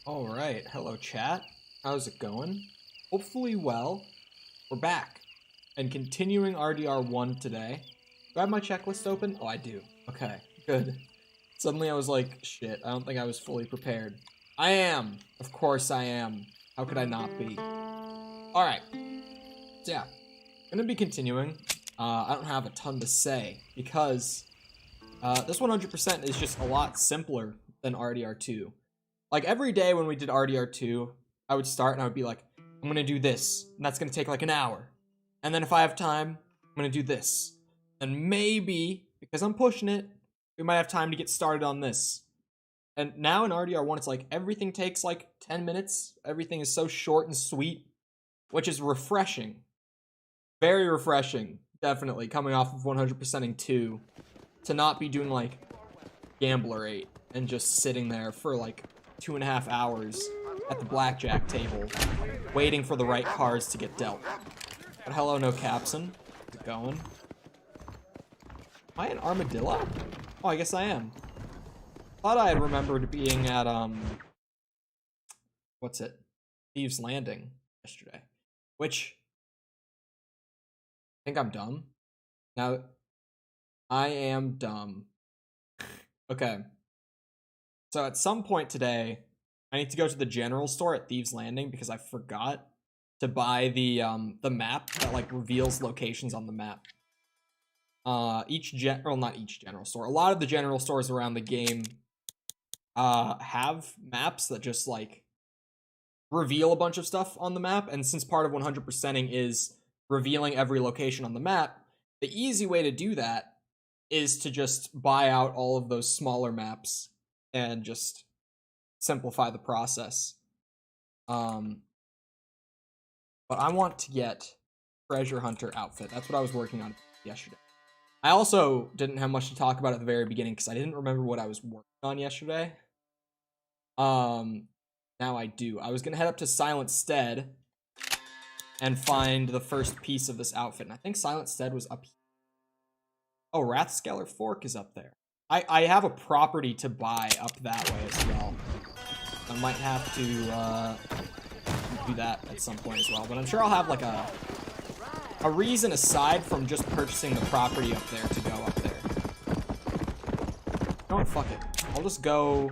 Alright, hello chat. How's it going? Hopefully well. We're back. And continuing RDR1 today. Do I have my checklist open? Oh, I do. Okay, good. Suddenly I was like, shit, I don't think I was fully prepared. I am! Of course I am. How could I not be? Alright. So yeah, I'm gonna be continuing. I don't have a ton to say, because this 100% is just a lot simpler than RDR2. Like, every day when we did RDR2, I would start and I would be like, I'm gonna do this, and that's gonna take like an hour. And then if I have time, I'm gonna do this. And maybe, because I'm pushing it, we might have time to get started on this. And now in RDR1, it's like, everything takes like 10 minutes. Everything is so short and sweet, which is refreshing. Very refreshing, definitely, coming off of 100%ing 2, to not be doing like Gambler 8 and just sitting there for like 2.5 hours at the Blackjack table, waiting for the right cards to get dealt. But hello, no capson. How's it going? Am I an armadillo? Oh, I guess I am. Thought I had remembered being at, what's it? Thieves Landing yesterday. Which, I think I'm dumb. Now, I am dumb. Okay. So at some point today, I need to go to the general store at Thieves Landing because I forgot to buy the map that like reveals locations on the map. Not each general store. A lot of the general stores around the game have maps that just like reveal a bunch of stuff on the map, and since part of 100%ing is revealing every location on the map, the easy way to do that is to just buy out all of those smaller maps and just simplify the process. But I want to get Treasure Hunter outfit. That's what I was working on yesterday. I also didn't have much to talk about at the very beginning because I didn't remember what I was working on yesterday. Now I do. I was gonna head up to Silent Stead and find the first piece of this outfit, and I think Silent Stead was up here. Oh, Rathskeller Fork is up there. I have a property to buy up that way as well. I might have to do that at some point as well, but I'm sure I'll have like a reason aside from just purchasing the property up there to go up there. You know what, fuck it. I'll just go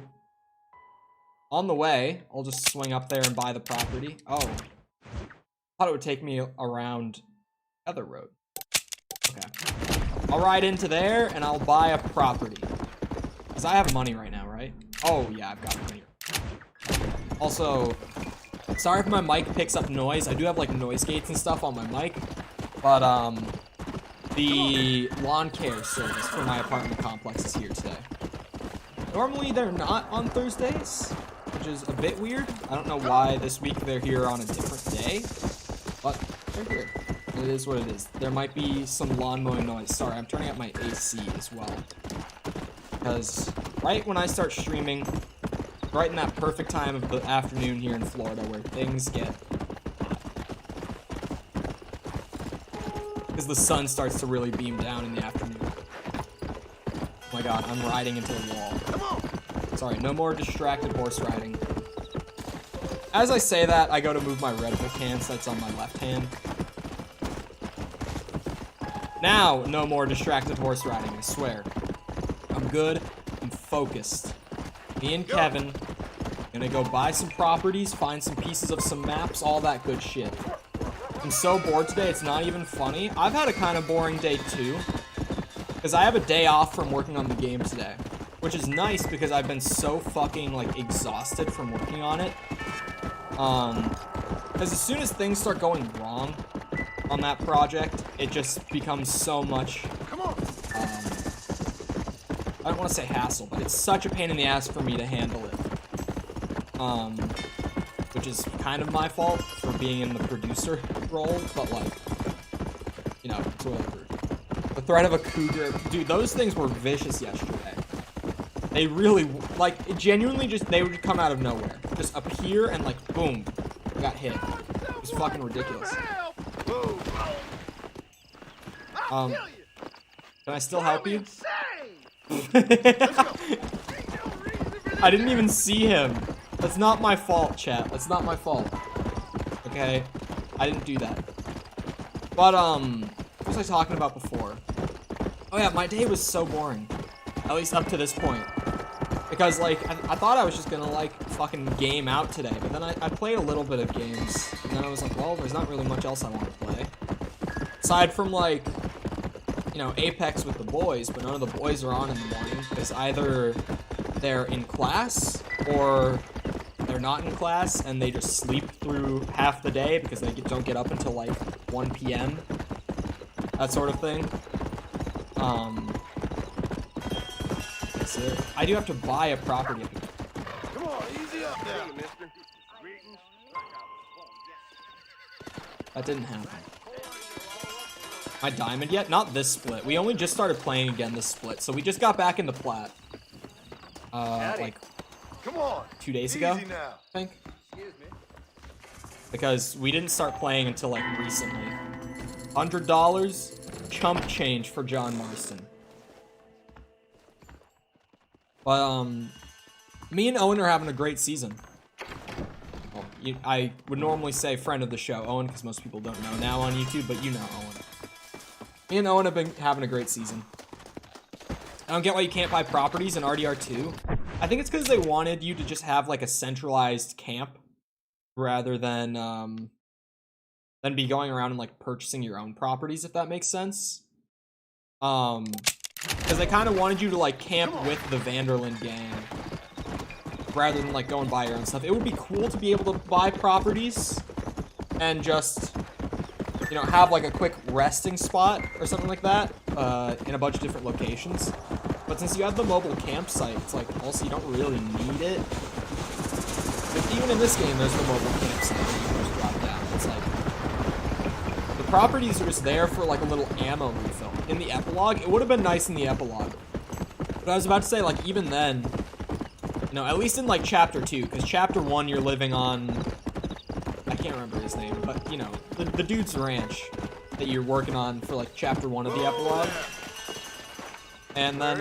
on the way. I'll just swing up there and buy the property. Oh, thought it would take me around the other road. Okay. I'll ride into there and I'll buy a property. Because I have money right now, right? Oh, yeah, I've got money. Also, sorry if my mic picks up noise. I do have like noise gates and stuff on my mic. But the lawn care service for my apartment complex is here today. Normally they're not on Thursdays, which is a bit weird. I don't know why this week they're here on a different day, but they're here. It is what it is. There might be some lawn mowing noise. Sorry, I'm turning up my AC as well. Because right when I start streaming, right in that perfect time of the afternoon here in Florida where things get hot. Because the sun starts to really beam down in the afternoon. Oh my god, I'm riding into the wall. Sorry, no more distracted horse riding. As I say that, I go to move my Red Bull can so that's on my left hand. Now, no more distracted horse riding, I swear. I'm good, I'm focused. Me and Kevin gonna go buy some properties, find some pieces of some maps, all that good shit. I'm so bored today, it's not even funny. I've had a kind of boring day too, because I have a day off from working on the game today, which is nice because I've been so fucking like exhausted from working on it. Because as soon as things start going wrong on that project, it just becomes so much, I don't want to say hassle, but it's such a pain in the ass for me to handle it. Which is kind of my fault for being in the producer role, but like, you know, it's whatever. The threat of a cougar, dude, those things were vicious yesterday. They really, like, it genuinely just, they would come out of nowhere. Just appear and like, boom, I got hit. It was fucking ridiculous. Can I still help you? I didn't even see him. That's not my fault, chat. That's not my fault. Okay? I didn't do that. But, what was I talking about before? Oh yeah, my day was so boring. At least up to this point. Because, like, I thought I was just gonna, like, fucking game out today. But then I played a little bit of games. And then I was like, well, there's not really much else I want to play. Aside from, like, you know, Apex with the boys. But none of the boys are on in the morning. Because either they're in class or they're not in class and they just sleep through half the day because they don't get up until like 1 p.m. That sort of thing. That's it. I do have to buy a property. Come on, easy up there, mister. That didn't happen. My diamond yet? Not this split. We only just started playing again this split, so we just got back into plat. Like come on. 2 days ago, Easy now. I think. Because we didn't start playing until like recently. $100 chump change for John Marston. But me and Owen are having a great season. Well, I would normally say friend of the show, Owen, because most people don't know now on YouTube, but you know Owen. Me and Owen have been having a great season. I don't get why you can't buy properties in RDR2. I think it's because they wanted you to just have like a centralized camp rather than be going around and like purchasing your own properties, if that makes sense. Because they kind of wanted you to like camp with the Vanderland gang rather than like go and buy your own stuff. It would be cool to be able to buy properties and just, you know, have like a quick resting spot or something like that in a bunch of different locations. But since you have the mobile campsite, it's like, also you don't really need it. But even in this game, there's the mobile campsite that you can just drop down. It's like, the properties are just there for like a little ammo refill. In the epilogue, it would have been nice in the epilogue. But I was about to say, like, even then, you know, at least in like chapter 2, because chapter 1 you're living on, I can't remember his name, but you know, the dude's ranch that you're working on for like chapter 1 of the epilogue. And then,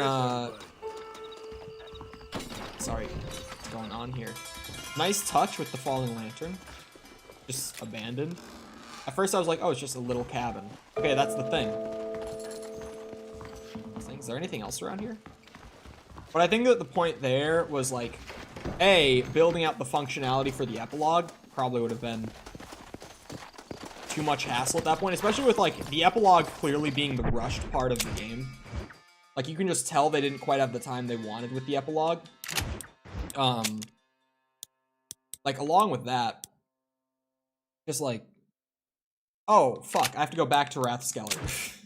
sorry, what's going on here? Nice touch with the falling lantern. Just abandoned. At first I was like, oh, it's just a little cabin. Okay, that's the thing. Is there anything else around here? But I think that the point there was like, A, building out the functionality for the epilogue probably would have been too much hassle at that point, especially with like the epilogue clearly being the rushed part of the game. Like, you can just tell they didn't quite have the time they wanted with the epilogue. Like, along with that, just like, oh, fuck, I have to go back to Rathskeller.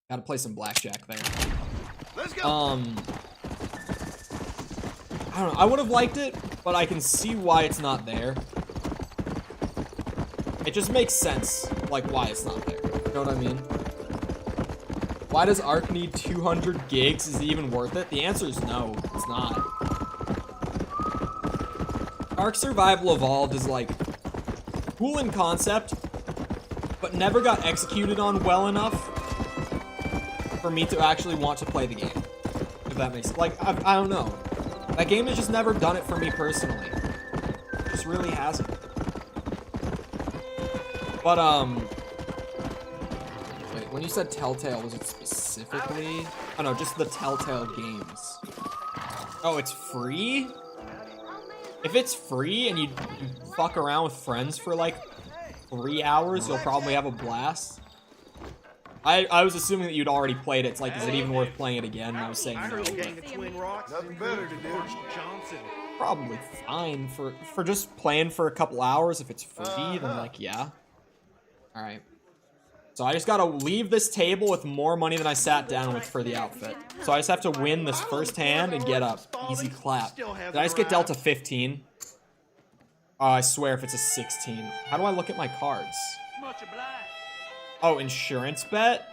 Gotta play some Blackjack there. Let's go. I don't know, I would have liked it, but I can see why it's not there. It just makes sense, like, why it's not there. You know what I mean? Why does Ark need 200 gigs? Is it even worth it? The answer is no, it's not. Ark Survival Evolved is like cool in concept, but never got executed on well enough for me to actually want to play the game. If that makes sense. Like, I don't know. That game has just never done it for me personally. It just really hasn't. But, wait, when you said Telltale, was it specifically? Oh no, just the Telltale games. Oh, it's free? If it's free and you fuck around with friends for like 3 hours, you'll probably have a blast. I was assuming that you'd already played it. It's like, is it even worth playing it again? And I was saying no. Nothing better to do. Probably fine for just playing for a couple hours. If it's free, then like, yeah. Alright. So I just gotta leave this table with more money than I sat down with for the outfit. So I just have to win this first hand and get up. Easy clap. Did I just get dealt a 15? Oh, I swear if it's a 16. How do I look at my cards? Oh, insurance bet?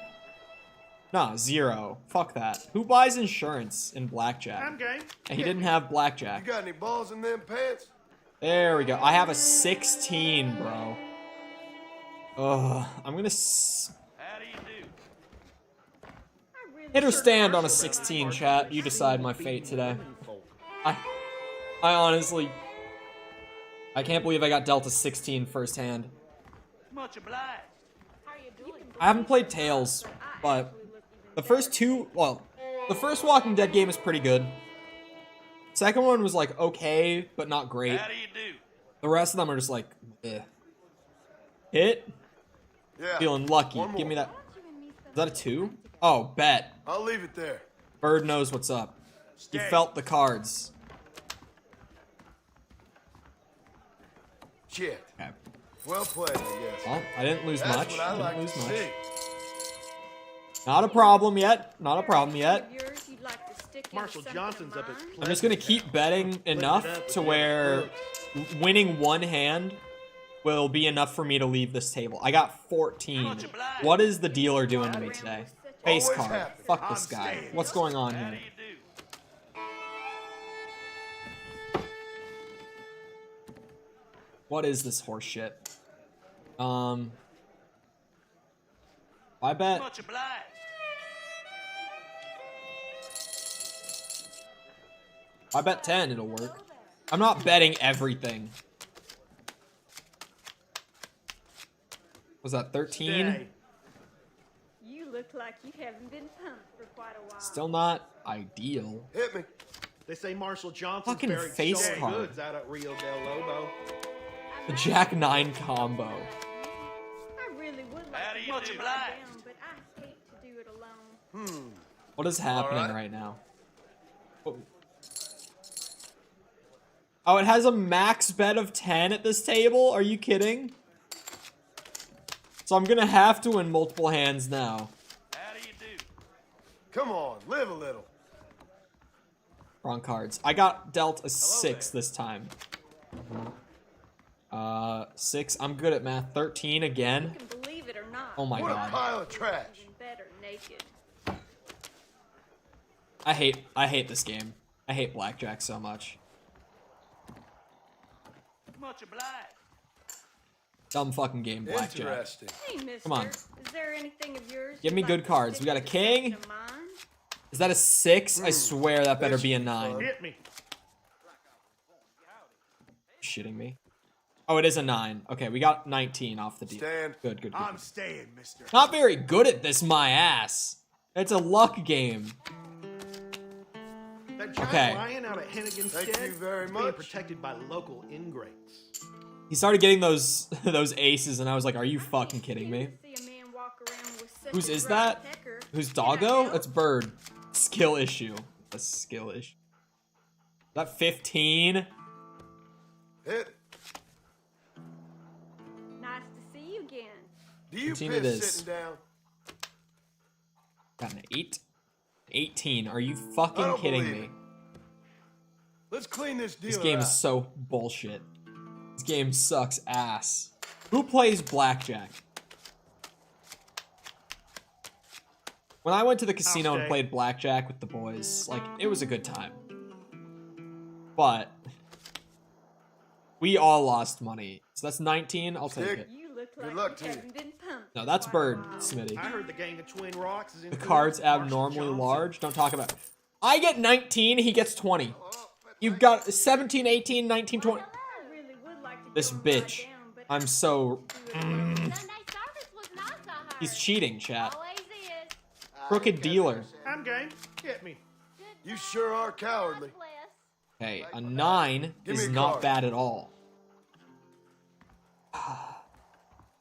Nah, 0. Fuck that. Who buys insurance in Blackjack? I'm game. And he didn't have Blackjack. You got any balls in them pants? There we go. I have a 16, bro. Ugh, I'm gonna How do you do? hit or stand on a 16, chat. You decide my fate today. I can't believe I got dealt a 16 first hand. Much obliged. I haven't played Tales, but the first two, well, the first Walking Dead game is pretty good. Second one was like okay, but not great. How do you do? The rest of them are just like, eh. Hit? Yeah. Feeling lucky. One more. Give me that. Is that a 2? Oh, bet. I'll leave it there. Bird knows what's up. He felt the cards. Shit. Okay. Well played, I guess. Well, I didn't lose That's much. what I Didn't like lose to much. see. Not a problem yet. Not a problem yet. Marshall Johnson's up at I'm just gonna keep betting enough to where winning one hand will be enough for me to leave this table. I got 14. What is the dealer doing to me today? Face Always card. happy. Fuck this I'm guy. staying. What's going on How do here? you do? What is this horse shit? I bet. Much obliged. I bet 10 it'll work. I'm not betting everything. Was that 13? Stay. You look like you haven't been pumped for quite a while. Still not ideal. Hit me. They say Marshall Johnson's Fucking buried face stolen card. goods out at Rio del Lobo. The Jack 9 combo. I really would like How to do you get do? it down, but I hate to do it alone. What is happening Alright. right now? Oh, it has a max bet of 10 at this table? Are you kidding? So I'm gonna have to win multiple hands now. How do you do? Come on, live a little. Wrong cards. I got dealt a 6 this time. 6. I'm good at math. 13 again. You can believe it or not. Oh my What a god. pile of trash. Even better naked. I hate this game. I hate Blackjack so much. Much obliged. Dumb fucking game, Blackjack. Interesting. Hey, mister. Come on. Is there anything of yours Give you'd me like good to cards. stick We got a in the king. section of mine? Is that a 6? I swear that better That be a should be 9. fun. Hit me. Shitting me. Oh, it is a 9. Okay, we got 19 off the deal. Stand. Good, good, good. I'm staying, mister. Not very good at this, my ass. It's a luck game. That giant Okay. lion out at Hennigan's Thank Shed you very is being much. protected by local ingrates. He started getting those those aces, and I was like, "Are you fucking kidding me?" See a man walk around with such Whose a is dry that? pecker. Who's Can I Doggo? help? That's Bird. Skill issue. A skill issue. That 15. Hit. Nice to see you again. Do you 15 it piss is. sitting down? Got an 8. 18. Are you I fucking don't kidding believe me? it. Let's clean this deal This game out. is so bullshit. This game sucks ass. Who plays Blackjack? When I went to the casino and stay. played Blackjack with the boys, like, it was a good time. But we all lost money. So that's 19. I'll take Stick. it. You look Good like luck you to you. haven't been pumped. No, for that's quite a Bird, while. Smitty. I heard the gang of Twin Rocks is in The cahoots card's with Marshall abnormally Johnson. large. Don't talk about it. I get 19, he gets 20. You've got 17, 18, 19, 20. I really would like to This go and lie bitch. down, but I'm so... Sunday service was nice, I heard. He's cheating, chat. Always is. Crooked dealer. I'm game. Hit me. Good You night. sure are cowardly. God bless. Okay, a 9 Give me is a not card. bad at all.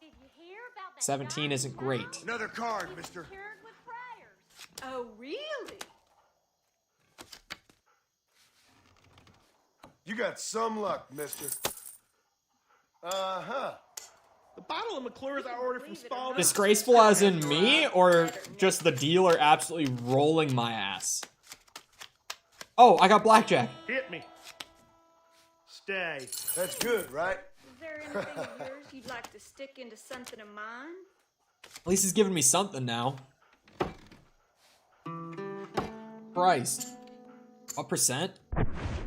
Did you hear about that 17 guy isn't in great. town? Another card, He was mister. cured with prayers. oh really? You got some luck, mister. Uh-huh. The bottle of McClure's I ordered from Spalding. Disgraceful as in me, or just the dealer absolutely rolling my ass? Oh, I got Blackjack. Hit me. Stay. That's good, right? Is there anything of yours you'd like to stick into something of mine? At least he's giving me something now. Christ. What percent?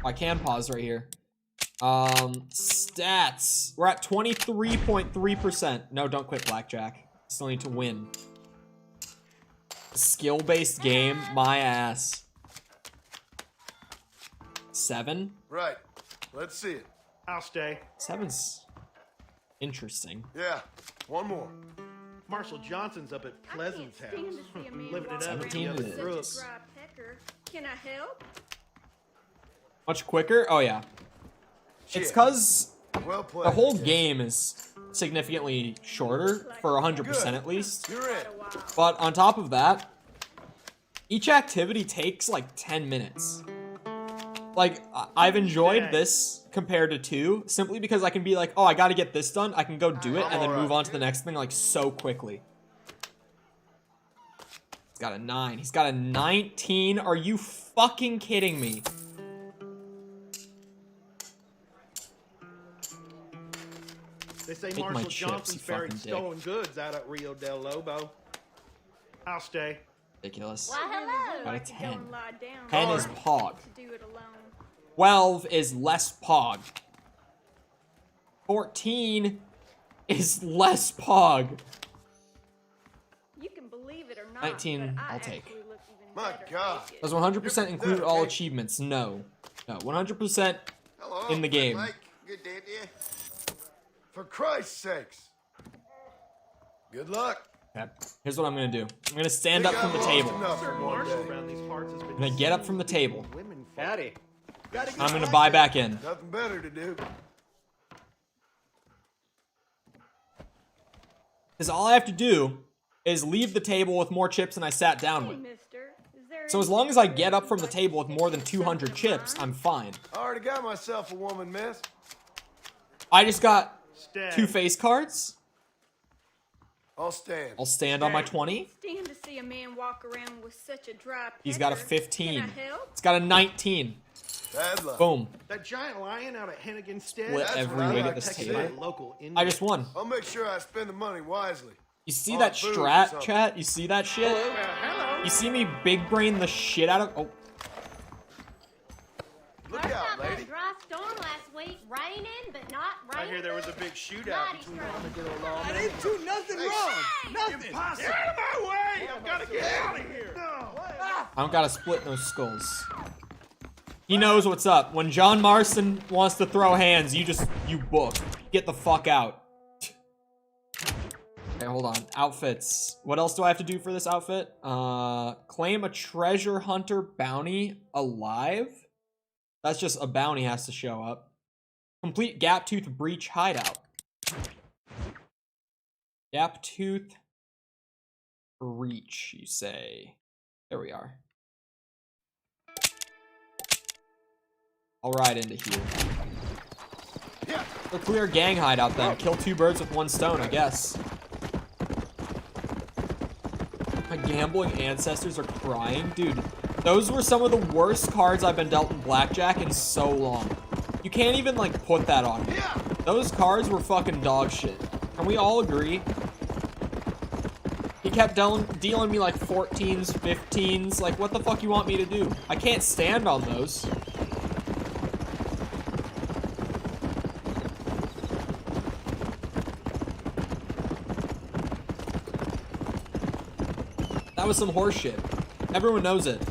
I can pause right here. Stats. We're at 23.3%. No, don't quit Blackjack. Still need to win. Skill-based game, my ass. 7? Right. Let's see it. I'll stay. 7's interesting. Yeah, one more. Marshall Johnson's up at I Pleasant's can't house. stand to see a man Living it walk up around at 17 the with it other such is. a dry pecker. Can I help? Much quicker? Oh, yeah. It's Shit. because Well played. the whole kid. game is significantly shorter, for 100% at least. You're in. Quite a while. But on top of that, each activity takes like 10 minutes. Like, I've enjoyed this compared to 2, simply because I can be like, oh, I gotta get this done, I can go do it, and then move on to the next thing like so quickly. He's got a 9. He's got a 19. Are you fucking kidding me? They say Take my Marshall chips, Johnson's you fucking buried dick. stolen goods out at Rio del Lobo. I'll stay. Ridiculous. Why, hello. Got a Like to go 10. and lie down. 10 is Hard pog. to do it alone. 12 is less pog. 14 is less pog. You can believe it or not. 19, but I I'll take. actually look even My better God. naked. Does 100% include all achievements? No. No, 100% Hello. in the game. Mike, good day to you. For Christ's sakes. Good luck. Okay. Here's what I'm gonna do. I'm gonna stand Think up from I've the lost table. enough Sir in one Marshall day. around these parts has been I'm gonna get up from the table. women folk. Howdy. I'm gonna buy back in. Nothing better to do. Because all I have to do is leave the table with more chips than I sat down Hey, with. mister. Is there So as long as I get up from the table with more than 200 chips, I'm fine. I already got myself a woman, miss. I just got Stay. 2 face cards. I'll stand. I'll stand on my 20. stand to see a man walk around with such a dry pecker? He's got a 15. Can I help? It's got a 19. Bad luck. Boom. That giant lion out at Hennigan's Stead. Split That's every what I weight like at this to see. table. Local I just won. I'll make sure I spend the money wisely. You see On that booze or strat, something. chat? You see that shit? Hello. You see me big brain the shit out of... Oh, Look Heard out, about that lady. dry storm last week. Raining, but not I raining. hear there was a big shootout Mighty between strong. Armadillo Law. I didn't do nothing wrong. Nothing. Get out of my way! I've got to get out of here. I don't gotta split no skulls. He knows what's up. When John Marston wants to throw hands, you book. Get the fuck out. Okay, hold on. Outfits. What else do I have to do for this outfit? Claim a treasure hunter bounty alive? That's just a bounty has to show up. Complete Gaptooth breach hideout. Gaptooth breach, you say. There we are. I'll ride into here. Yeah. A clear gang hideout then. Kill 2 birds with 1 stone, I guess. My gambling ancestors are crying. Dude, those were some of the worst cards I've been dealt in Blackjack in so long. You can't even, like, put that on me. Yeah. Those cards were fucking dog shit. Can we all agree? He kept dealing me, like, 14s, 15s. Like, what the fuck you want me to do? I can't stand on those. That was some horse shit. Everyone knows it.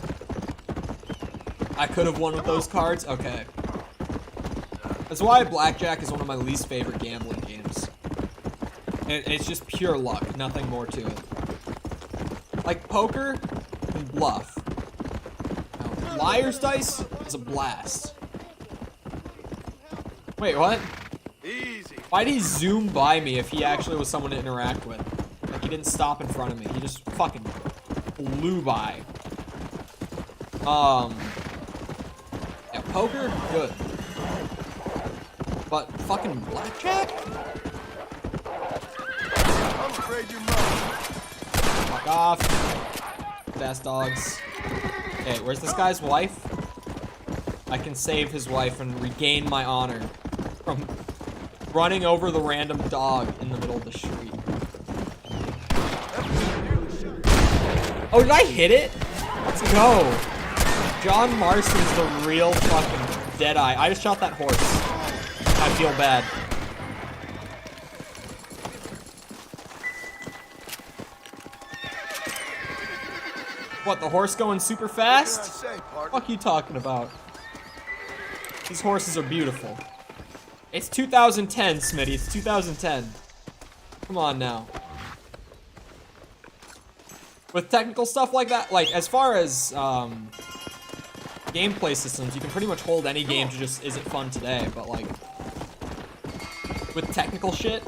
I could have won with those cards? Okay. That's why Blackjack is one of my least favorite gambling games. It's just pure luck, nothing more to it. Like poker and bluff. Now, Liar's Dice is a blast. Wait, what? Easy. Why'd he zoom by me if he actually was someone to interact with? Like, he didn't stop in front of me. He just fucking flew by. Yeah, poker, good. But fucking Blackjack? I'm afraid you're mine. Fuck off. Fast dogs. Okay, where's this guy's wife? I can save his wife and regain my honor from running over the random dog in the middle of the street. Oh, did I hit it? Let's go. John Marston's the real fucking deadeye. I just shot that horse. I feel bad. What, the horse going super What can I fast? say, partner? Fuck you talking about? These horses are beautiful. It's 2010, Smitty. It's 2010. Come on now. With technical stuff like that, like, as far as, gameplay systems, you can pretty much hold any game to just isn't fun today, but, like, with technical shit,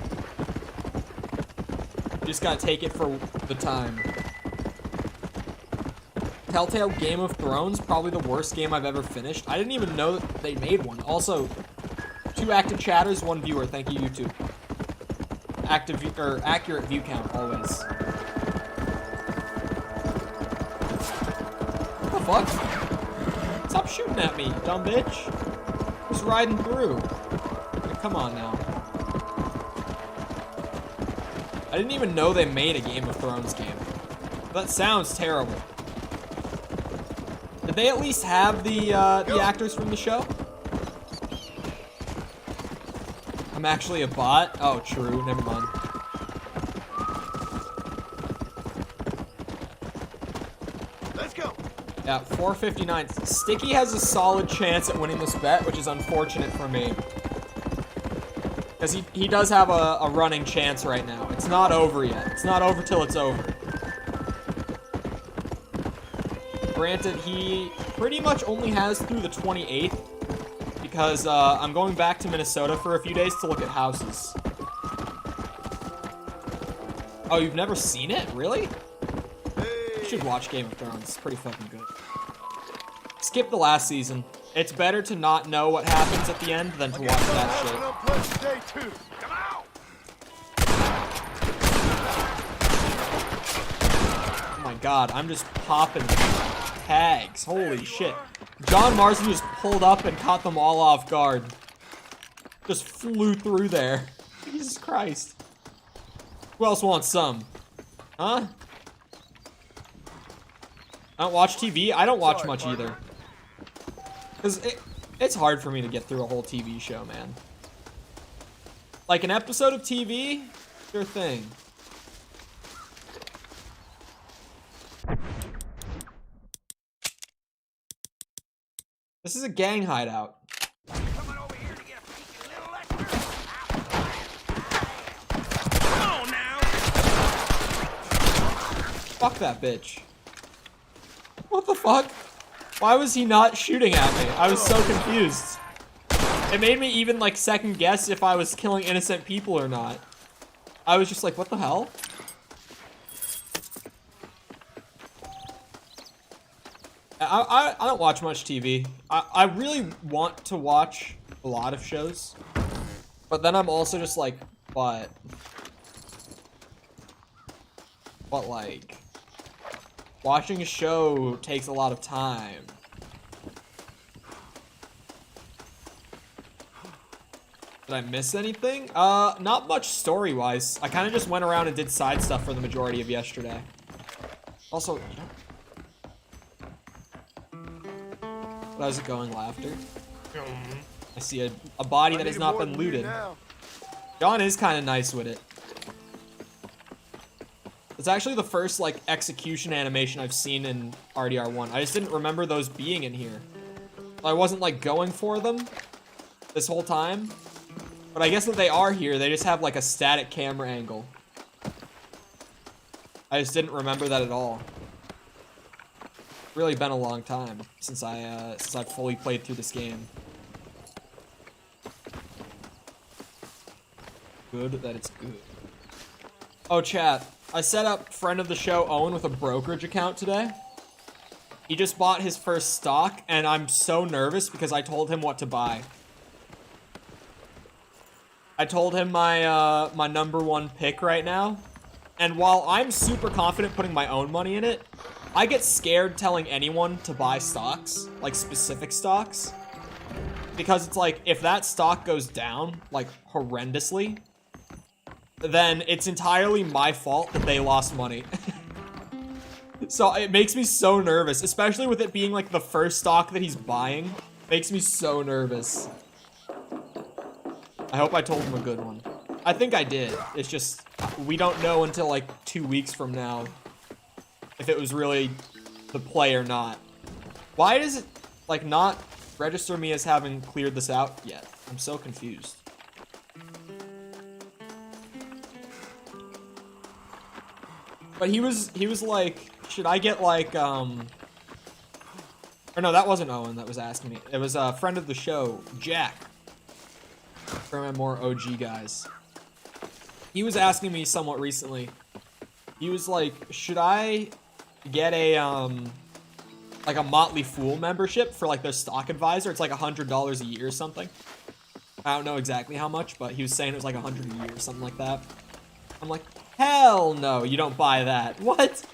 you just gotta take it for the time. Telltale Game of Thrones, probably the worst game I've ever finished. I didn't even know that they made one. Also, 2 active chatters, 1 viewer. Thank you, YouTube. Accurate view count, always. What the fuck? Stop shooting at me, dumb bitch. Just riding through. Like, come on now. I didn't even know they made a Game of Thrones game. That sounds terrible. Did they at least have the actors from the show? I'm actually a bot? Oh, true. Never mind. Let's go. Yeah, 459. Sticky has a solid chance at winning this bet, which is unfortunate for me. Because he does have a running chance right now. It's not over yet. It's not over till it's over. Granted, he pretty much only has through the 28th. Because I'm going back to Minnesota for a few days to look at houses. Oh, you've never seen it? Really? You should watch Game of Thrones. It's pretty fucking good. Skip the last season. It's better to not know what happens at the end than to watch that shit. Oh my god, I'm just popping tags. Holy shit. John Marsden just pulled up and caught them all off guard. Just flew through there. Jesus Christ. Who else wants some? Huh? I don't watch TV? I don't watch much either. Because it's hard for me to get through a whole TV show, man. Like an episode of TV? Sure thing. This is a gang hideout. Coming over here to get a peek at a little extra. Come on now. Fuck that bitch. What the fuck? Why was he not shooting at me? I was so confused. It made me even like second guess if I was killing innocent people or not. I was just like, what the hell? I don't watch much TV. I really want to watch a lot of shows. But then I'm also just like, but like, watching a show takes a lot of time. Did I miss anything? Not much story-wise. I kind of just went around and did side stuff for the majority of yesterday. Also, how's it going, Laughter? I see a body that has not been looted. John is kind of nice with it. It's actually the first, like, execution animation I've seen in RDR1. I just didn't remember those being in here. I wasn't, like, going for them this whole time. But I guess that they are here. They just have, like, a static camera angle. I just didn't remember that at all. Really been a long time since I've fully played through this game. Good that it's good. Oh, chat. I set up friend of the show Owen with a brokerage account today. He just bought his first stock, and I'm so nervous because I told him what to buy. I told him my my #1 pick right now, and while I'm super confident putting my own money in it, I get scared telling anyone to buy stocks, like specific stocks, because it's like, if that stock goes down, like, horrendously, then it's entirely my fault that they lost money. So it makes me so nervous, especially with it being, like, the first stock that he's buying. Makes me so nervous. I hope I told him a good one. I think I did. It's just, we don't know until, like, 2 weeks from now if it was really the play or not. Why does it, like, not register me as having cleared this out yet. I'm so confused. But he was like, should I get like, or no, that wasn't Owen that was asking me. It was a friend of the show, Jack. For my more OG guys. He was asking me somewhat recently. He was like, should I get a, like a Motley Fool membership for like their stock advisor? It's like $100 a year or something. I don't know exactly how much, but he was saying it was like $100 a year or something like that. I'm like, hell no, you don't buy that. What?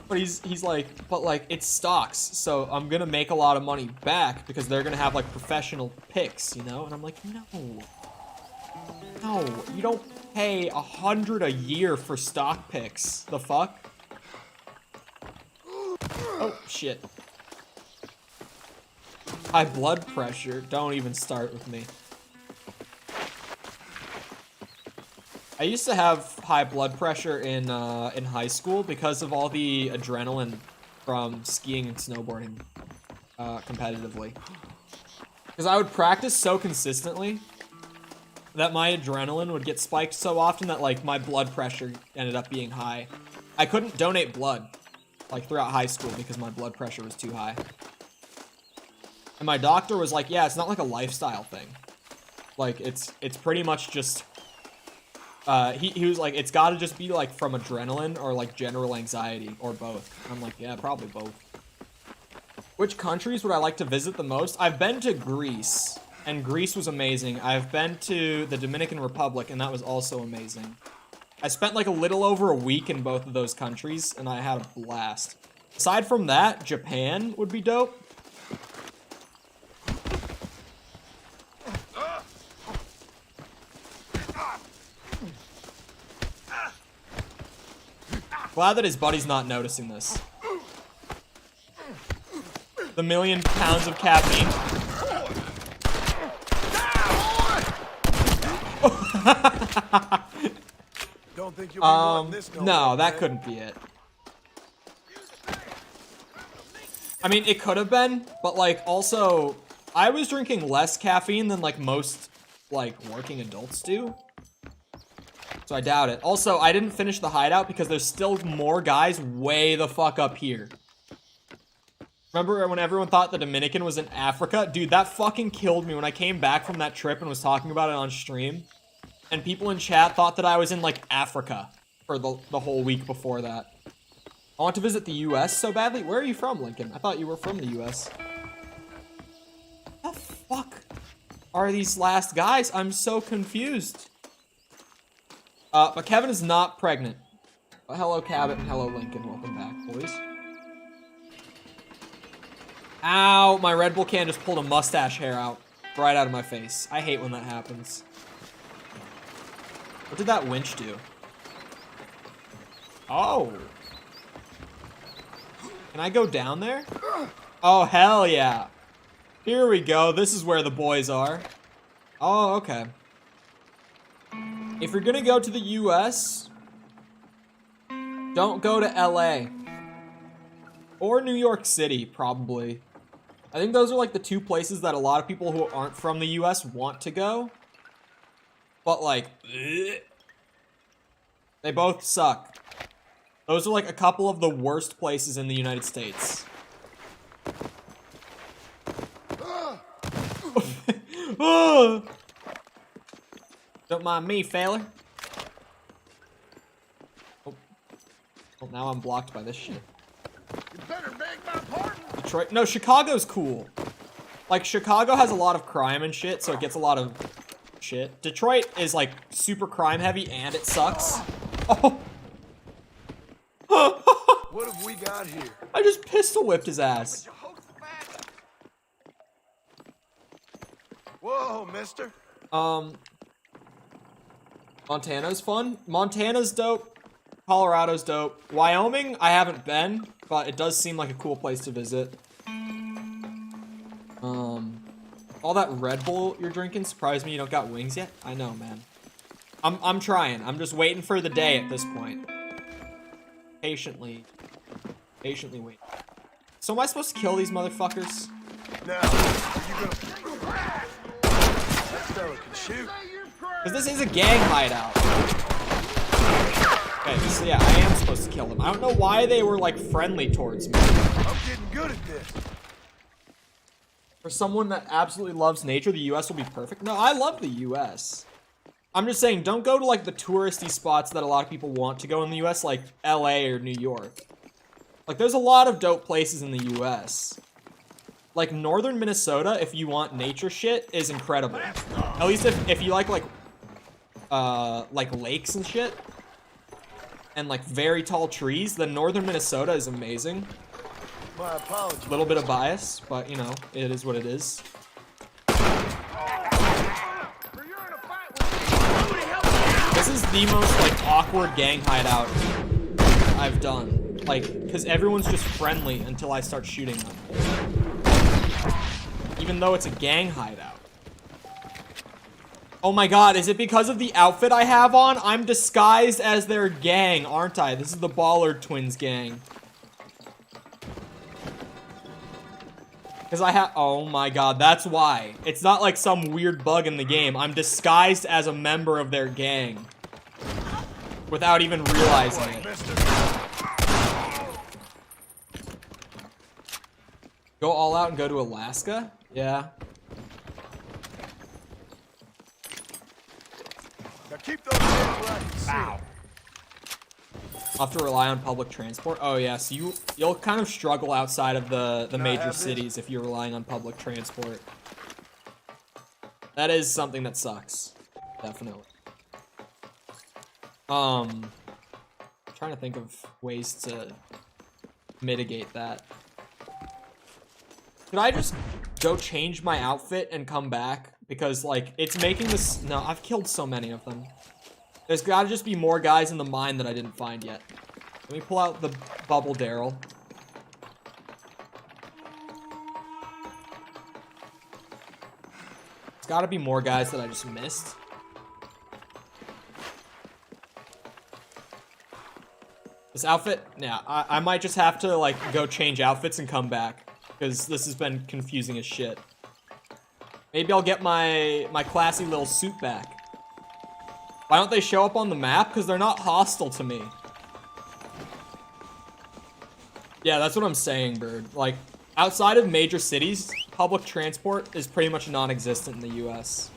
But he's like, but like, it's stocks, so I'm gonna make a lot of money back because they're gonna have like professional picks, you know? And I'm like, no, you don't pay $100 a year for stock picks. The fuck? Oh, shit. High blood pressure. Don't even start with me. I used to have high blood pressure in high school because of all the adrenaline from skiing and snowboarding competitively. Because I would practice so consistently that my adrenaline would get spiked so often that like my blood pressure ended up being high. I couldn't donate blood like throughout high school because my blood pressure was too high. And my doctor was like, yeah, it's not like a lifestyle thing. Like it's pretty much just he was like, it's got to just be like from adrenaline or like general anxiety or both. I'm like, yeah, probably both. Which countries would I like to visit the most? I've been to Greece, and Greece was amazing. I've been to the Dominican Republic, and that was also amazing. I spent like a little over a week in both of those countries, and I had a blast. Aside from that, Japan would be dope. Glad that his buddy's not noticing this. The million pounds of caffeine. Don't think you'll be wanting this no, that couldn't be it. I mean, it could have been, but like also, I was drinking less caffeine than like most like working adults do. So I doubt it. Also, I didn't finish the hideout because there's still more guys way the fuck up here. Remember when everyone thought the Dominican was in Africa? Dude, that fucking killed me when I came back from that trip and was talking about it on stream. And people in chat thought that I was in, like, Africa for the whole week before that. I want to visit the US so badly. Where are you from, Lincoln? I thought you were from the US. What the fuck are these last guys? I'm so confused. But Kevin is not pregnant. Hello, Cabot, and hello, Lincoln. Welcome back, boys. Ow, my Red Bull can just pulled a mustache hair out right out of my face. I hate when that happens. What did that winch do? Oh. Can I go down there? Oh, hell yeah. Here we go. This is where the boys are. Oh, okay. If you're gonna go to the US, don't go to LA. Or New York City, probably. I think those are like the two places that a lot of people who aren't from the US want to go. But like, they both suck. Those are like a couple of the worst places in the United States. Don't mind me, fella. Oh, now I'm blocked by this shit. You better beg my pardon. Detroit? No, Chicago's cool. Like, Chicago has a lot of crime and shit, so it gets a lot of shit. Detroit is, like, super crime heavy, and it sucks. Oh. What have we got here? I just pistol whipped his ass. Whoa, mister. Montana's fun. Montana's dope. Colorado's dope. Wyoming, I haven't been, but it does seem like a cool place to visit. All that Red Bull you're drinking surprised me you don't got wings yet. I know, man. I'm trying. I'm just waiting for the day at this point. Patiently wait. So am I supposed to kill these motherfuckers? Now, are you gonna... That fella can shoot. Because this is a gang hideout. Okay, so yeah, I am supposed to kill them. I don't know why they were, like, friendly towards me. I'm getting good at this. For someone that absolutely loves nature, the U.S. will be perfect. No, I love the U.S. I'm just saying, don't go to, like, the touristy spots that a lot of people want to go in the U.S., like L.A. or New York. Like, there's a lot of dope places in the U.S. Like, northern Minnesota, if you want nature shit, is incredible. At least if you like lakes and shit. And, like, very tall trees, then northern Minnesota is amazing. My apologies. A little bit of bias, but, you know, it is what it is. This is the most, like, awkward gang hideout I've done. Like, because everyone's just friendly until I start shooting them. Even though it's a gang hideout. Oh my god, is it because of the outfit I have on? I'm disguised as their gang, aren't I? This is the Ballard Twins gang. Because I have... Oh my god, that's why. It's not like some weird bug in the game. I'm disguised as a member of their gang. Without even realizing it. Go all out and go to Alaska? Yeah. Now keep those hands where I can see. Ow. I'll have to rely on public transport. Oh yeah, so you'll kind of struggle outside of the major cities if you're relying on public transport. That is something that sucks. Definitely. Trying to think of ways to mitigate that. Could I just go change my outfit and come back? Because, like, it's making this... No, I've killed so many of them. There's gotta just be more guys in the mine that I didn't find yet. Let me pull out the bubble Daryl. There's gotta be more guys that I just missed. This outfit... Yeah, I might just have to, like, go change outfits and come back. Because this has been confusing as shit. Maybe I'll get my classy little suit back. Why don't they show up on the map? Because they're not hostile to me. Yeah, that's what I'm saying, Bird. Like, outside of major cities, public transport is pretty much non-existent in the US.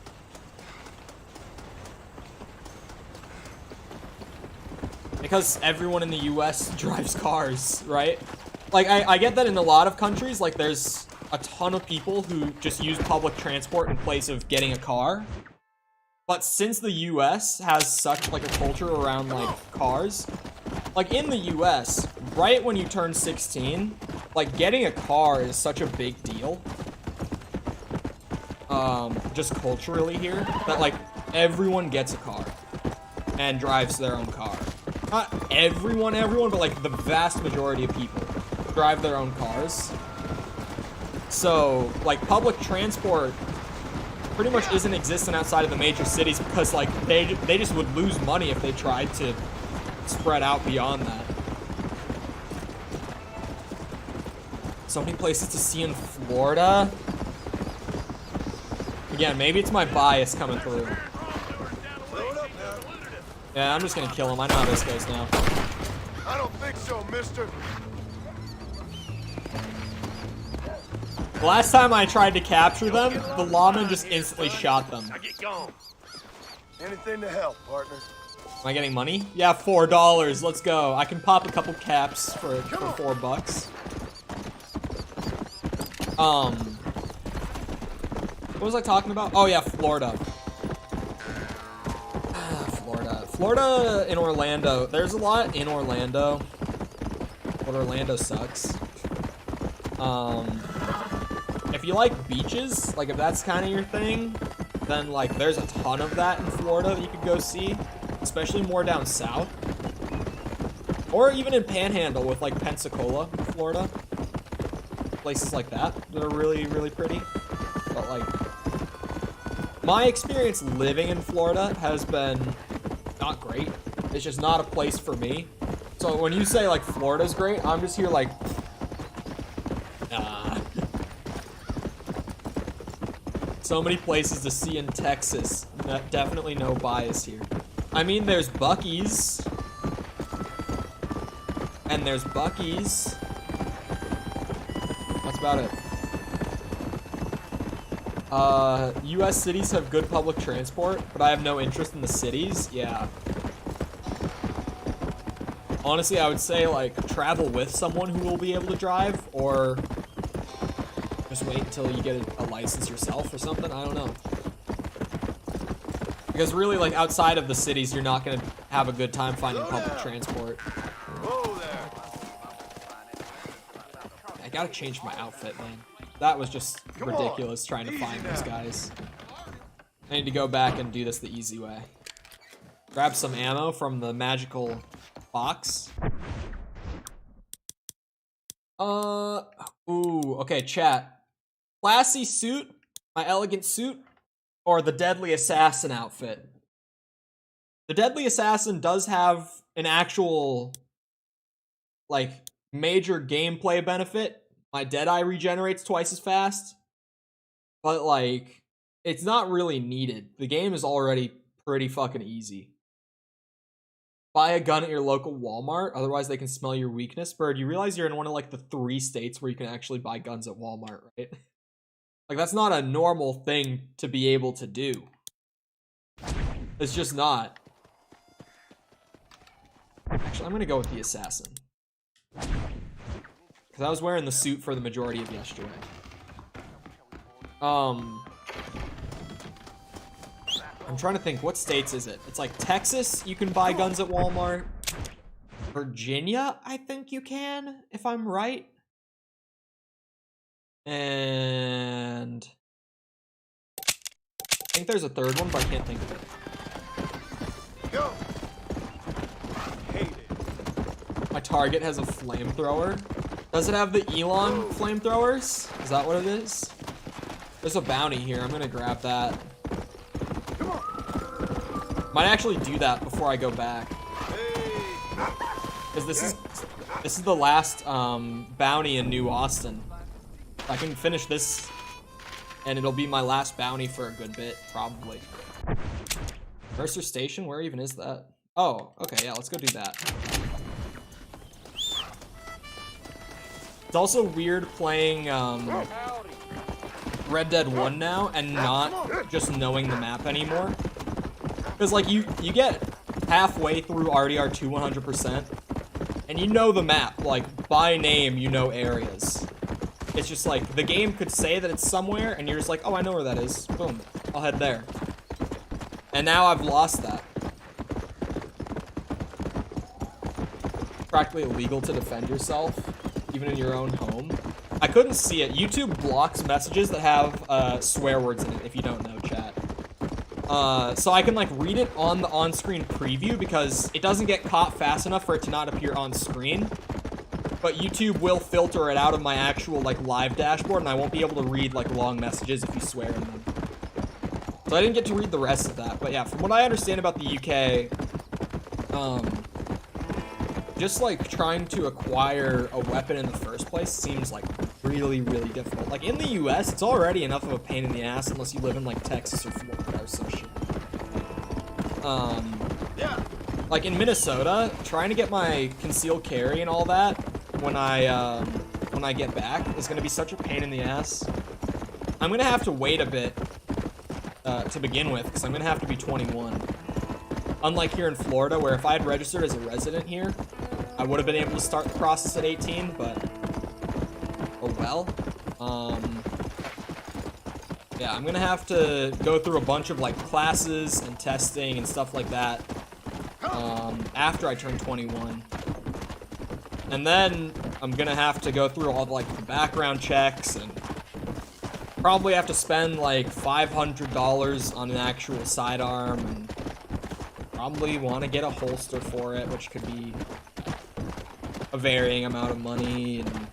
Because everyone in the US drives cars, right? Like, I get that in a lot of countries, like, there's a ton of people who just use public transport in place of getting a car. But since the US has such, like, a culture around, like, cars, like, in the US, right when you turn 16, like, getting a car is such a big deal. Just culturally here, that, like, everyone gets a car and drives their own car. Not everyone, but, like, the vast majority of people drive their own cars. So, like, public transport pretty much isn't existent outside of the major cities because, like, they just would lose money if they tried to spread out beyond that. So many places to see in Florida. Again, maybe it's my bias coming through. Yeah, I'm just gonna kill him. I know how this goes now. I don't think so, mister. The last time I tried to capture them, the lawman just instantly shot them. Now get gone. Anything to help, partner. Am I getting money? Yeah, $4. Let's go. I can pop a couple caps for $4. What was I talking about? Oh yeah, Florida. Florida in Orlando. There's a lot in Orlando, but Orlando sucks. If you like beaches, like if that's kind of your thing, then like there's a ton of that in Florida that you could go see, especially more down south. Or even in Panhandle with like Pensacola, Florida. Places like that that are really, really pretty. But like, my experience living in Florida has been not great. It's just not a place for me. So when you say like Florida's great, I'm just here like, nah. So many places to see in Texas. Definitely no bias here. I mean, there's Buc-ee's. And there's Buc-ee's. That's about it. US cities have good public transport, but I have no interest in the cities. Yeah. Honestly, I would say, like, travel with someone who will be able to drive, or just wait until you get a license yourself or something. I don't know. Because really, like, outside of the cities, you're not gonna have a good time finding public transport. Whoa there. I gotta change my outfit, man. That was just ridiculous trying to find those guys. I need to go back and do this the easy way. Grab some ammo from the magical box. Ooh, okay, chat. Classy suit, my elegant suit, or the deadly assassin outfit? The deadly assassin does have an actual, like, major gameplay benefit. My Deadeye regenerates twice as fast. But, like, it's not really needed. The game is already pretty fucking easy. Buy a gun at your local Walmart, otherwise they can smell your weakness. Bird, you realize you're in one of, like, the 3 states where you can actually buy guns at Walmart, right? Like, that's not a normal thing to be able to do. It's just not. Actually, I'm gonna go with the assassin. Because I was wearing the suit for the majority of yesterday. I'm trying to think, what states is it? It's like Texas, you can buy guns at Walmart. Virginia, I think you can, if I'm right. And I think there's a third one, but I can't think of it. Go. My target has a flamethrower. Does it have the Elon flamethrowers? Is that what it is? There's a bounty here. I'm gonna grab that. Might actually do that before I go back. Because this is the last bounty in New Austin. I can finish this, and it'll be my last bounty for a good bit, probably. Mercer Station? Where even is that? Oh, okay, yeah, let's go do that. It's also weird playing Red Dead 1 now and not just knowing the map anymore. Because, like, you get halfway through RDR 2 100%, and you know the map. Like, by name, you know areas. It's just like, the game could say that it's somewhere, and you're just like, oh, I know where that is. Boom. I'll head there. And now I've lost that. Practically illegal to defend yourself, even in your own home. I couldn't see it. YouTube blocks messages that have swear words in it, if you don't know, chat. So I can, like, read it on the on-screen preview because it doesn't get caught fast enough for it to not appear on screen. But YouTube will filter it out of my actual, like, live dashboard, and I won't be able to read, like, long messages if you swear in them. So I didn't get to read the rest of that. But yeah, from what I understand about the UK, just, like, trying to acquire a weapon in the first place seems, like, really, really difficult. Like, in the US, it's already enough of a pain in the ass unless you live in, like, Texas or Florida or some shit. Yeah. Like, in Minnesota, trying to get my concealed carry and all that when I get back is gonna be such a pain in the ass. I'm gonna have to wait a bit to begin with, because I'm gonna have to be 21. Unlike here in Florida, where if I had registered as a resident here, I would have been able to start the process at 18, but oh well. Yeah, I'm gonna have to go through a bunch of, like, classes and testing and stuff like that after I turn 21. And then I'm gonna have to go through all, like, the background checks and probably have to spend, like, $500 on an actual sidearm, and probably want to get a holster for it, which could be a varying amount of money, and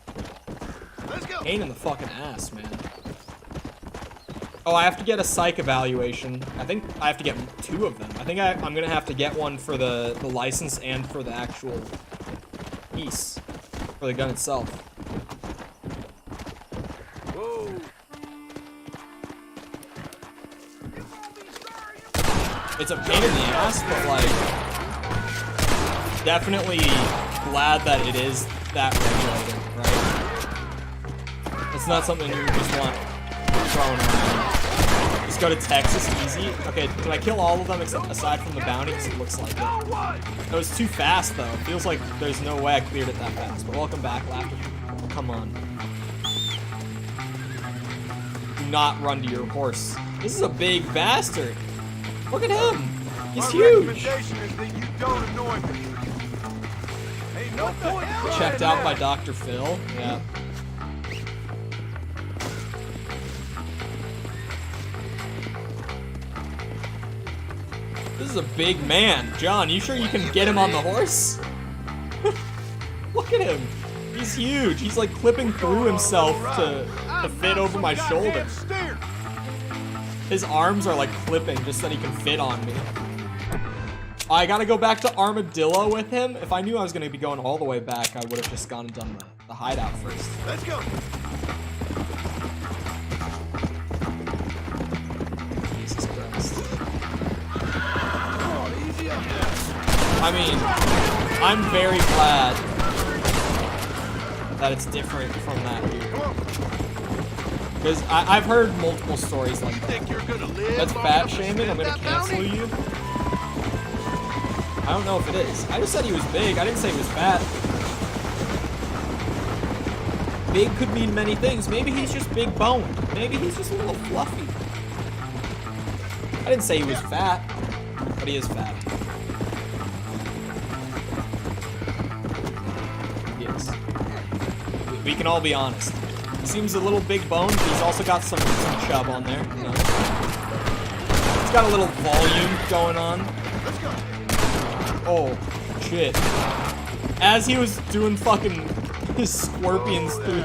pain in the fucking ass, man. Oh, I have to get a psych evaluation. I think I have to get 2 of them. I think I'm gonna have to get one for the license and for the actual piece, for the gun itself. Whoa. it's a pain in the ass, but like, definitely glad that it is that regulated, right? It's not something you just want thrown around. Just go to Texas easy. Okay, did I kill all of them except aside from the bounty? Because it looks like it. It was too fast though. It feels like there's no way I cleared it that fast. But welcome back, Laughter. Come on. Do not run to your horse. This is a big bastard. Look at him. He's huge. Checked out by Dr. Phil. Yeah. This is a big man. John, you sure you can get him on the horse? Look at him. He's huge. He's like clipping through himself to fit over my shoulder. His arms are like clipping just so he can fit on me. I gotta go back to Armadillo with him. If I knew I was gonna be going all the way back, I would have just gone and done the hideout first. Let's go. Jesus Christ. I mean, I'm very glad that it's different from that here. Because I've heard multiple stories like that. That's fat shaming, I'm gonna cancel you. I don't know if it is. I just said he was big, I didn't say he was fat. Big could mean many things. Maybe he's just big boned. Maybe he's just a little fluffy. I didn't say he was fat, but he is fat. Yes. We can all be honest. He seems a little big boned, but he's also got some chub on there. You know? He's got a little volume going on. Oh, shit. As he was doing fucking his scorpions through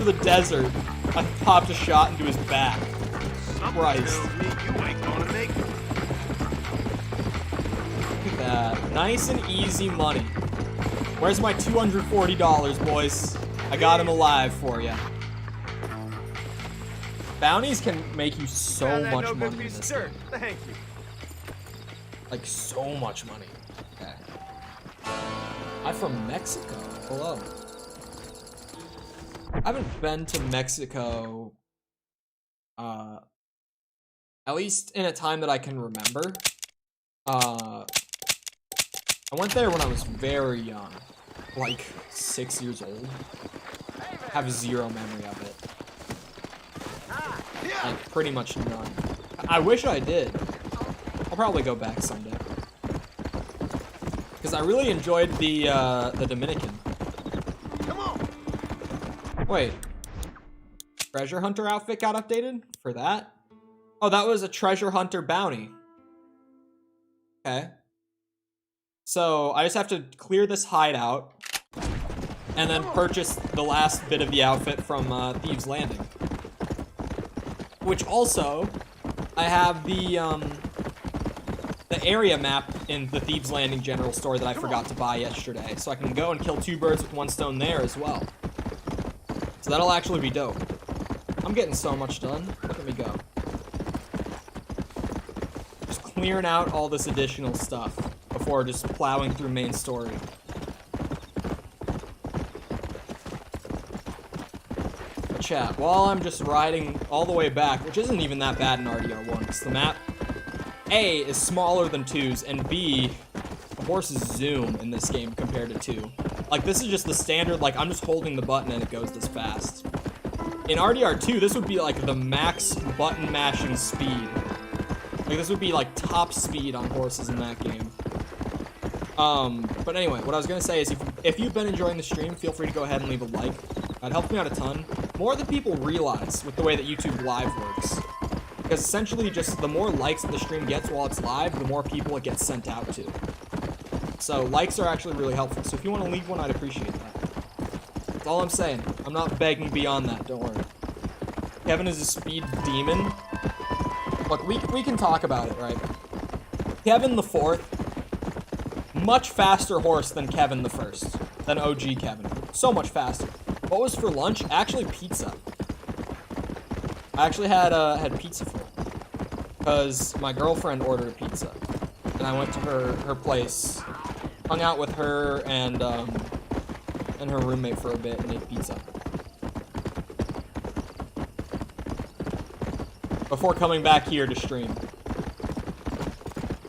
the desert, I popped a shot into his back. Christ. Look at that. Nice and easy money. Where's my $240, boys? I got him alive for you. Bounties can make you so much money in this game. Thank you. Like, so much money. Okay. I'm from Mexico. Hello. I haven't been to Mexico, at least in a time that I can remember. I went there when I was very young, like 6 years old. Have zero memory of it. Like, pretty much none. I wish I did. I'll probably go back someday. Because I really enjoyed the Dominican. Come on. Wait. Treasure Hunter outfit got updated for that? Oh, that was a Treasure Hunter bounty. Okay. So, I just have to clear this hideout and then purchase the last bit of the outfit from Thieves Landing. Which also, I have the area map in the Thieves Landing general store that I forgot to buy yesterday. So I can go and kill 2 birds with 1 stone there as well. So that'll actually be dope. I'm getting so much done. Look at me go. Just clearing out all this additional stuff before just plowing through main story. But chat, while I'm just riding all the way back, which isn't even that bad in RDR1, because the map, A, is smaller than 2's, and B, the horses zoom in this game compared to 2. Like, this is just the standard, like, I'm just holding the button and it goes this fast. In RDR2, this would be, like, the max button mashing speed. Like, this would be, like, top speed on horses in that game. But anyway, what I was gonna say is, if you've been enjoying the stream, feel free to go ahead and leave a like. It helps me out a ton. More than people realize with the way that YouTube Live works. Because essentially, just the more likes that the stream gets while it's live, the more people it gets sent out to. So, likes are actually really helpful. So if you want to leave one, I'd appreciate that. That's all I'm saying. I'm not begging beyond that, don't worry. Kevin is a speed demon. Look, we can talk about it, right? Kevin the 4th, much faster horse than Kevin the 1st. Than OG Kevin. So much faster. What was for lunch? Actually, pizza. I actually had pizza for it. because my girlfriend ordered a pizza, and I went to her place, hung out with her and her roommate for a bit and ate pizza. Before coming back here to stream.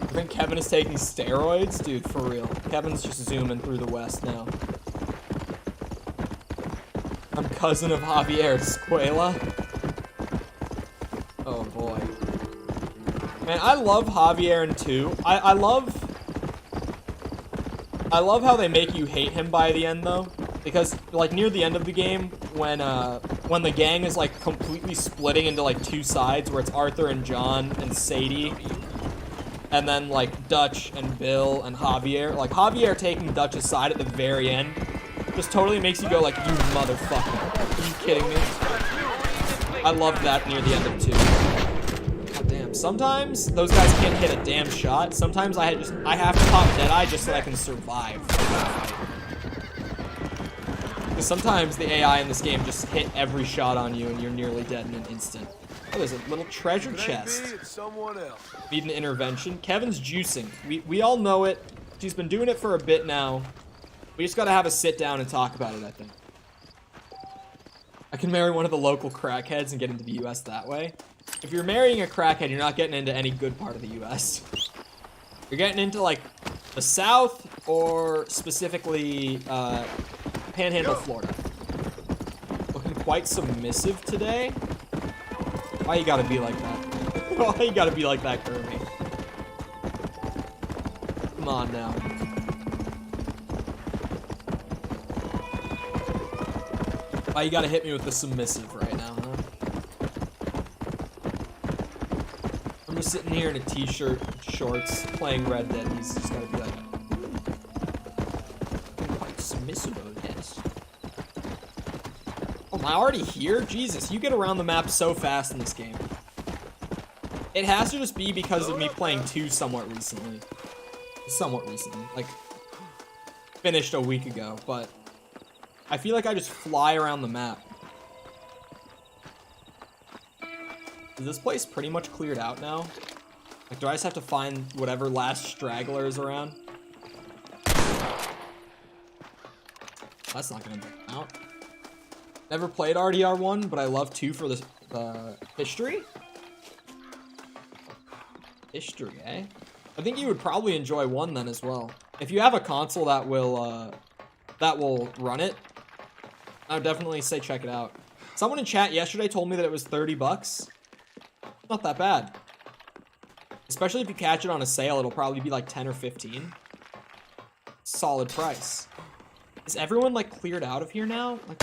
I think Kevin is taking steroids? Dude, for real. Kevin's just zooming through the West now. I'm cousin of Javier Escuela. Oh boy. Man, I love Javier in 2. I love how they make you hate him by the end though. Because like near the end of the game, when the gang is like completely splitting into like 2 sides where it's Arthur and John and Sadie, and then like Dutch and Bill and Javier, like Javier taking Dutch's side at the very end just totally makes you go like, you motherfucker. Are you kidding me? I loved that near the end of 2. God damn. Sometimes those guys can't hit a damn shot. Sometimes I have to pop Deadeye just so I can survive. Because sometimes the AI in this game just hit every shot on you and you're nearly dead in an instant. Oh, there's a little treasure chest. Need an intervention. Kevin's juicing. We all know it. She's been doing it for a bit now. We just gotta have a sit down and talk about it, I think. I can marry one of the local crackheads and get into the US that way. If you're marrying a crackhead, you're not getting into any good part of the US. You're getting into, like, the South or specifically, Panhandle, Florida. Looking quite submissive today. Why you gotta be like that? Why you gotta be like that, Kirby? Come on now. Why you gotta hit me with the submissive right now, huh? I'm just sitting here in a t-shirt, shorts, playing Red Dead. He's just gotta be like, I'm quite submissive, oh yes. Oh, am I already here? Jesus, you get around the map so fast in this game. It has to just be because of me playing 2 somewhat recently. Like, finished a week ago, but I feel like I just fly around the map. Is this place pretty much cleared out now? Like, do I just have to find whatever last straggler is around? That's not gonna out. Never played RDR1, but I love 2 for the history? History, eh? I think you would probably enjoy 1 then as well. If you have a console that will run it, I would definitely say check it out. Someone in chat yesterday told me that it was 30 bucks. Not that bad. Especially if you catch it on a sale, it'll probably be like 10 or 15. Solid price. Is everyone like cleared out of here now? Like,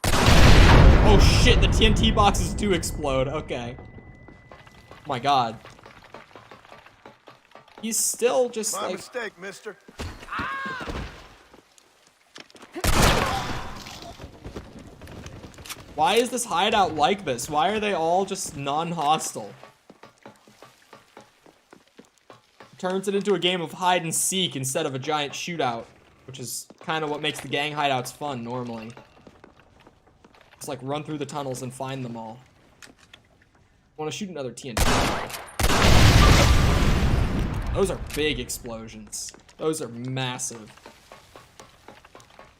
oh shit, the TNT boxes do explode. Okay. Oh my god. He's still just My like... mistake, mister. Why is this hideout like this? Why are they all just non-hostile? Turns it into a game of hide and seek instead of a giant shootout, which is kind of what makes the gang hideouts fun normally. Just like run through the tunnels and find them all. I want to shoot another TNT. Those are big explosions. Those are massive.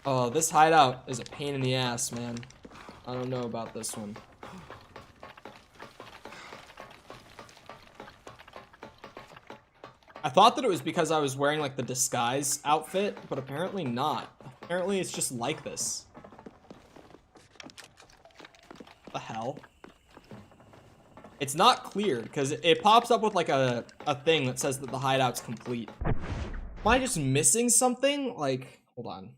Oh, this hideout is a pain in the ass, man. I don't know about this one. I thought that it was because I was wearing like the disguise outfit, but apparently not. Apparently it's just like this. What the hell? It's not cleared because it pops up with like a thing that says that the hideout's complete. Am I just missing something? Like, hold on.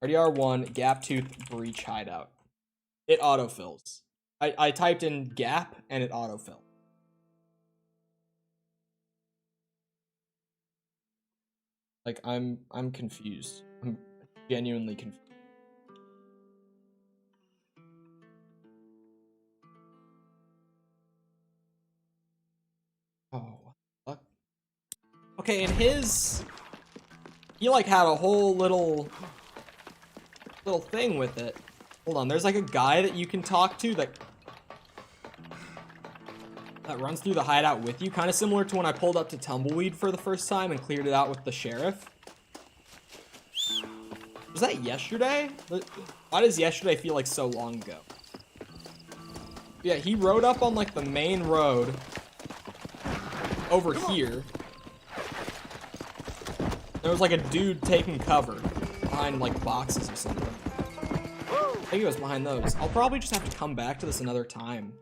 RDR1 gap tooth breach hideout. It autofills. I typed in gap and it autofilled. Like I'm confused. I'm genuinely confused. Oh, what the fuck? Okay, and he like had a whole little thing with it. Hold on, there's like a guy that you can talk to that... that runs through the hideout with you, kind of similar to when I pulled up to Tumbleweed for the first time and cleared it out with the sheriff. Was that yesterday? Why does yesterday feel like so long ago? Yeah, he rode up on like the main road over here. There was like a dude taking cover behind like boxes or something. I think it was behind those. I'll probably just have to come back to this another time.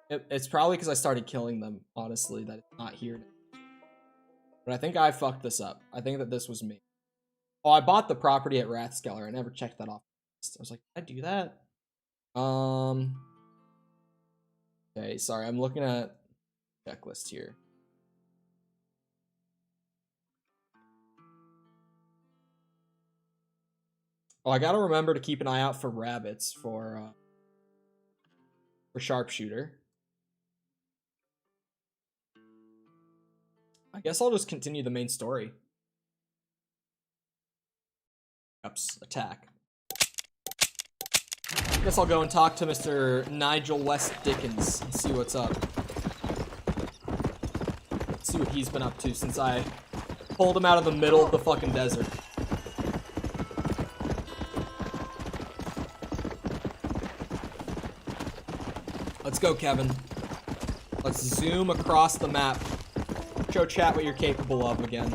It's probably because I started killing them, honestly, that it's not here now. But I think I fucked this up. I think that this was me. Oh, I bought the property at Rathskeller. I never checked that off. I was like, did I do that? Okay, sorry. I'm looking at checklist here. Oh, I gotta remember to keep an eye out for rabbits for sharpshooter. I guess I'll just continue the main story. Ups, attack. I guess I'll go and talk to Mr. Nigel West Dickens and see what's up. See what he's been up to since I pulled him out of the middle of the fucking desert. Let's go, Kevin. Let's zoom across the map. Show chat what you're capable of again.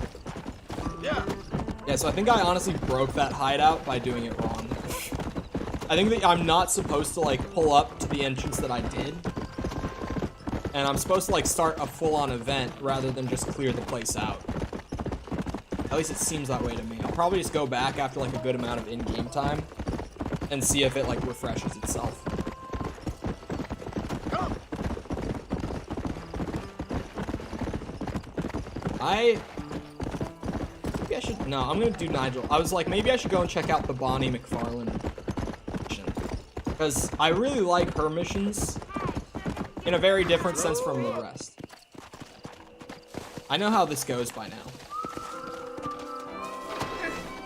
Yeah, so I think I honestly broke that hideout by doing it wrong. I think that I'm not supposed to, like, pull up to the entrance that I did. And I'm supposed to, like, start a full-on event rather than just clear the place out. At least it seems that way to me. I'll probably just go back after, like, a good amount of in-game time and see if it, like, refreshes itself. Maybe I should... No, I'm gonna do Nigel. I was like, maybe I should go and check out the Bonnie McFarlane mission. Because I really like her missions in a very different sense from the rest. I know how this goes by now.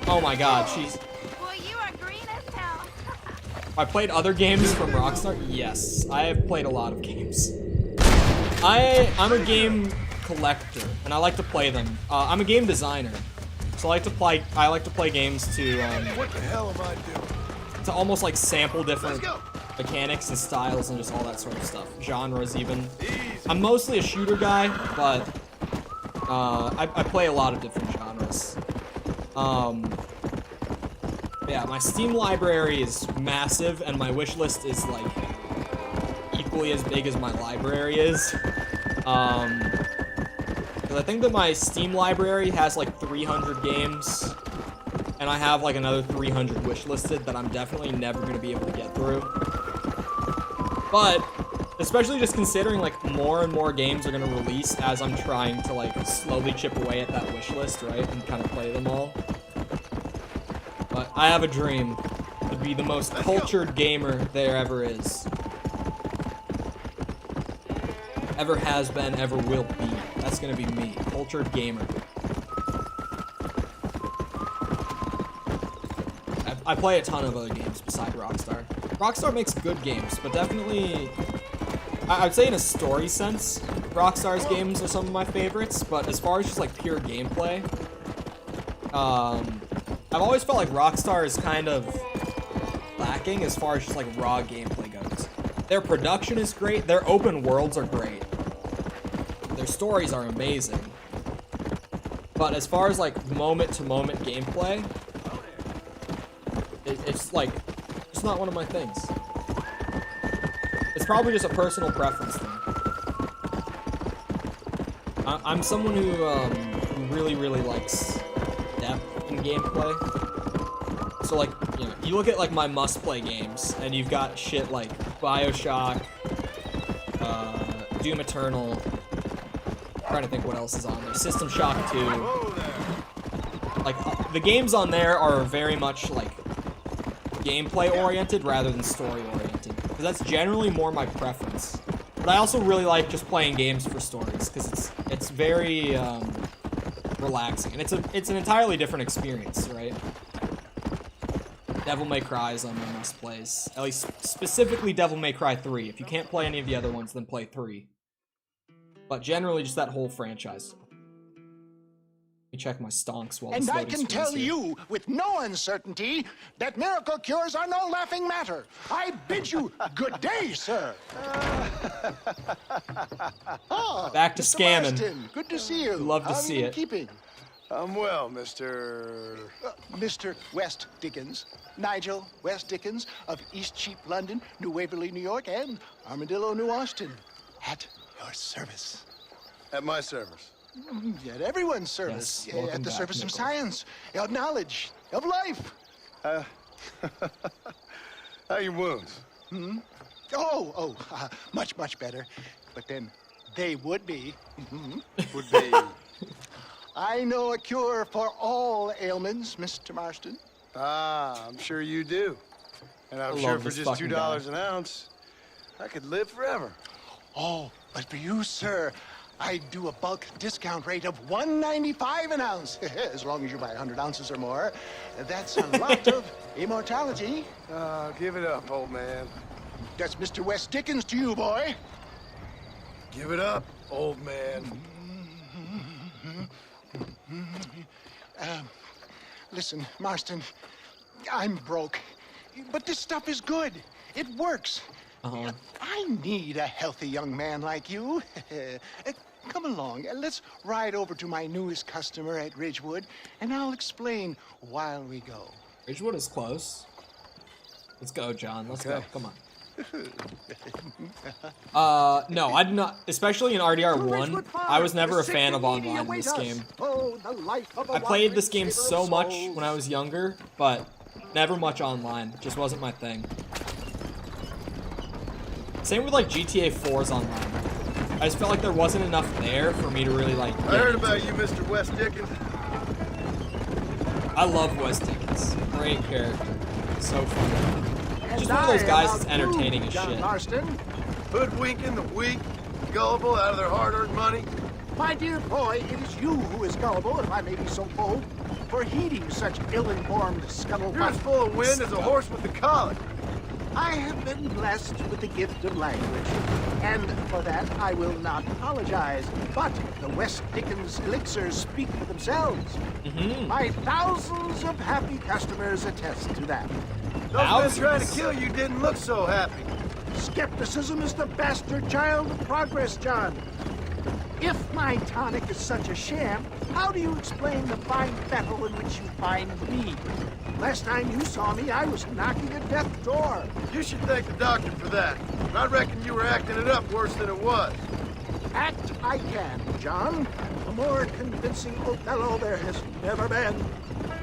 Oh my god, she's... Well, you are green as hell. I played other games from Rockstar? Yes, I have played a lot of games. I'm a game collector, and I like to play them. I'm a game designer, so I like to play games to What the hell am I doing? to almost like sample different mechanics and styles and just all that sort of stuff. Genres even. I'm mostly a shooter guy, but I play a lot of different genres. Yeah, my Steam library is massive, and my wish list is like equally as big as my library is. I think that my Steam library has like 300 games, and I have like another 300 wishlisted that I'm definitely never going to be able to get through. But, especially just considering like more and more games are going to release as I'm trying to like slowly chip away at that wishlist, right, and kind of play them all. But I have a dream to be the most cultured gamer there ever is. Ever has been, ever will be. That's gonna be me. Cultured gamer. I play a ton of other games beside Rockstar. Rockstar makes good games, but definitely... I'd say in a story sense, Rockstar's games are some of my favorites, but as far as just like pure gameplay, I've always felt like Rockstar is kind of lacking as far as just like raw gameplay goes. Their production is great, their open worlds are great. Their stories are amazing. But as far as like moment-to-moment gameplay, it's like, it's not one of my things. It's probably just a personal preference thing. I'm someone who really, really likes depth in gameplay. So like, you know, you look at like my must-play games, and you've got shit like BioShock, Doom Eternal, trying to think what else is on there. System Shock 2. Like, the games on there are very much, like, gameplay-oriented rather than story-oriented. Because that's generally more my preference. But I also really like just playing games for stories, because it's very, relaxing. And it's an entirely different experience, right? Devil May Cry is on my must plays. At least specifically Devil May Cry 3. If you can't play any of the other ones, then play 3. But generally, just that whole franchise. Let me check my stonks while And this I loading can tell screen's here. you with no uncertainty that miracle cures are no laughing matter. I bid you good day, sir. Back to Mr. scamming. Marston, good to see you. Love to How have see you been it. Keeping? I'm well, Mr. Mr. West Dickens, Nigel West Dickens of East Cheap, London, New Waverly, New York, and Armadillo, New Austin. At your service. At my service. At everyone's service. Yes, welcome At the back, service of Nichols. science, of knowledge, of life. How are your wounds? Much, much better. But then they would be. Would be. I know a cure for all ailments, Mr. Marston. I'm sure you do. And I'm I sure love for this just fucking $2 guy. an ounce, I could live forever. Oh, but for you, sir, I do a bulk discount rate of $1.95 an ounce, as long as you buy 100 ounces or more. That's a lot of immortality. Give it up, old man. That's Mr. West Dickens to you, boy. Give it up, old man. Listen, Marston, I'm broke, but this stuff is good. It works. I need a healthy young man like you. Come along, let's ride over to my newest customer at Ridgewood, and I'll explain while we go. Ridgewood is close. Let's go, John. Let's go. Okay. Come on. No, I do not. Especially in RDR 1, I was never a fan of online in this game. I played this game so much when I was younger, but never much online. Just wasn't my thing. Same with like GTA 4's online. I just felt like there wasn't enough there for me to really like. I heard about you, Mr. West Dickens. I love West Dickens. Great character. So funny. Just one of those guys that's entertaining as shit. Marston. Hoodwinking the weak, gullible out of their hard-earned money. My dear boy, it is you who is gullible, if I may be so bold, for heeding such ill-informed scuttlebutt. You're as full of wind as a horse with the colic. I have been blessed with the gift of language, and for that I will not apologize. But the West Dickens elixirs speak for themselves. My thousands of happy customers attest to that. Those men trying to kill you didn't look so happy. Skepticism is the bastard child of progress, John. If my tonic is such a sham, how do you explain the fine fettle in which you find me? Last time you saw me, I was knocking at death's door. You should thank the doctor for that. I reckon you were acting it up worse than it was. Act I can, John. A more convincing Othello there has never been.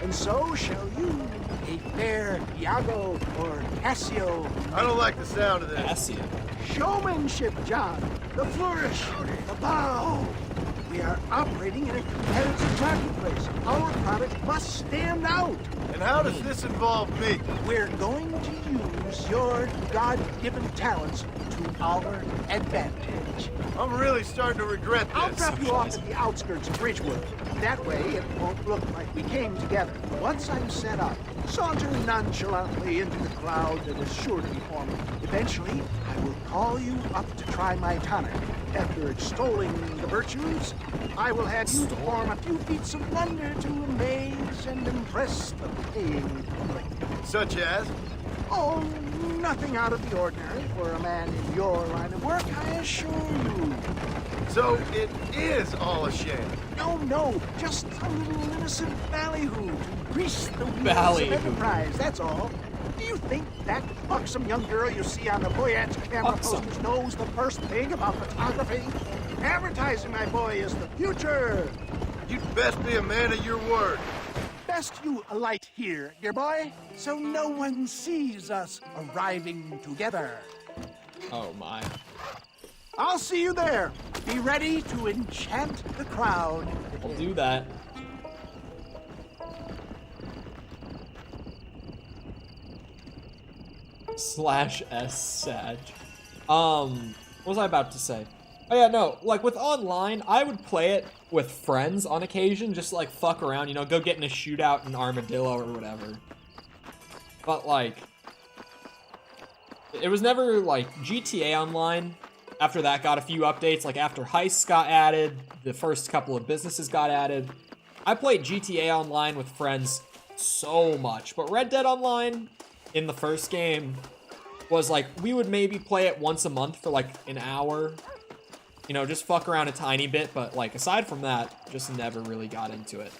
And so shall you, a fair Iago or Cassio. I don't like the sound of this. Cassia. Showmanship, John. The flourish, the bow. We are operating in a competitive marketplace. Our product must stand out. And how does this involve me? We're going to use your God-given talents to our advantage. I'm really starting to regret I'll this. drop you off at the outskirts of Ridgewood. That way, it won't look like we came together. Once I'm set up, saunter nonchalantly into the crowd that is sure to be forming. Eventually, I will call you up to try my tonic. After extolling the virtues, I will have you perform a few feats of wonder to amaze and impress the paying public. Such as? Oh, nothing out of the ordinary for a man in your line of work, I assure you. So it is all a sham. No, just a little innocent ballyhoo to grease the wheels Ballyhoo. of enterprise, that's all. Do you think that buxom young girl you see on the voyage camera Buxom. posters knows the first thing about photography? Advertising, my boy, is the future. You'd best be a man of your word. Best you alight here, dear boy, so no one sees us arriving together. Oh my. I'll see you there. Be ready to enchant the crowd. I'll do that. /S Sag. What was I about to say? Oh yeah, no, like with online, I would play it with friends on occasion, just to, like fuck around, you know, go get in a shootout in Armadillo or whatever. But, like, it was never, like, GTA Online. After that got a few updates. Like, after Heists got added, the first couple of businesses got added. I played GTA Online with friends so much. But Red Dead Online, in the first game, was, like, we would maybe play it once a month for, like, an hour. You know, just fuck around a tiny bit. But, like, aside from that, just never really got into it.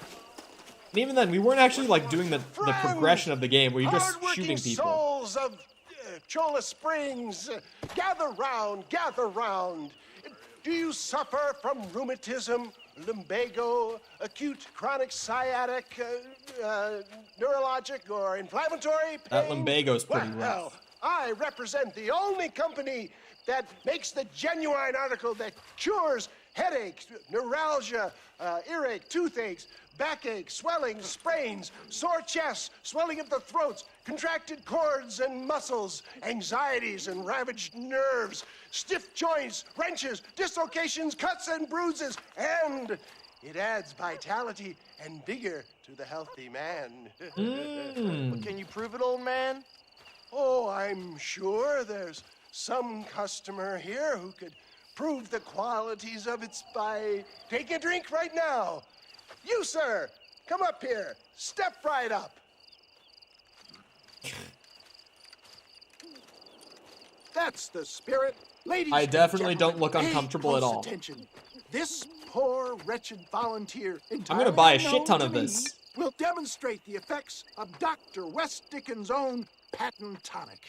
And even then, we weren't actually, like, doing the progression of the game where you're just shooting people. Souls of Chola Springs, gather round, gather round. Do you suffer from rheumatism, lumbago, acute chronic sciatic, neurologic, or inflammatory pain? That lumbago's pretty well, rough. I represent the only company that makes the genuine article that cures headaches, neuralgia, earache, toothaches, backache, swelling, sprains, sore chests, swelling of the throats, contracted cords and muscles, anxieties and ravaged nerves, stiff joints, wrenches, dislocations, cuts and bruises, and it adds vitality and vigor to the healthy man. But can you prove it, old man? Oh, I'm sure there's some customer here who could prove the qualities of it by taking a drink right now. You, sir, come up here. Step right up. That's the spirit. Ladies I and definitely gentlemen, don't look uncomfortable pay at close all. Attention. This poor, wretched volunteer, I'm gonna buy a entirely shit ton unknown of to me, this. will demonstrate the effects of Dr. West Dickens' own patent tonic.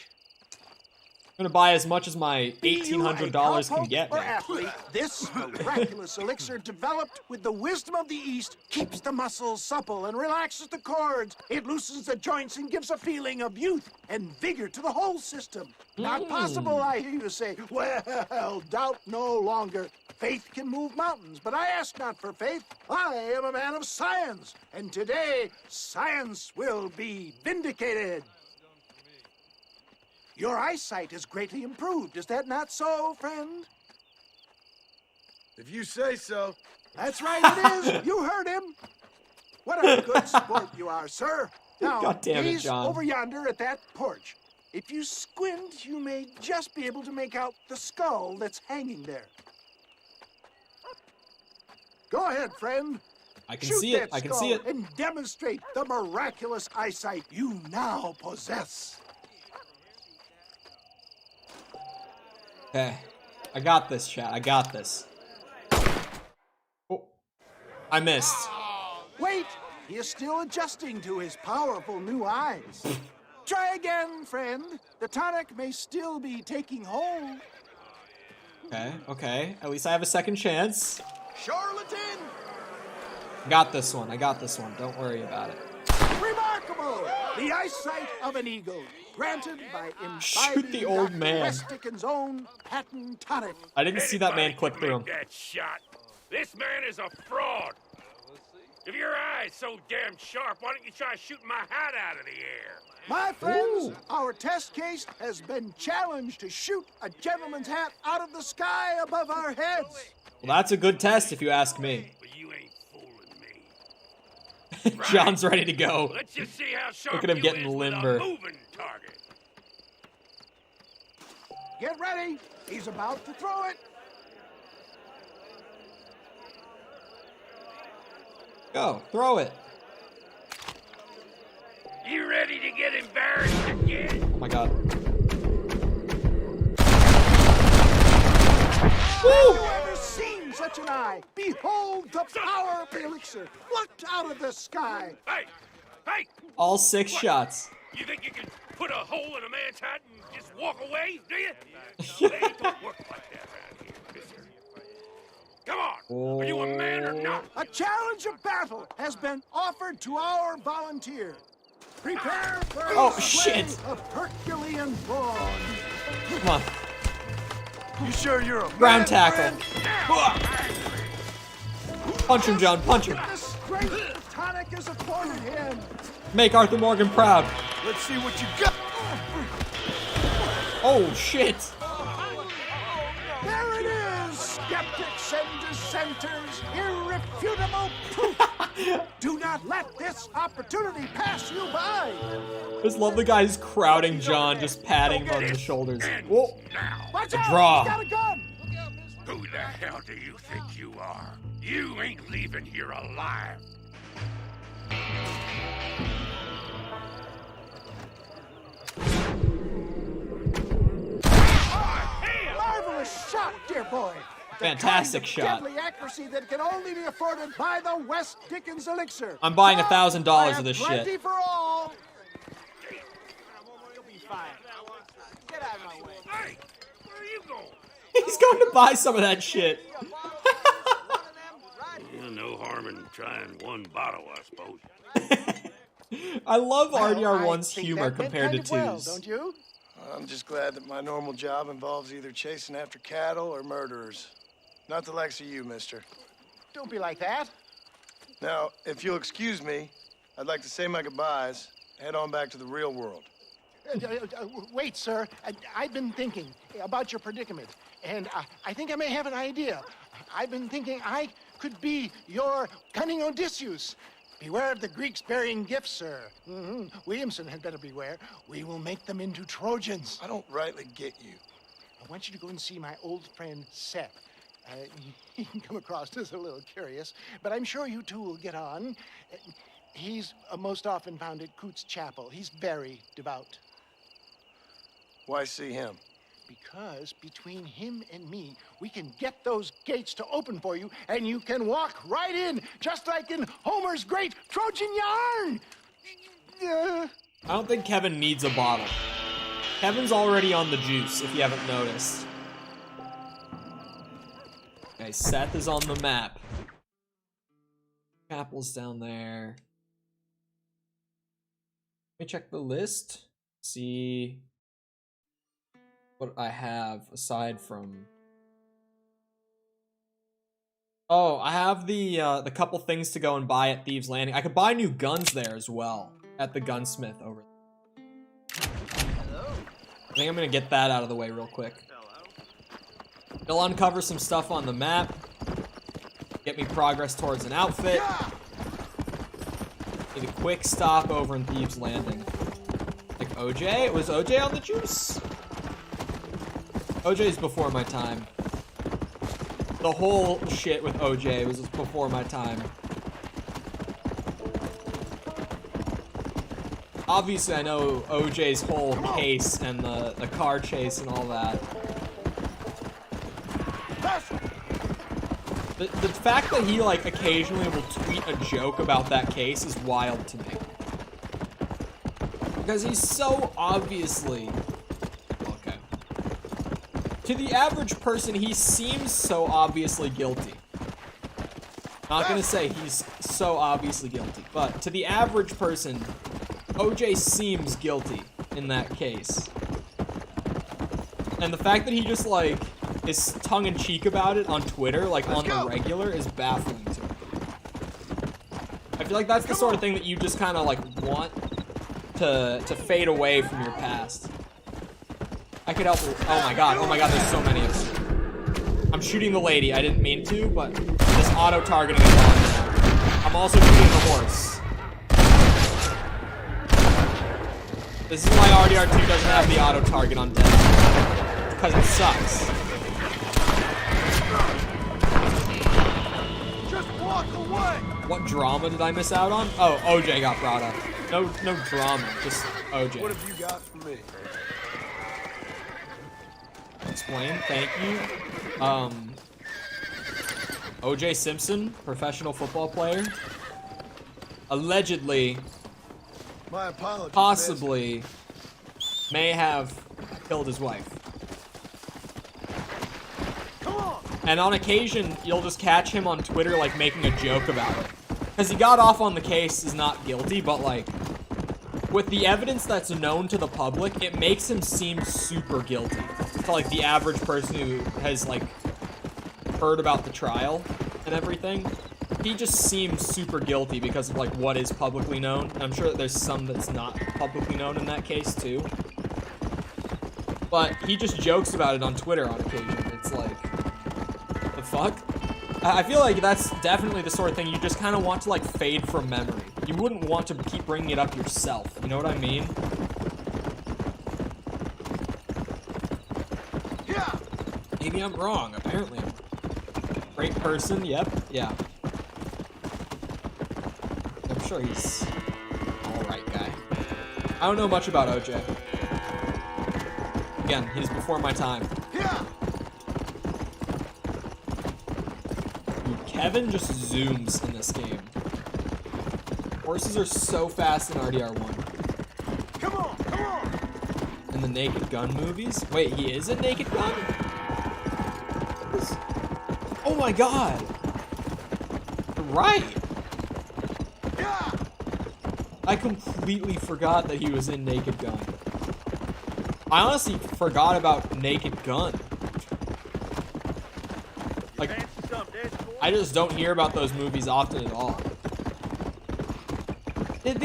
I'm gonna buy as much as my Be you a $1,800 can cowpoke get me. or athlete, this miraculous elixir developed with the wisdom of the East keeps the muscles supple and relaxes the cords. It loosens the joints and gives a feeling of youth and vigor to the whole system. Not possible, I hear you say. Well, doubt no longer. Faith can move mountains, but I ask not for faith. I am a man of science, and today science will be vindicated. Your eyesight has greatly improved. Is that not so, friend? If you say so. That's right, it is. You heard him. What a good sport you are, sir. Now, God damn it, gaze John. over yonder at that porch. If you squint, you may just be able to make out the skull that's hanging there. Go ahead, friend. I can Shoot see it. that I can skull see it. and demonstrate the miraculous eyesight you now possess. Okay. I got this, chat. I got this. Oh. I missed. Wait, he is still adjusting to his powerful new eyes. Try again, friend. The tonic may still be taking hold. Okay, okay. At least I have a second chance. Charlatan! Got this one. I got this one. Don't worry about it. Remarkable! The eyesight of an eagle, granted by Shoot the old Dr. man. West Dickens' own patent tonic. I didn't see that man Anybody clip can through make him. that shot. This man is a fraud. If your eye's so damn sharp, why don't you try shooting my hat out of the air? My friends, Ooh. our test case has been challenged to shoot a gentleman's hat out of the sky above our heads. Well, that's a good test if you ask me. But you ain't fooling me. John's ready to go. Let's just see how sharp Look at him you getting is with limber. a moving target. Get ready. He's about to throw it. Go. Throw it. You ready to get embarrassed again? Oh my god. Have you ever seen such an eye? Behold the power of the elixir plucked out of the sky. Hey! Hey! All 6 shots. You think you can put a hole in a man's hat and just walk away, do you? They don't work like that around here, mister. Come on! Are you a man or not? A challenge of battle has been offered to our volunteer. Prepare for a Oh, display shit. of Herculean brawn. Come on. You sure you're a Ground man, tackle. friend? Punch him, John. Punch him. The strength of tonic is afforded him. Make Arthur Morgan proud. Let's see what you got. Oh, shit. There it is, skeptics and dissenters, irrefutable proof Do not let this opportunity pass you by. Just love the guys crowding John, just patting him on the shoulders. Whoa. Watch A out! draw. He's got a gun. Who the hell do you think you are? You ain't leaving here alive. Marvelous shot, dear boy. The Fantastic kind shot. of deadly accuracy that can only be afforded by the West Dickens elixir. I'm buying Now, $1,000 I of have this plenty shit. for all. You'll be fine. Get out of my way. Hey, where are you going? He's going to buy some of that shit. Yeah, no harm in trying one bottle, I suppose. I love Well, RDR1's I think humor that went compared to kind of well, 2's. don't you? I'm just glad that my normal job involves either chasing after cattle or murderers. Not the likes of you, mister. Don't be like that. Now, if you'll excuse me, I'd like to say my goodbyes, head on back to the real world. Wait, sir. I've been thinking about your predicament, and I think I may have an idea. I've been thinking I could be your cunning Odysseus. Beware of the Greeks bearing gifts, sir. Williamson had better beware. We will make them into Trojans. I don't rightly get you. I want you to go and see my old friend Seth. He can come across as a little curious, but I'm sure you two will get on. He's most often found at Coots Chapel. He's very devout. Why see him? Because between him and me, we can get those gates to open for you, and you can walk right in, just like in Homer's great Trojan yarn. I don't think Kevin needs a bottle. Kevin's already on the juice, if you haven't noticed. Okay, Seth is on the map. Chapel's down there. Let me check the list. See what I have aside from... Oh, I have the couple things to go and buy at Thieves Landing. I could buy new guns there as well at the gunsmith over there. I think I'm gonna get that out of the way real quick. He'll uncover some stuff on the map. Get me progress towards an outfit. Need a quick stop over in Thieves Landing. Like OJ? Was OJ on the juice? OJ's before my time. The whole shit with OJ was before my time. Obviously, I know OJ's whole case and the car chase and all that. The fact that he, like, occasionally will tweet a joke about that case is wild to me. Because he's so obviously... Okay. To the average person, he seems so obviously guilty. Not gonna say he's so obviously guilty, but to the average person, OJ seems guilty in that case. And the fact that he just, like, is tongue-in-cheek about it on Twitter, like, on the regular, is baffling to me. I feel like that's the sort of thing that you just kind of, like, want to fade away from your past. I could help... Oh my god, there's so many of them. I'm shooting the lady. I didn't mean to, but this auto-targeting is on. I'm also shooting the horse. This is why RDR2 doesn't have the auto-target on death. Because it sucks. Just walk away! What drama did I miss out on? Oh, OJ got brought up. No drama, just OJ. What have you got for me? Explain, thank you. OJ Simpson, professional football player. Allegedly, My apologies. possibly, may have killed his wife. Come on! And on occasion, you'll just catch him on Twitter, like, making a joke about it. Because he got off on the case, is not guilty, but, like, with the evidence that's known to the public, it makes him seem super guilty. To, like, the average person who has, like, heard about the trial and everything. He just seems super guilty because of, like, what is publicly known. And I'm sure that there's some that's not publicly known in that case, too. But he just jokes about it on Twitter on occasion. It's like, the fuck? I feel like that's definitely the sort of thing you just kind of want to like fade from memory. You wouldn't want to keep bringing it up yourself. You know what I mean? Yeah. Maybe I'm wrong. Apparently I'm a great person. Yep. Yeah. I'm sure he's an alright guy. I don't know much about OJ. Again, he's before my time. Yeah. Dude, Kevin just zooms in this game. Horses are so fast in RDR1. Come on, come on. In the Naked Gun movies? Wait, he is in Naked Gun? Oh my god! You're right! Yeah. I completely forgot that he was in Naked Gun. I honestly forgot about Naked Gun. Like, I just don't hear about those movies often at all. Did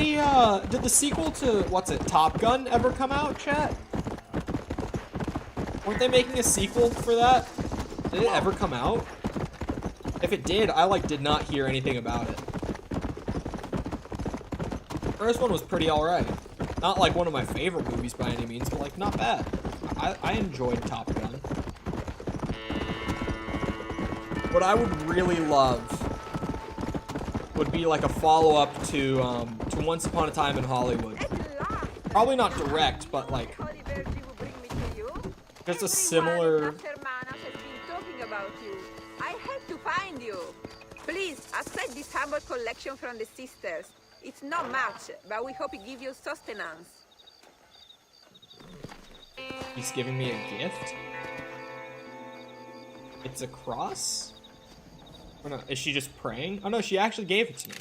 the sequel to, what's it, Top Gun ever come out, chat? Weren't they making a sequel for that? Did it ever come out? If it did, I like did not hear anything about it. First one was pretty alright. Not like one of my favorite movies by any means, but like not bad. I enjoyed Top Gun. What I would really love would be like a follow-up to Once Upon a Time in Hollywood. Probably not direct, but like just a similar. I had to find you. Please accept this humble collection from the sisters. It's not much, but we hope it gives you sustenance. He's giving me a gift? It's a cross? Or no, is she just praying? Oh no, she actually gave it to me.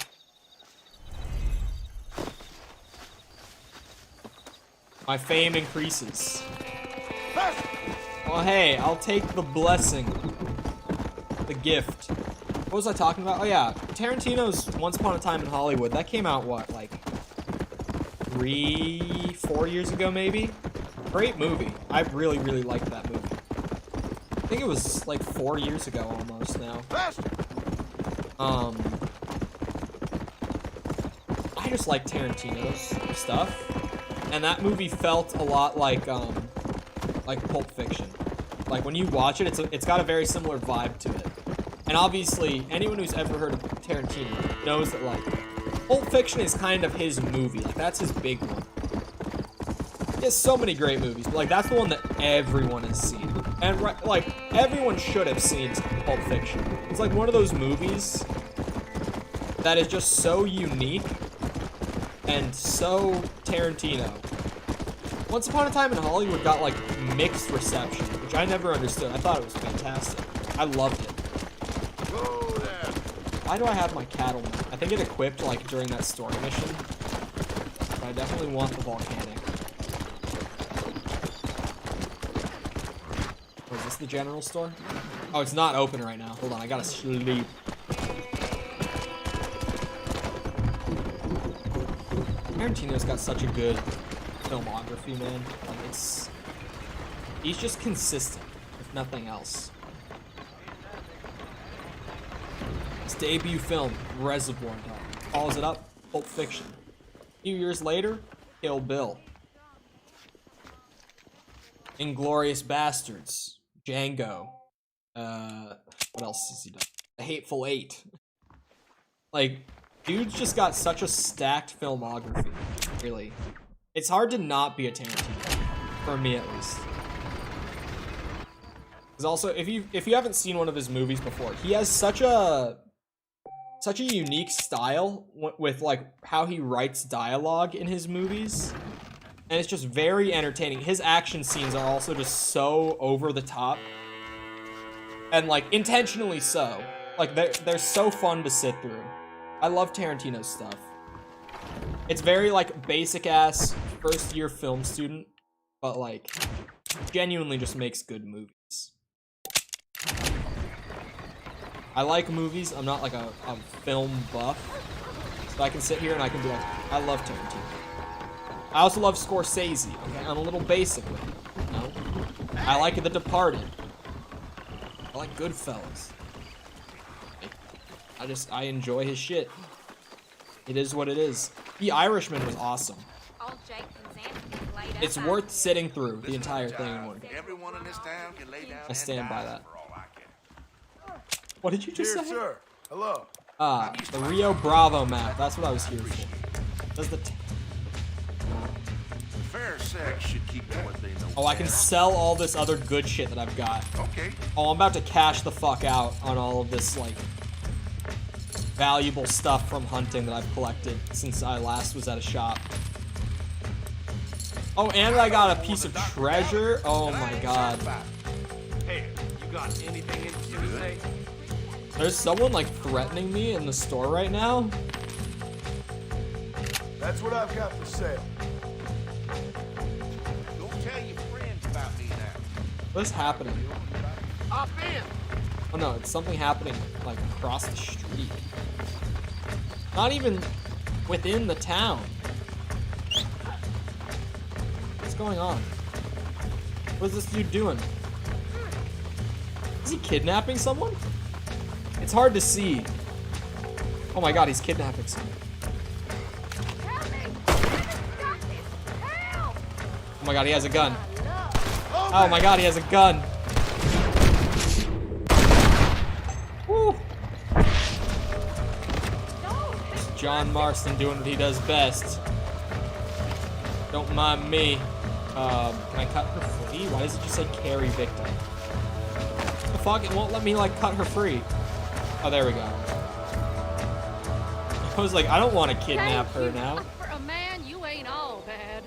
My fame increases. Well, hey, I'll take the blessing. The gift. What was I talking about? Oh yeah, Tarantino's Once Upon a Time in Hollywood. That came out, what, like 3-4 years ago, maybe? Great movie. I really, really liked that movie. I think it was like 4 years ago almost now. I just like Tarantino's stuff. And that movie felt a lot like Pulp Fiction. Like when you watch it, it's got a very similar vibe to it. And obviously, anyone who's ever heard of Tarantino knows that like Pulp Fiction is kind of his movie. Like that's his big one. He has so many great movies, but like that's the one that everyone has seen. And like everyone should have seen Pulp Fiction. It's like one of those movies that is just so unique and so Tarantino. Once Upon a Time in Hollywood got like mixed reception, which I never understood. I thought it was fantastic. I loved it. Why do I have my cattleman? I think it equipped like during that story mission. But I definitely want the volcanic. Oh, is this the general store? Oh, it's not open right now. Hold on, I gotta sleep. Tarantino's got such a good filmography, man. Like he's just consistent, if nothing else. His debut film, Reservoir Dogs, follows it up, Pulp Fiction. A few years later, Kill Bill. Inglourious Bastards, Django. What else has he done? The Hateful Eight. Like, dude's just got such a stacked filmography, really. It's hard to not be a Tarantino, for me at least. Because also, if you haven't seen one of his movies before, he has such a unique style with like how he writes dialogue in his movies, and it's just very entertaining. His action scenes are also just so over the top, and like intentionally so. Like they're so fun to sit through. I love Tarantino's stuff. It's very like basic ass first year film student, but like genuinely just makes good movies. I like movies. I'm not like a film buff, so I can sit here and I can be like, I love Tarantino. I also love Scorsese. Okay? I'm a little basic with it. You know? I like The Departed. I like Goodfellas. I enjoy his shit. It is what it is. The Irishman was awesome. It's worth sitting through the entire thing in one go. Everyone in this town can lay down I stand by that. for all I care. What did you just Here, say? sir. Hello. The Rio Bravo map. That's what I was here for. Does the Fair sex should keep to what they know. Oh, I can sell all this other good shit that I've got. Okay. Oh, I'm about to cash the fuck out on all of this, like, valuable stuff from hunting that I've collected since I last was at a shop. Oh, and I got a piece of treasure. Oh my god. Hey, you got anything interesting to say? There's someone, like, threatening me in the store right now. That's what I've got for sale. Don't tell your friends about me now. What's happening? Hop in. Oh no, it's something happening, like, across the street. Not even within the town. What's going on? What is this dude doing? Is he kidnapping someone? It's hard to see. Oh my god, he's kidnapping someone. Oh my god, he has a gun. Oh my god, he has a gun. Woo. It's John Marston doing what he does best. Don't mind me. Can I cut her free? Why does it just say carry victim? The fuck? It won't let me, like, cut her free. Oh, there we go. I was like, I don't want to kidnap her now. For a man, you ain't all bad.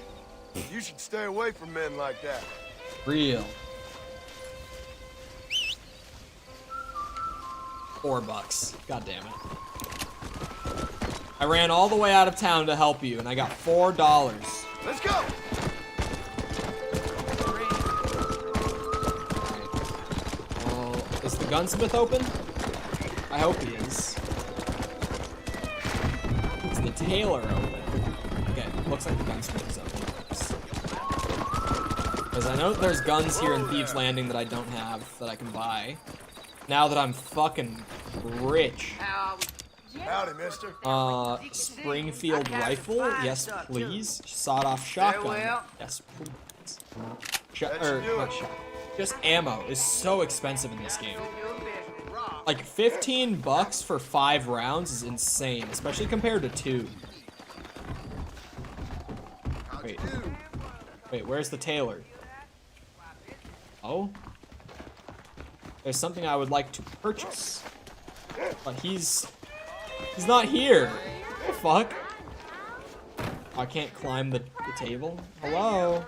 You should stay away from men like that. Real. $4. God damn it. I ran all the way out of town to help you, and I got $4. Let's go! Well, is the gunsmith open? I hope he is. Is the tailor open? Okay, looks like the gunsmith is open. Because I know there's guns here in Thieves Landing that I don't have that I can buy. Now that I'm fucking rich. Howdy, mister. Springfield rifle? Yes, please. Sawed-off shotgun? Yes, please. Just ammo is so expensive in this game. Like, $15 for 5 rounds is insane, especially compared to 2. Wait, where's the tailor? Oh? There's something I would like to purchase. But he's not here. What the fuck? I can't climb the table. Hello?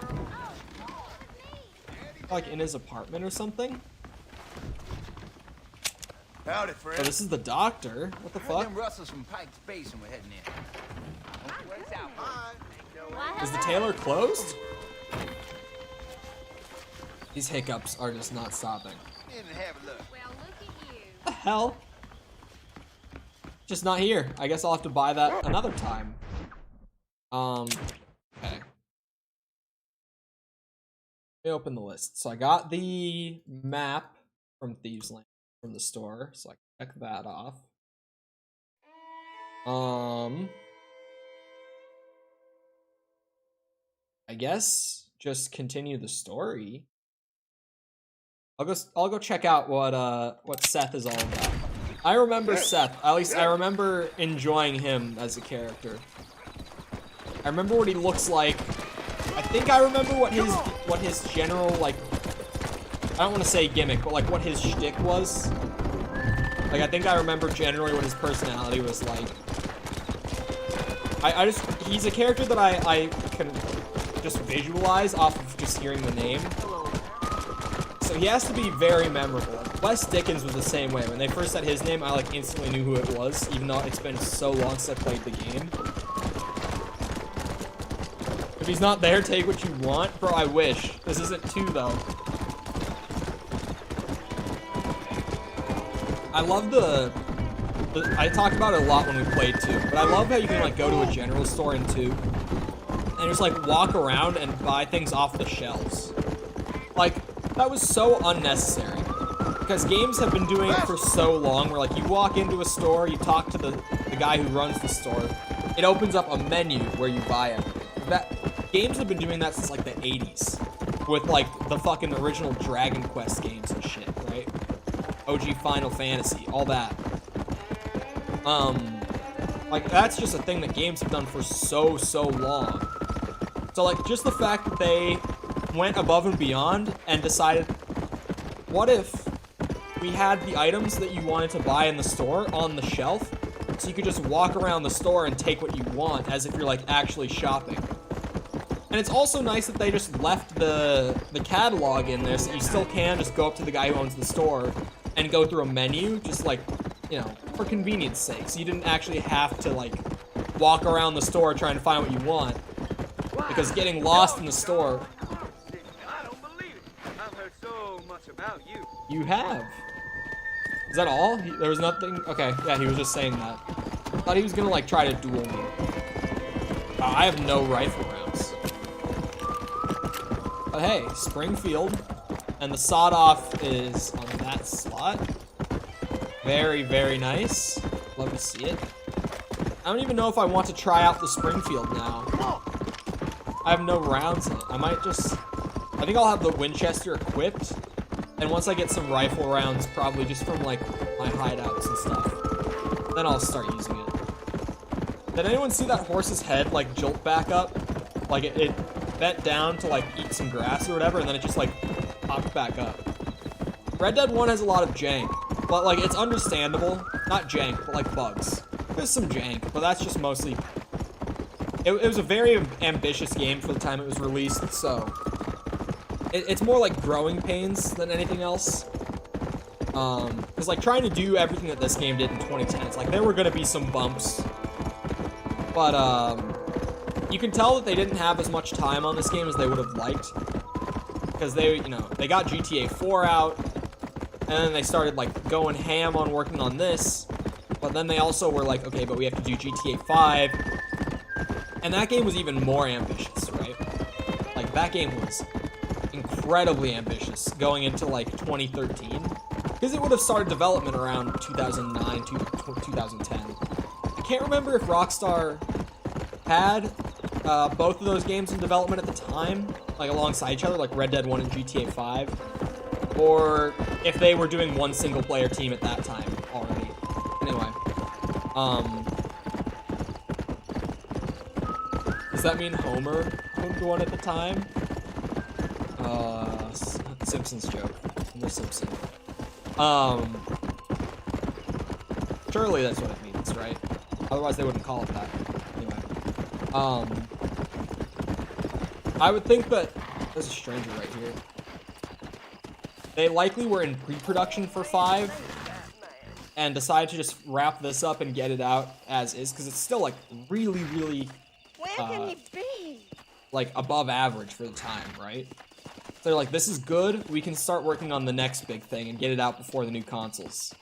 Like in his apartment or something? Howdy, friend. Oh, this is the doctor. What the fuck? Them Russells from Pike's Basin were heading in. Is the tailor closed? These hiccups are just not stopping. What the hell? Just not here. I guess I'll have to buy that another time. Okay. Let me open the list. So I got the map from Thieves Land from the store, so I can check that off. I guess just continue the story. I'll go check out what Seth is all about. I remember Seth. At least I remember enjoying him as a character. I remember what he looks like. I think I remember what his general, like, I don't want to say gimmick, but like what his shtick was. Like, I think I remember generally what his personality was like. He's a character that I can just visualize off of just hearing the name. So he has to be very memorable. Wes Dickens was the same way. When they first said his name, I like instantly knew who it was, even though it's been so long since I played the game. If he's not there, take what you want. Bro, I wish. This isn't 2, though. I love I talked about it a lot when we played 2, but I love how you can, like, go to a general store in 2 and just, like, walk around and buy things off the shelves. Like, that was so unnecessary. because games have been doing it for so long, where like you walk into a store, you talk to the guy who runs the store, it opens up a menu where you buy it. Games have been doing that since like the 80s, with like the fucking original Dragon Quest games and shit, right? OG Final Fantasy, all that. Like that's just a thing that games have done for so long. So like just the fact that they went above and beyond and decided, what if we had the items that you wanted to buy in the store on the shelf, so you could just walk around the store and take what you want as if you're like actually shopping. And it's also nice that they just left the catalog in there, so you still can just go up to the guy who owns the store and go through a menu, just like, you know, for convenience sake. So you didn't actually have to like walk around the store trying to find what you want, because getting lost in the store. I don't believe it. I've heard so much about you. You have. Is that all? There was nothing? Okay, yeah, he was just saying that. I thought he was gonna like try to duel me. I have no rifle rounds. But hey, Springfield. And the sawed-off is on that slot. Very, very nice. Love to see it. I don't even know if I want to try out the Springfield now. I have no rounds in it. I might just... I think I'll have the Winchester equipped. And once I get some rifle rounds, probably just from, like, my hideouts and stuff, then I'll start using it. Did anyone see that horse's head, like, jolt back up? Like, it bent down to, like, eat some grass or whatever, and then it just, like, popped back up. Red Dead 1 has a lot of jank, but, like, it's understandable. Not jank, but, like, bugs. There's some jank, but that's just mostly... It was a very ambitious game for the time it was released, so... It's more like growing pains than anything else. Because, like, trying to do everything that this game did in 2010, it's like, there were gonna be some bumps. But, you can tell that they didn't have as much time on this game as they would have liked. Because they, you know, they got GTA 4 out, and then they started, like, going ham on working on this. But then they also were like, okay, but we have to do GTA 5. And that game was even more ambitious, right? Like, that game was incredibly ambitious going into, like, 2013. Because it would have started development around 2009 to 2010. I can't remember if Rockstar had both of those games in development at the time, like alongside each other, like Red Dead 1 and GTA 5, or if they were doing one single player team at that time already. Anyway, does that mean Homer owned one at the time? Simpsons joke. Homer Simpson. Surely that's what it means, right? Otherwise they wouldn't call it that. Anyway. I would think that... There's a stranger right here. They likely were in pre-production for 5 and decided to just wrap this up and get it out as is, because it's still, like, really, really... Where can he be? Like, above average for the time, right? So they're like, this is good, we can start working on the next big thing and get it out before the new consoles.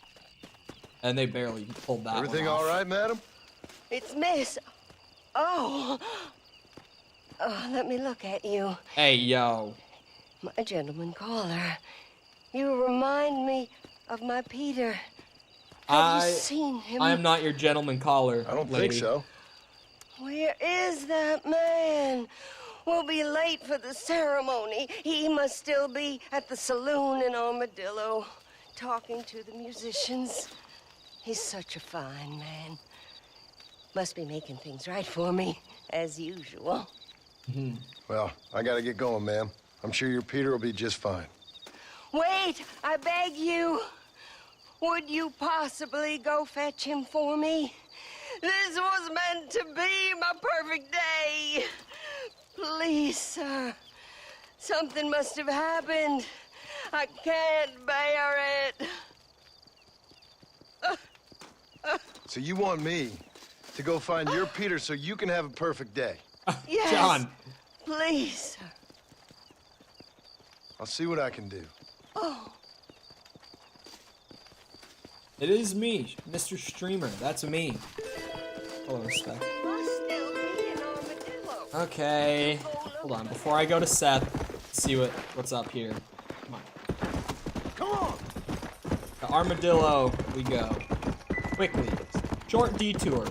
And they barely pulled that Everything one off. all right, madam? It's Miss... Oh, let me look at you. Hey, yo. My gentleman caller. You remind me of my Peter. Have you seen him? I am not your gentleman caller, I don't lady. think so. Where is that man? We'll be late for the ceremony. He must still be at the saloon in Armadillo, talking to the musicians. He's such a fine man. Must be making things right for me, as usual. Well, I gotta get going, ma'am. I'm sure your Peter will be just fine. Wait, I beg you. Would you possibly go fetch him for me? This was meant to be my perfect day. Please, sir. Something must have happened. I can't bear it. So you want me to go find your Peter so you can have a perfect day? Yes. John. Please, sir. I'll see what I can do. Oh. It is me, Mr. Streamer. That's me. Hello, respect. Must still be in Armadillo. Okay. Hold on. Before I go to Seth, let's see what's up here. Come on. Come on! To Armadillo we go. Quickly. Short detour.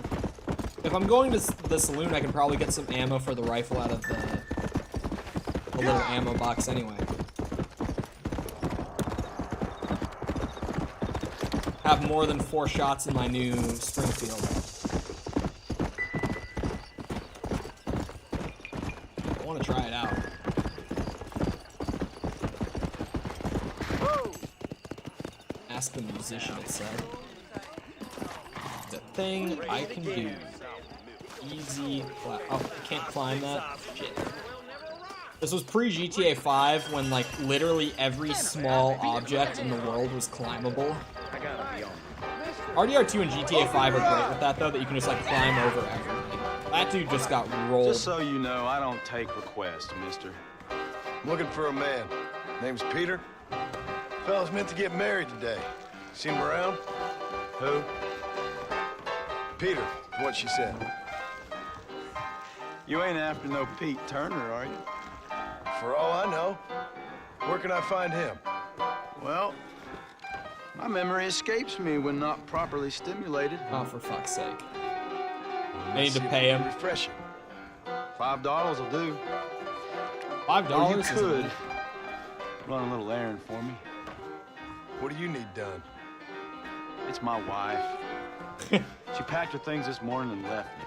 If I'm going to the saloon, I can probably get some ammo for the rifle out of the little ammo box anyway. Have more than 4 shots in my new Springfield. I want to try it out. Ask the musician, it said. The thing I can do. Easy. Oh, I can't climb that. Shit. This was pre-GTA 5 when, like, literally every small object in the world was climbable. RDR2 and GTA 5 are great with that, though, that you can just, like, climb over everything. That dude just got rolled. Just so you know, I don't take requests, mister. I'm looking for a man. Name's Peter. Fella's meant to get married today. Seen him around? Who? Peter, is what she said. You ain't after no Pete Turner, are you? For all I know. Where can I find him? Well, my memory escapes me when not properly stimulated. Oh, for fuck's sake. I need to pay him. Refreshing. $5 will do. $5? Or you could run a little errand for me. What do you need done? It's my wife. She packed her things this morning and left me.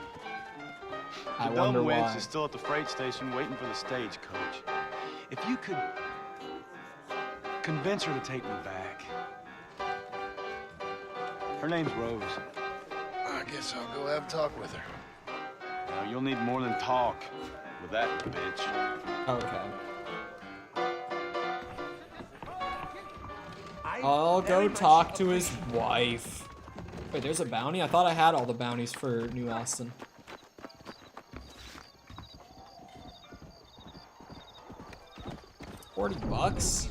I The wonder dumb why. wench is still at the freight station waiting for the stagecoach. If you could convince her to take me back. Her name's Rose. I guess I'll go have a talk with her. Now, you'll need more than talk with that bitch. Okay. I'll go talk to his wife. Wait, there's a bounty? I thought I had all the bounties for New Austin. $40?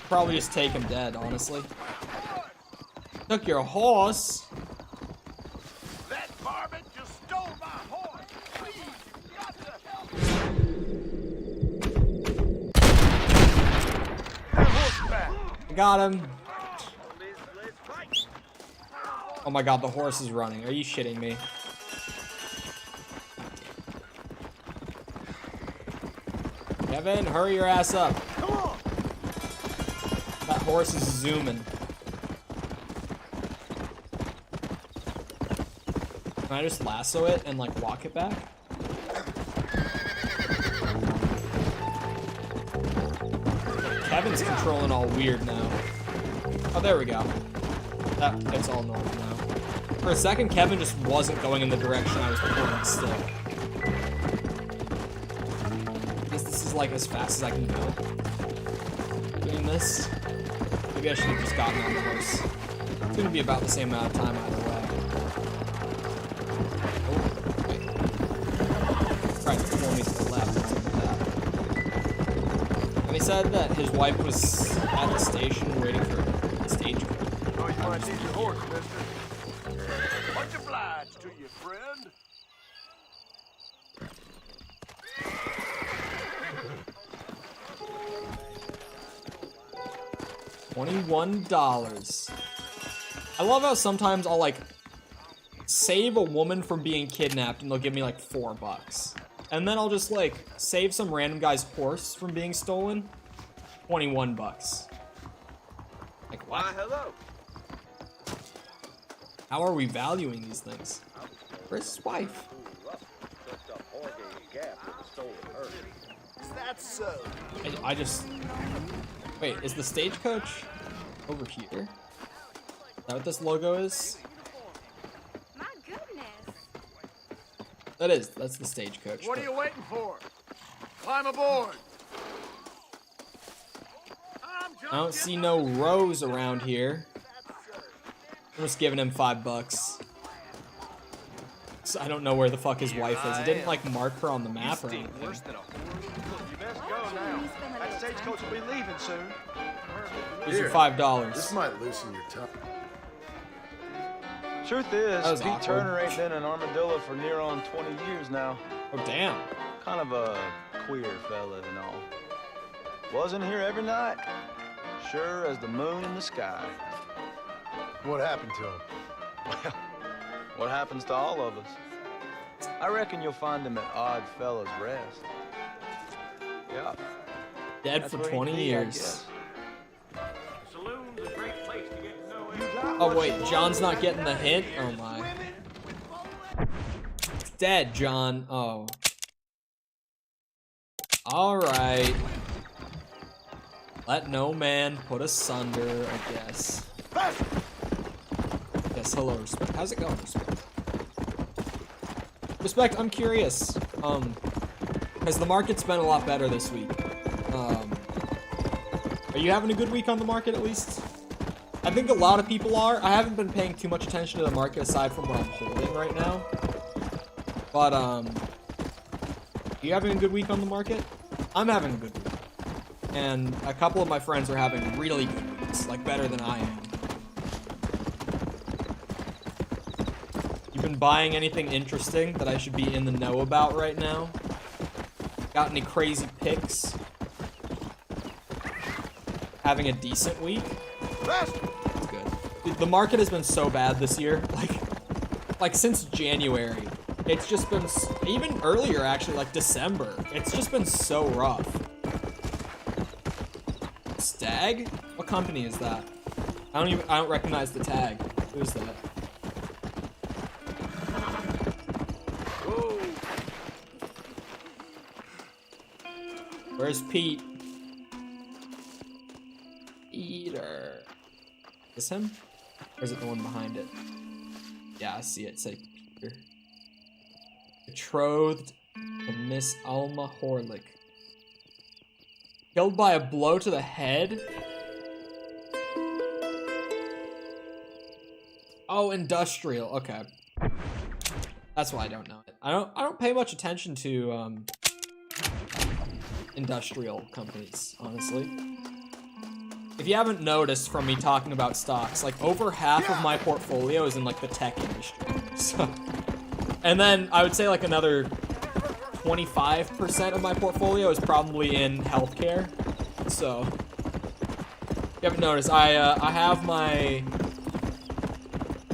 Probably just take him dead, honestly. Took your horse. That varmint just stole my horse. Please, you got to help I got him. Oh my god, the horse is running. Are you shitting me? Kevin, hurry your ass up. Come on. That horse is zooming. Can I just lasso it and like walk it back? Kevin's controlling all weird now. Oh, there we go. It's all normal now. For a second, Kevin just wasn't going in the direction I was pointing still. I guess this is like as fast as I can go. Doing this. Maybe I should have just gotten on the horse. It's gonna be about the same amount of time either way. Oh, wait. Tried to pull me to the left. What's up with that? And he said that his wife was at the station waiting for the stagecoach. Oh, you might need your horse, mister. Much obliged to you, friend. $21. I love how sometimes I'll like save a woman from being kidnapped and they'll give me like $4. And then I'll just like save some random guy's horse from being stolen. $21. Like what? Why, hello. How are we valuing these things? Where's his wife? Is that so? I just... Wait, is the stagecoach over here? Is that what this logo is? My goodness. That is. That's the stagecoach. What are you waiting for? Climb aboard. I don't see no Rose around here. I'm just giving him $5. So I don't know where the fuck his wife is. He didn't like mark her on the map or anything. You best go now. That stagecoach will be leaving soon. Here's your $5. This might loosen your tongue. Truth That was is, Pete awkward. Turner ain't been an armadillo for near on 20 years now. Oh, damn. Kind of a queer fella and all. Wasn't here every night. Sure as the moon in the sky. What happened to him? What happens to all of us? I reckon you'll find him at Odd Fellows Rest. Yeah. Dead That's for where he'd 20 be, I years. guess. The saloon's a great place to get to know Oh wait, John's not getting the hint? Oh my. It's dead, John. Oh. Alright. Let no man put asunder, I guess. Yes, hello, Respect. How's it going, Respect? Respect, I'm curious. Because the market's been a lot better this week. Are you having a good week on the market, at least? I think a lot of people are. I haven't been paying too much attention to the market aside from what I'm holding right now. But, are you having a good week on the market? I'm having a good week. And a couple of my friends are having really good weeks, like better than I am. You been buying anything interesting that I should be in the know about right now? Got any crazy picks? Having a decent week? That's good. Dude, the market has been so bad this year. Like since January. It's just been, even earlier actually, like December. It's just been so rough. Stag? What company is that? I don't recognize the tag. Who's that? Where's Pete? Peter. Is this him? Or is it the one behind it? Yeah, I see it. Say Peter. Betrothed to Miss Alma Horlick. Killed by a blow to the head? Oh, industrial. Okay. That's why I don't know it. I don't pay much attention to industrial companies, honestly. If you haven't noticed from me talking about stocks, like over half of my portfolio is in like the tech industry. So, and then I would say like another 25% of my portfolio is probably in healthcare. So, if you haven't noticed, I have my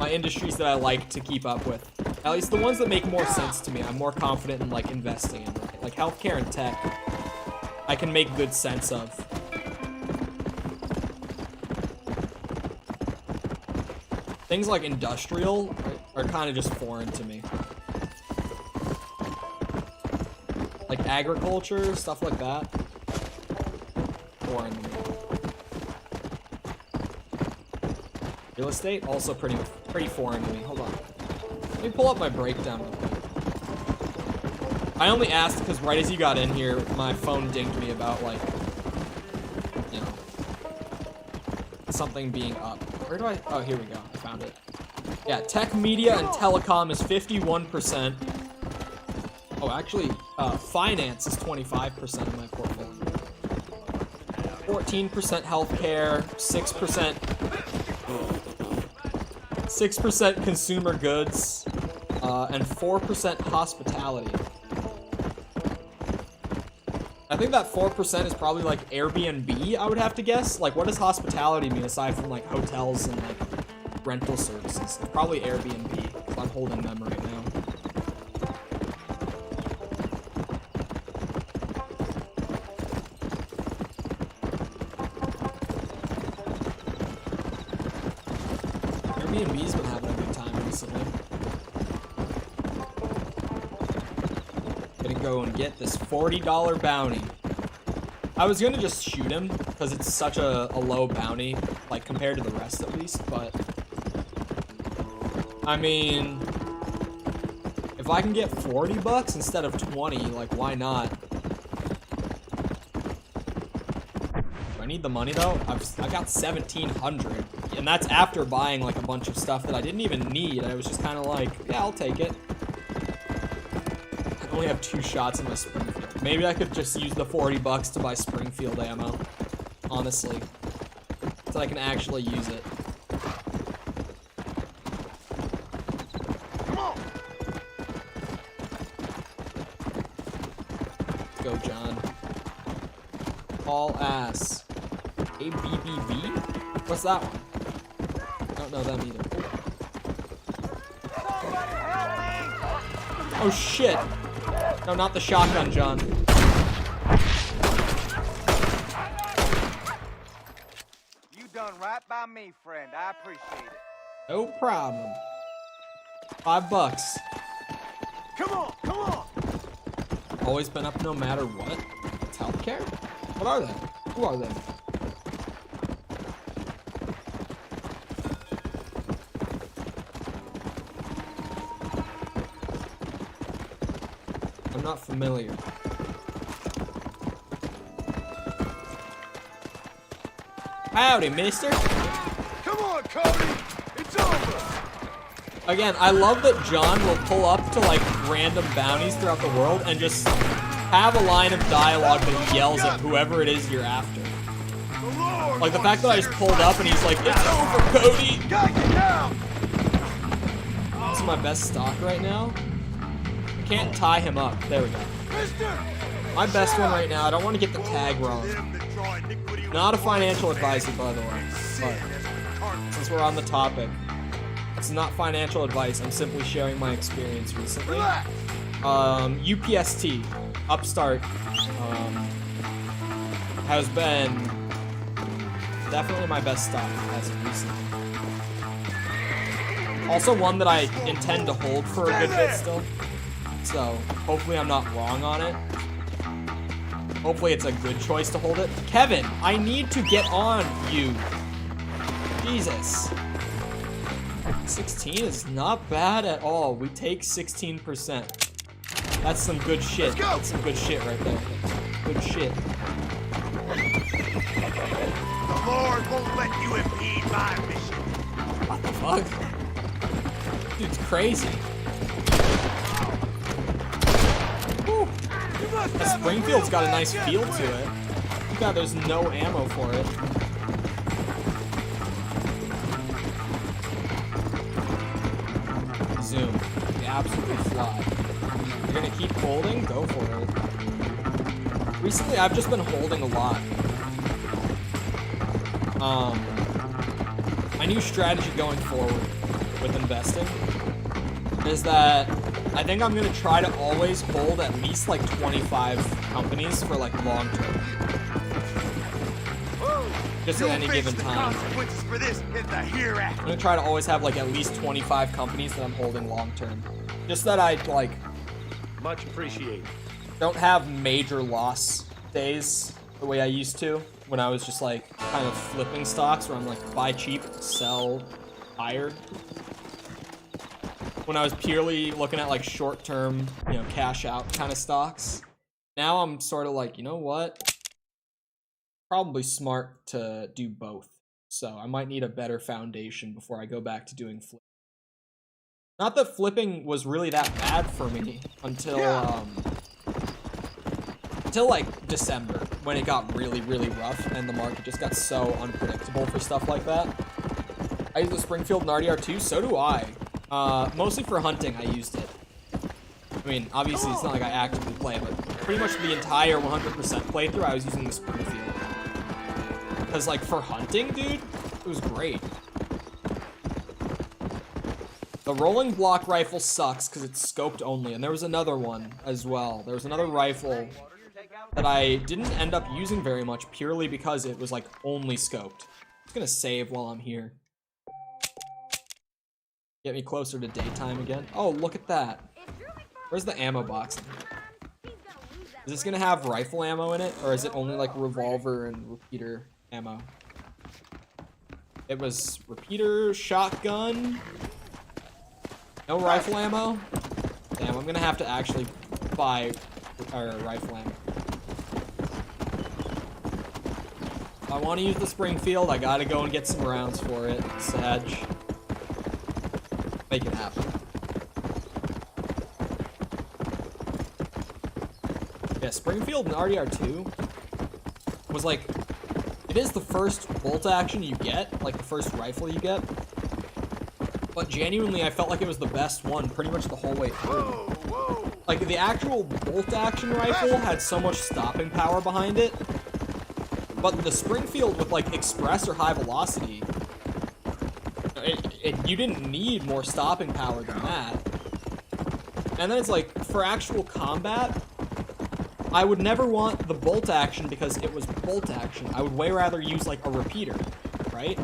industries that I like to keep up with. At least the ones that make more sense to me. I'm more confident in like investing in, right? Like healthcare and tech. I can make good sense of. Things like industrial are kind of just foreign to me. Like agriculture, stuff like that. Foreign to me. Real estate, also pretty foreign to me. Hold on. Let me pull up my breakdown real quick. I only asked because right as you got in here, my phone dinged me about like, you know, something being up. Where do I, oh, here we go, I found it. Yeah, tech, media, and telecom is 51%. Oh, actually, finance is 25% of my portfolio. 14% healthcare, 6% consumer goods, and 4% hospitality. I think that 4% is probably like Airbnb, I would have to guess. Like, what does hospitality mean aside from like hotels and like rental services? It's probably Airbnb, because I'm holding them right now. Airbnb's been having a good time recently. Gonna go and get this $40 bounty. I was gonna just shoot him because it's such a low bounty, like compared to the rest at least, but I mean, if I can get 40 bucks instead of 20, like why not? Do I need the money though? I got 1,700, and that's after buying like a bunch of stuff that I didn't even need. I was just kind of like, yeah, I'll take it. I only have 2 shots in my Springfield. Maybe I could just use the 40 bucks to buy Springfield ammo, honestly, so I can actually use it. Come on. Go, John. All ass. ABBB? What's that one? I don't know them either. Oh shit! No, not the shotgun, John. You done right by me, friend. I appreciate it. No problem. $5. Come on, come on! Always been up no matter what. It's healthcare? What are they? Who are they? I'm not familiar. Howdy, mister. Come on, Cody! It's over! Again, I love that John will pull up to like random bounties throughout the world and just have a line of dialogue that he yells at whoever it is you're after. Like the fact that I just pulled up and he's like, "It's over, Cody!" This is my best stock right now. I can't tie him up. There we go. My best one right now. I don't want to get the tag wrong. Not a financial advisor, by the way. But since we're on the topic, it's not financial advice. I'm simply sharing my experience recently. UPST, Upstart, has been definitely my best stock as of recently. Also one that I intend to hold for a good bit still. So hopefully I'm not wrong on it. Hopefully it's a good choice to hold it. Kevin, I need to get on you. Jesus. 16 is not bad at all. We take 16%. That's some good shit. That's some good shit right there. Good shit. The Lord won't let you impede my mission. What the fuck? Dude's crazy. Woo. The Springfield's got a nice feel to it. God, there's no ammo for it. Zoom. We absolutely fly. You're gonna keep holding? Go for it. Recently, I've just been holding a lot. My new strategy going forward with investing is that I think I'm gonna try to always hold at least like 25 companies for like long term. Just at any given time. For this in the hereafter. I'm gonna try to always have like at least 25 companies that I'm holding long term. Just that I like much appreciated. Don't have major loss days the way I used to when I was just like kind of flipping stocks where I'm like buy cheap, sell higher. When I was purely looking at like short-term, you know, cash out kind of stocks. Now I'm sort of like, you know what? Probably smart to do both. So I might need a better foundation before I go back to doing flip. Not that flipping was really that bad for me until like December when it got really, really rough and the market just got so unpredictable for stuff like that. I use the Springfield and RDR2, so do I. Mostly for hunting, I used it. I mean, obviously it's not like I actively play, but pretty much the entire 100% playthrough I was using the Springfield. Because, like, for hunting, dude, it was great. The rolling block rifle sucks because it's scoped only, and there was another one as well. There was another rifle that I didn't end up using very much purely because it was, like, only scoped. I'm just gonna save while I'm here. Get me closer to daytime again. Oh, look at that. Where's the ammo box? Is this gonna have rifle ammo in it, or is it only, like, revolver and repeater ammo? It was repeater, shotgun, no rifle ammo? Damn, I'm gonna have to actually buy rifle ammo. If I want to use the Springfield, I gotta go and get some rounds for it. Sag. Make it happen. Yeah, Springfield and RDR2 was like, it is the first bolt action you get, like the first rifle you get. But genuinely, I felt like it was the best one pretty much the whole way through. Like, the actual bolt action rifle had so much stopping power behind it But the Springfield with, like, express or high velocity, you didn't need more stopping power than that. And then it's like, for actual combat, I would never want the bolt action because it was bolt action. I would way rather use, like, a repeater, right?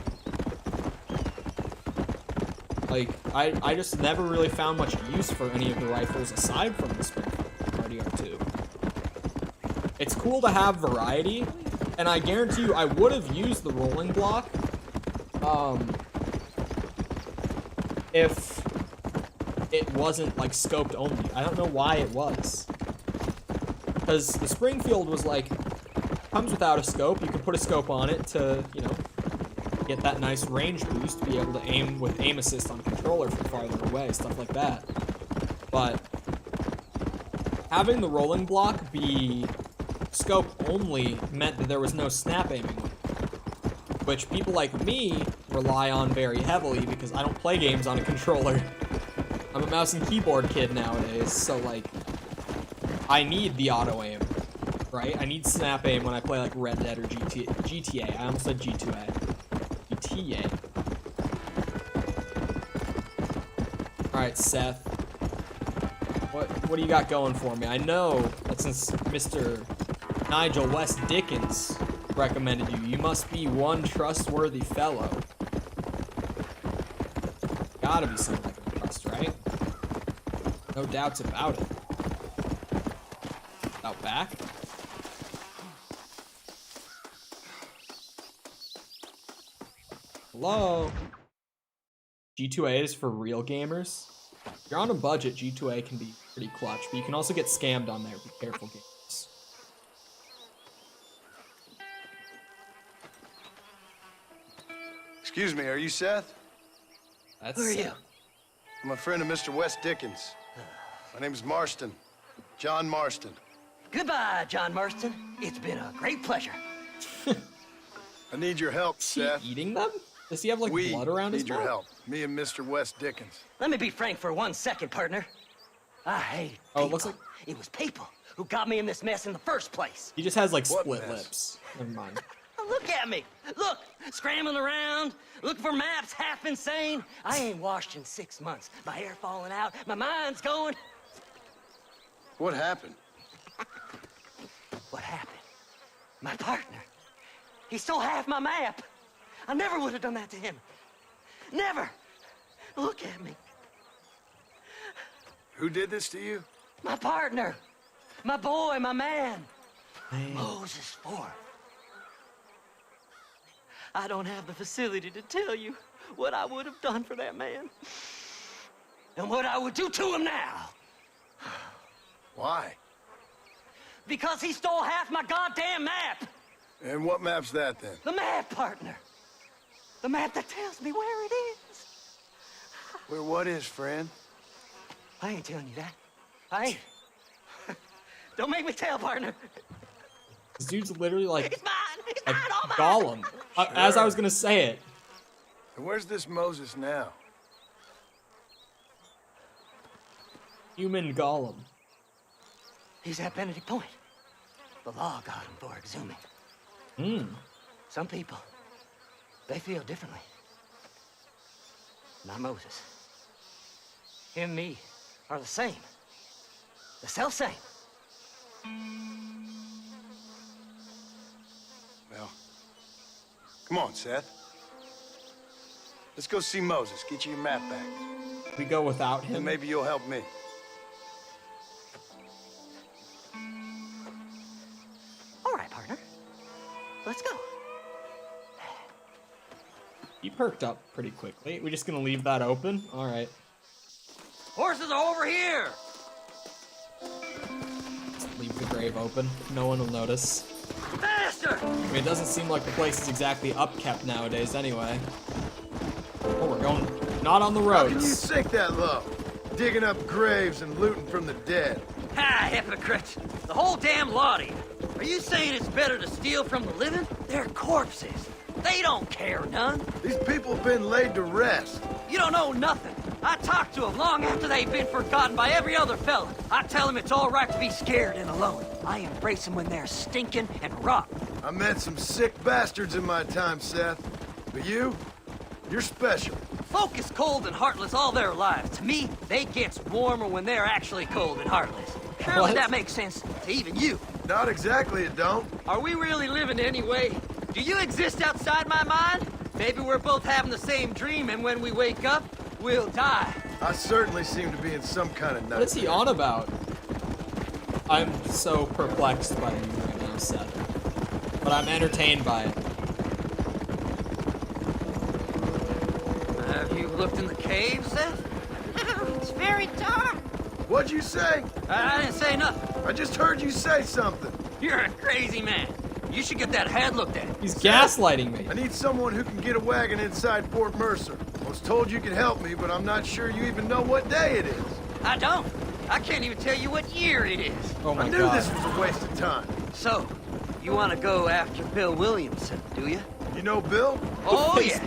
Like, I just never really found much use for any of the rifles aside from the Springfield RDR2. It's cool to have variety, and I guarantee you I would have used the rolling block, if it wasn't, like, scoped only. I don't know why it was. Because the Springfield was, like, comes without a scope. You can put a scope on it to, you know, get that nice range boost, be able to aim with aim assist on controller from farther away, stuff like that. But having the rolling block be scope only meant that there was no snap aiming, which people like me rely on very heavily because I don't play games on a controller. I'm a mouse and keyboard kid nowadays, so, like, I need the auto aim, right? I need snap aim when I play, like, Red Dead or GTA. I almost said G2A. GTA. Alright, Seth. What do you got going for me? I know that since Mr. Nigel West Dickens recommended you, you must be one trustworthy fellow. Gotta be something I can trust, right? No doubts about it. Out back? Hello? G2A is for real gamers. If you're on a budget, G2A can be pretty clutch, but you can also get scammed on there. Be careful, gamers. Excuse me, are you Seth? That's Who are you? I'm a friend of Mr. West Dickens. My name's Marston. John Marston. Goodbye, John Marston. It's been a great pleasure. I need your help, Seth. Eating them? Does he have, like, blood around his mouth? We need your help. Me and Mr. West Dickens. Let me be frank for 1 second, partner. I hate people. Oh, it looks like it was people who got me in this mess in the first place. he just has, like, split lips. Never mind. Look at me. Look, scrambling around, looking for maps, half insane. I ain't washed in 6 months. My hair falling out, my mind's going. What happened? What happened? My partner. He stole half my map. I never would have done that to him. Never. Look at me. Who did this to you? My partner. My boy, my man. Moses Ford. I don't have the facility to tell you what I would have done for that man. And what I would do to him now. Why? Because he stole half my goddamn map. And what map's that, then? The map, partner. The map that tells me where it is. Where what is, friend? I ain't telling you that. I ain't. Don't make me tell, partner. This dude's literally like It's mine. It's a mine. All mine. golem. As I was gonna say it. And where's this Moses now? Human golem. He's at Benedict Point. The law got him for exhuming. Some people, they feel differently. Not Moses. Him and me are the same. The self-same. Well, come on, Seth. Let's go see Moses. Get you your map back. We go without him. And maybe you'll help me. All right, partner. Let's go. He perked up pretty quickly. We're just gonna leave that open? Alright. Horses are over here! Just leave the grave open. No one will notice. Faster! I mean, it doesn't seem like the place is exactly upkept nowadays anyway. Oh, we're going not on the roads. How can you sink that low? Digging up graves and looting from the dead. Ha, hypocrite! The whole damn lot of you. Are you saying it's better to steal from the living? They're corpses. They don't care none. These people have been laid to rest. You don't know nothing. I talked to them long after they've been forgotten by every other fella. I tell them it's all right to be scared and alone. I embrace them when they're stinking and rotten. I met some sick bastards in my time, Seth. But you're special. Folk is cold and heartless all their lives. To me, they gets warmer when they're actually cold and heartless. Surely that makes sense to even you. Not exactly, it don't. Are we really living anyway? Do you exist outside my mind? Maybe we're both having the same dream, and when we wake up, we'll die. I certainly seem to be in some kind of nightmare. What is he on about? I'm so perplexed by you right now, Seth. But I'm entertained by it. Have you looked in the cave, Seth? It's very dark. What'd you say? I didn't say nothing. I just heard you say something. You're a crazy man. You should get that head looked at. He's gaslighting me. I need someone who can get a wagon inside Fort Mercer. I was told you could help me, but I'm not sure you even know what day it is. I don't. I can't even tell you what year it is. Oh my I knew God. this was a waste of time. So, you want to go after Bill Williamson, do you? You know Bill? Oh, yes.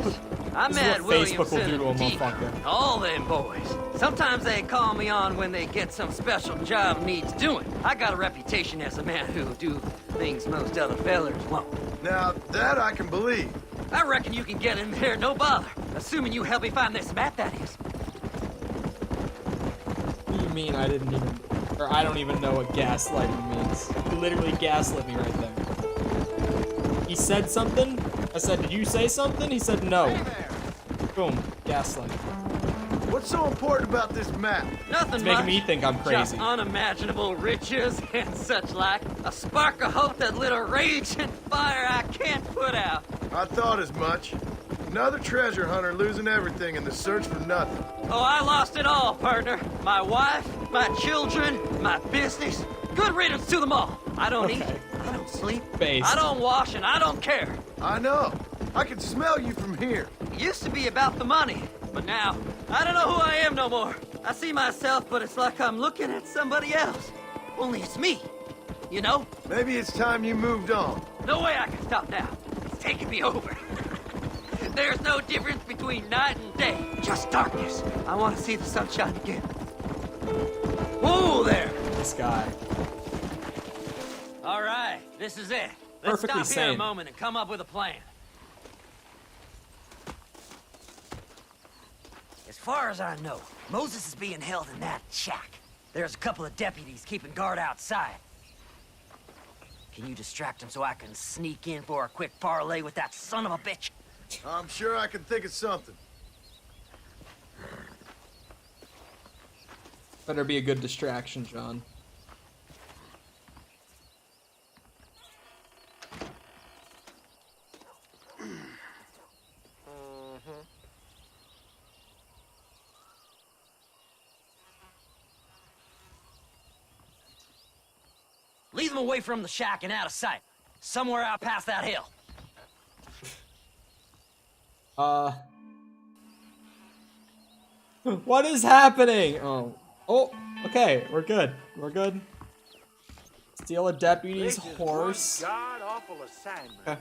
I This is met what Facebook will Williamson do to a and Deacon. motherfucker. All them boys. Sometimes they call me on when they get some special job needs doing. I got a reputation as a man who'll do things most other fellers won't. Now, that I can believe. I reckon you can get in there, no bother. Assuming you help me find this map, that is. What do you mean I didn't even... Or I don't even know what gaslighting means. He literally gaslit me right there. He said something. I said, did you say something? He said no. Boom. Gaslighting. What's so important about this map? Nothing It's much. making me think I'm Just crazy. unimaginable riches and such like. A spark of hope that lit a raging fire I can't put out. I thought as much. Another treasure hunter losing everything in the search for nothing. Oh, I lost it all, partner. My wife, my children, my business. Good riddance to them all. I don't eat. I don't sleep. Based. I don't wash, and I don't care. I know. I can smell you from here. It used to be about the money, but now, I don't know who I am no more. I see myself, but it's like I'm looking at somebody else. Only it's me, you know? Maybe it's time you moved on. No way I can stop now. It's taking me over. There's no difference between night and day, just darkness. I want to see the sunshine again. Whoa there! This guy. All right, this is it. Let's Perfectly stop here a sane. moment and come up with a plan. As far as I know, Moses is being held in that shack. There's a couple of deputies keeping guard outside. Can you distract him so I can sneak in for a quick parlay with that son of a bitch? I'm sure I can think of something. Better be a good distraction, John. Lead them away from the shack and out of sight. Somewhere out past that hill. What is happening? Oh, okay, we're good. We're good. Steal a deputy's horse. God awful assignment. Okay.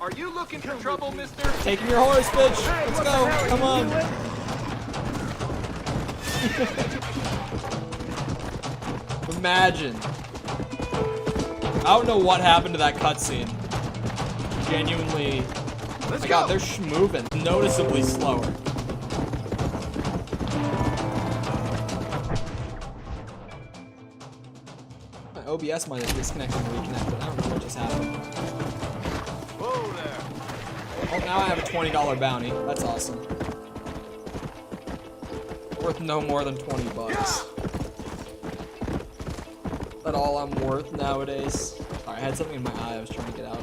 Are you looking for trouble, mister? Taking your horse, bitch. Let's go. Come on. Imagine. I don't know what happened to that cutscene. Genuinely. Let's My God, go. they're moving noticeably slower. My OBS might have disconnected and reconnected. I don't know what just happened. Whoa there. Oh, now I have a $20 bounty. That's awesome. Worth no more than 20 bucks. That all I'm worth nowadays. Sorry, I had something in my eye I was trying to get out.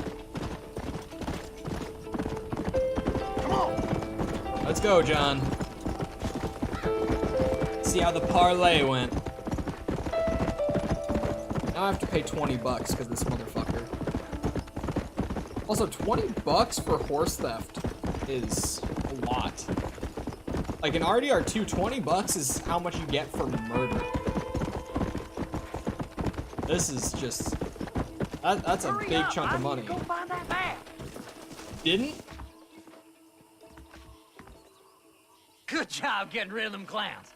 Come on. Let's go, John. See how the parlay went. Now I have to pay 20 bucks because this motherfucker. Also, 20 bucks for horse theft is a lot. Like in RDR2, 20 bucks is how much you get for murder. This is just... That's a big chunk of money. Go find that map. Didn't? Good job getting rid of them clowns.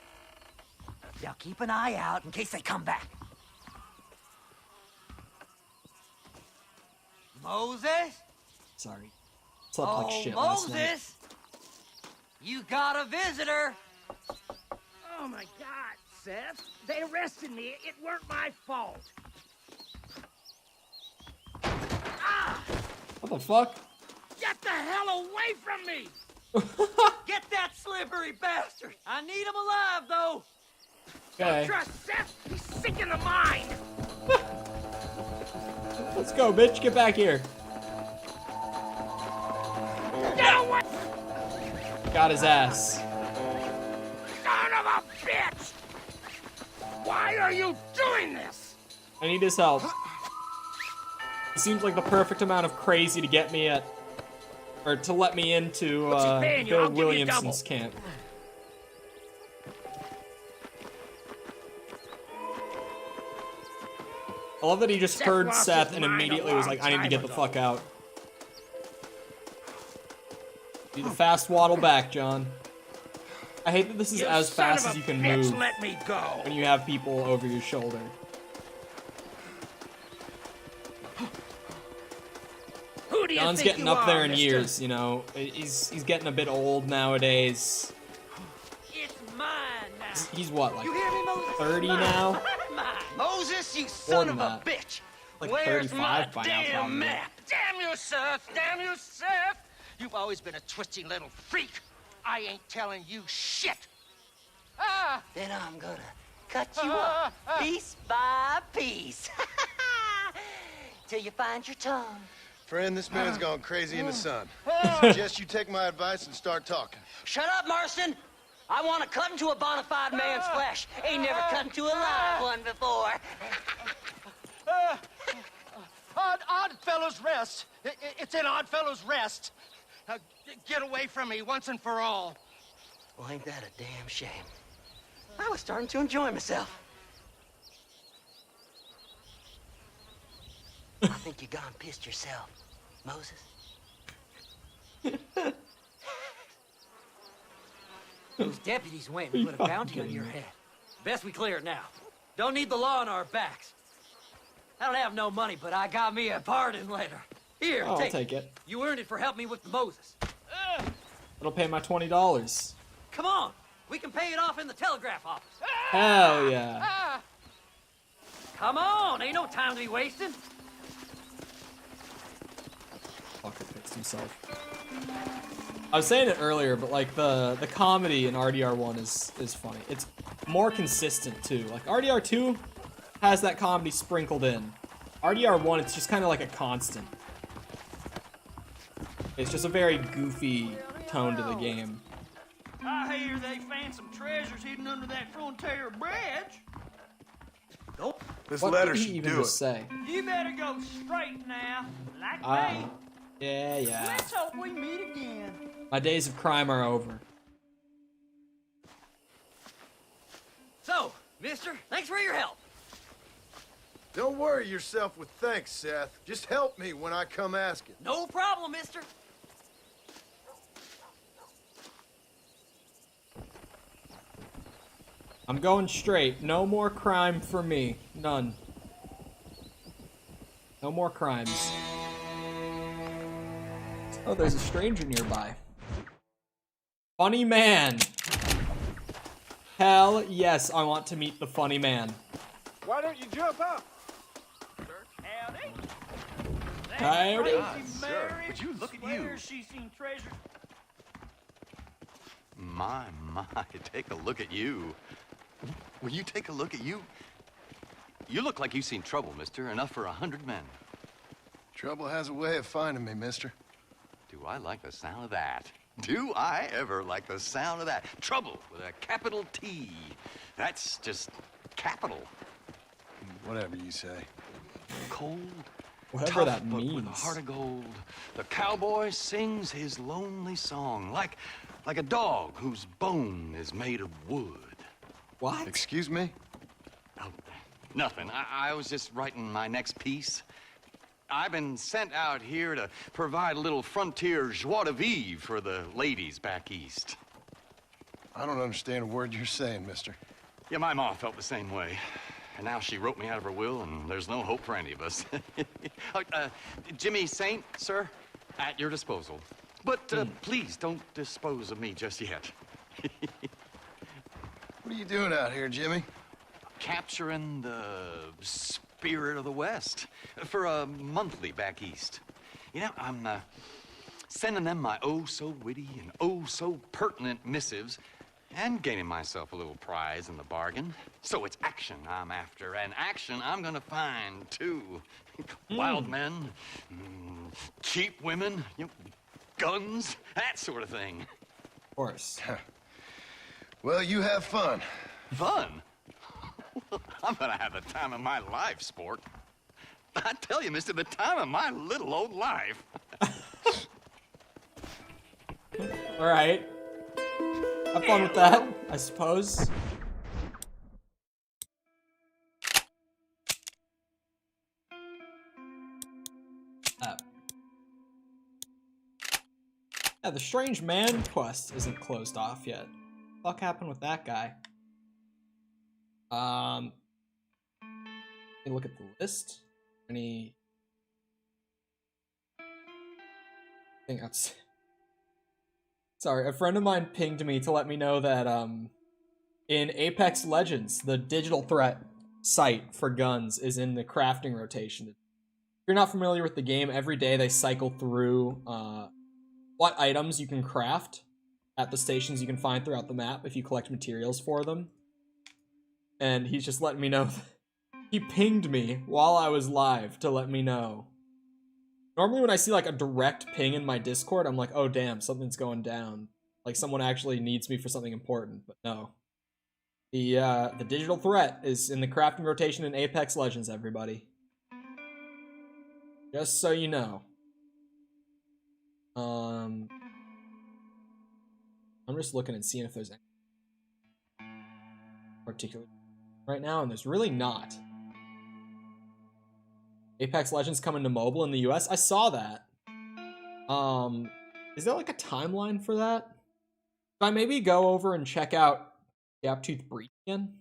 Now keep an eye out in case they come back. Moses? Sorry. Slept like shit Moses! last night. You got a visitor! Oh my God, Seth. They arrested me. It weren't my fault. Ah! What the fuck? Get the hell away from me! Get that slippery bastard! I need him alive, though! Okay. Don't trust Seth. He's sick in the mind. Let's go, bitch. Get back here. Get away! Got his ass. Son of a bitch! Why are you doing this? I need his help. It seems like the perfect amount of crazy to get me at, or to let me into Bill Williamson's camp. I love that he just heard Seth and immediately was like, I need to get the fuck out. Do the fast waddle back, John. I hate that this is as fast as you can move Let me go. when you have people over your shoulder. Who do you John's think getting you up there are, in mister? years, you know. He's getting a bit old nowadays. It's mine now. He's what, like You hear me, Moses? 30 now? Mine. Moses, you More son than of a that. bitch! Like Where's 35 my by now, damn probably. map? Damn you, Seth! Damn you, Seth! You've always been a twisty little freak. I ain't telling you shit. Ah! Then I'm gonna cut you up piece by piece. Till you find your tongue. Friend, this man's gone crazy in the sun. Suggest you take my advice and start talking. Shut up, Marston! I want to cut into a bona fide man's flesh. Ain't never cut into a live one before. Odd Fellows Rest. It's in Odd Fellows Rest. Get away from me once and for all. Well, ain't that a damn shame? I was starting to enjoy myself. I think you gone pissed yourself, Moses. Those deputies went and put a bounty on your head. Best we clear it now. Don't need the law on our backs. I don't have no money, but I got me a pardon letter. Here, Oh, I'll take it. You earned it for helping me with the Moses. It'll pay my $20. Come on, we can pay it off in the telegraph office. Hell yeah. Come on, ain't no time to be wasting. Fucker fixed himself. I was saying it earlier, but like the comedy in RDR1 is funny. It's more consistent too. Like RDR2 has that comedy sprinkled in. RDR1, it's just kind of like a constant. It's just a very goofy tone to the game. I hear they found some treasures hidden under that frontier bridge. Nope. This What letter did he should even do it. just say? You better go straight now, like me. Yeah. Let's hope we meet again. My days of crime are over. So, mister, thanks for your help. Don't worry yourself with thanks, Seth. Just help me when I come asking. No problem, mister. I'm going straight. No more crime for me. None. No more crimes. Oh, there's a stranger nearby. Funny man. Hell yes, I want to meet the funny man. Why don't you jump up? Howdy. Howdy. Sir, would you look at you? Where's she seen treasure? My, take a look at you. Will you take a look at you? You look like you've seen trouble, mister. Enough for 100 men. Trouble has a way of finding me, mister. Do I like the sound of that? Do I ever like the sound of that? Trouble with a capital T. That's just capital. Whatever you say. Cold, Whatever tough, that but with a means. heart of gold. The cowboy sings his lonely song like a dog whose bone is made of wood. What? Excuse me? Oh, nothing. I was just writing my next piece. I've been sent out here to provide a little frontier joie de vivre for the ladies back east. I don't understand a word you're saying, mister. Yeah, my ma felt the same way. And now she wrote me out of her will, and there's no hope for any of us. Jimmy Saint, sir, at your disposal. But please don't dispose of me just yet. What are you doing out here, Jimmy? Capturing the spirit of the West for a monthly back east. You know, I'm sending them my oh-so-witty and oh-so-pertinent missives and gaining myself a little prize in the bargain. So it's action I'm after, and action I'm gonna find, too. Wild men, cheap women, you know, guns, that sort of thing. Of course. Well, you have fun. Fun? I'm gonna have the time of my life, sport. I tell you, mister, the time of my little old life. All right. Have fun with that, I suppose. Yeah, the strange man quest isn't closed off yet. What the fuck happened with that guy? Let me look at the list. Any? I think that's. Sorry, a friend of mine pinged me to let me know that in Apex Legends, the digital threat site for guns is in the crafting rotation. If you're not familiar with the game, every day they cycle through what items you can craft at the stations you can find throughout the map if you collect materials for them. And he's just letting me know. He pinged me while I was live to let me know. Normally when I see like a direct ping in my Discord, I'm like, oh damn, something's going down. Like someone actually needs me for something important, but no. The digital threat is in the crafting rotation in Apex Legends, everybody. Just so you know. I'm just looking and seeing if there's any particular right now, and there's really not. Apex Legends coming to mobile in the US. I saw that. Is there like a timeline for that? Should I maybe go over and check out Gaptooth Breach again?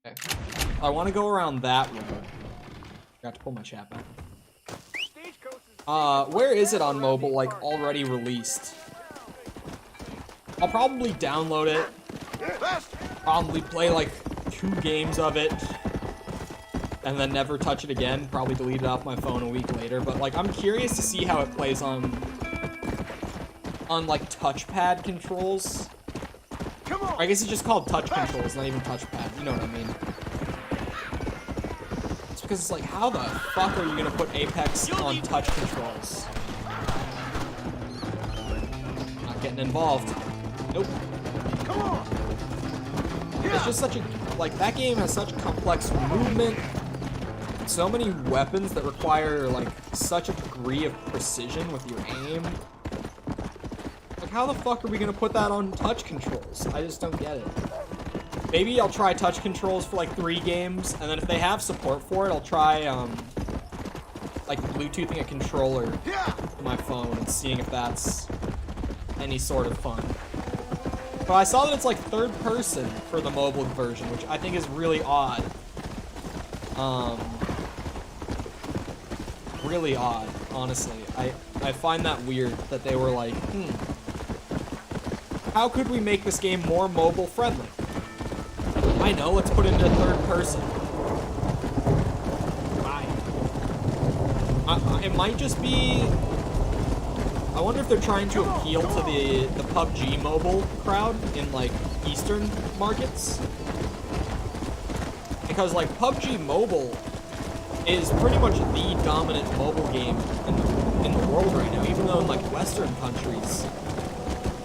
Okay. I want to go around that road. Got to pull my chat back. Where is it on mobile, like, already released? I'll probably download it. Probably play, like, 2 games of it. And then never touch it again. Probably delete it off my phone a week later. But, like, I'm curious to see how it plays on like, touchpad controls. I guess it's just called touch controls, not even touchpad. You know what I mean. Because it's like, how the fuck are you gonna put Apex on touch controls? Not getting involved. Nope. Come on. It's just such a, like, that game has such complex movement, so many weapons that require, like, such a degree of precision with your aim. Like, how the fuck are we gonna put that on touch controls? I just don't get it. Maybe I'll try touch controls for like 3 games, and then if they have support for it, I'll try like Bluetoothing a controller to my phone and seeing if that's any sort of fun. But I saw that it's like 3rd person for the mobile version, which I think is really odd. Really odd, honestly. I find that weird that they were like, how could we make this game more mobile friendly? I know, let's put it into 3rd person. It might just be... I wonder if they're trying to appeal to the PUBG mobile crowd in, like, Eastern markets. Because, like, PUBG Mobile is pretty much the dominant mobile game in the world right now, even though in, like, Western countries,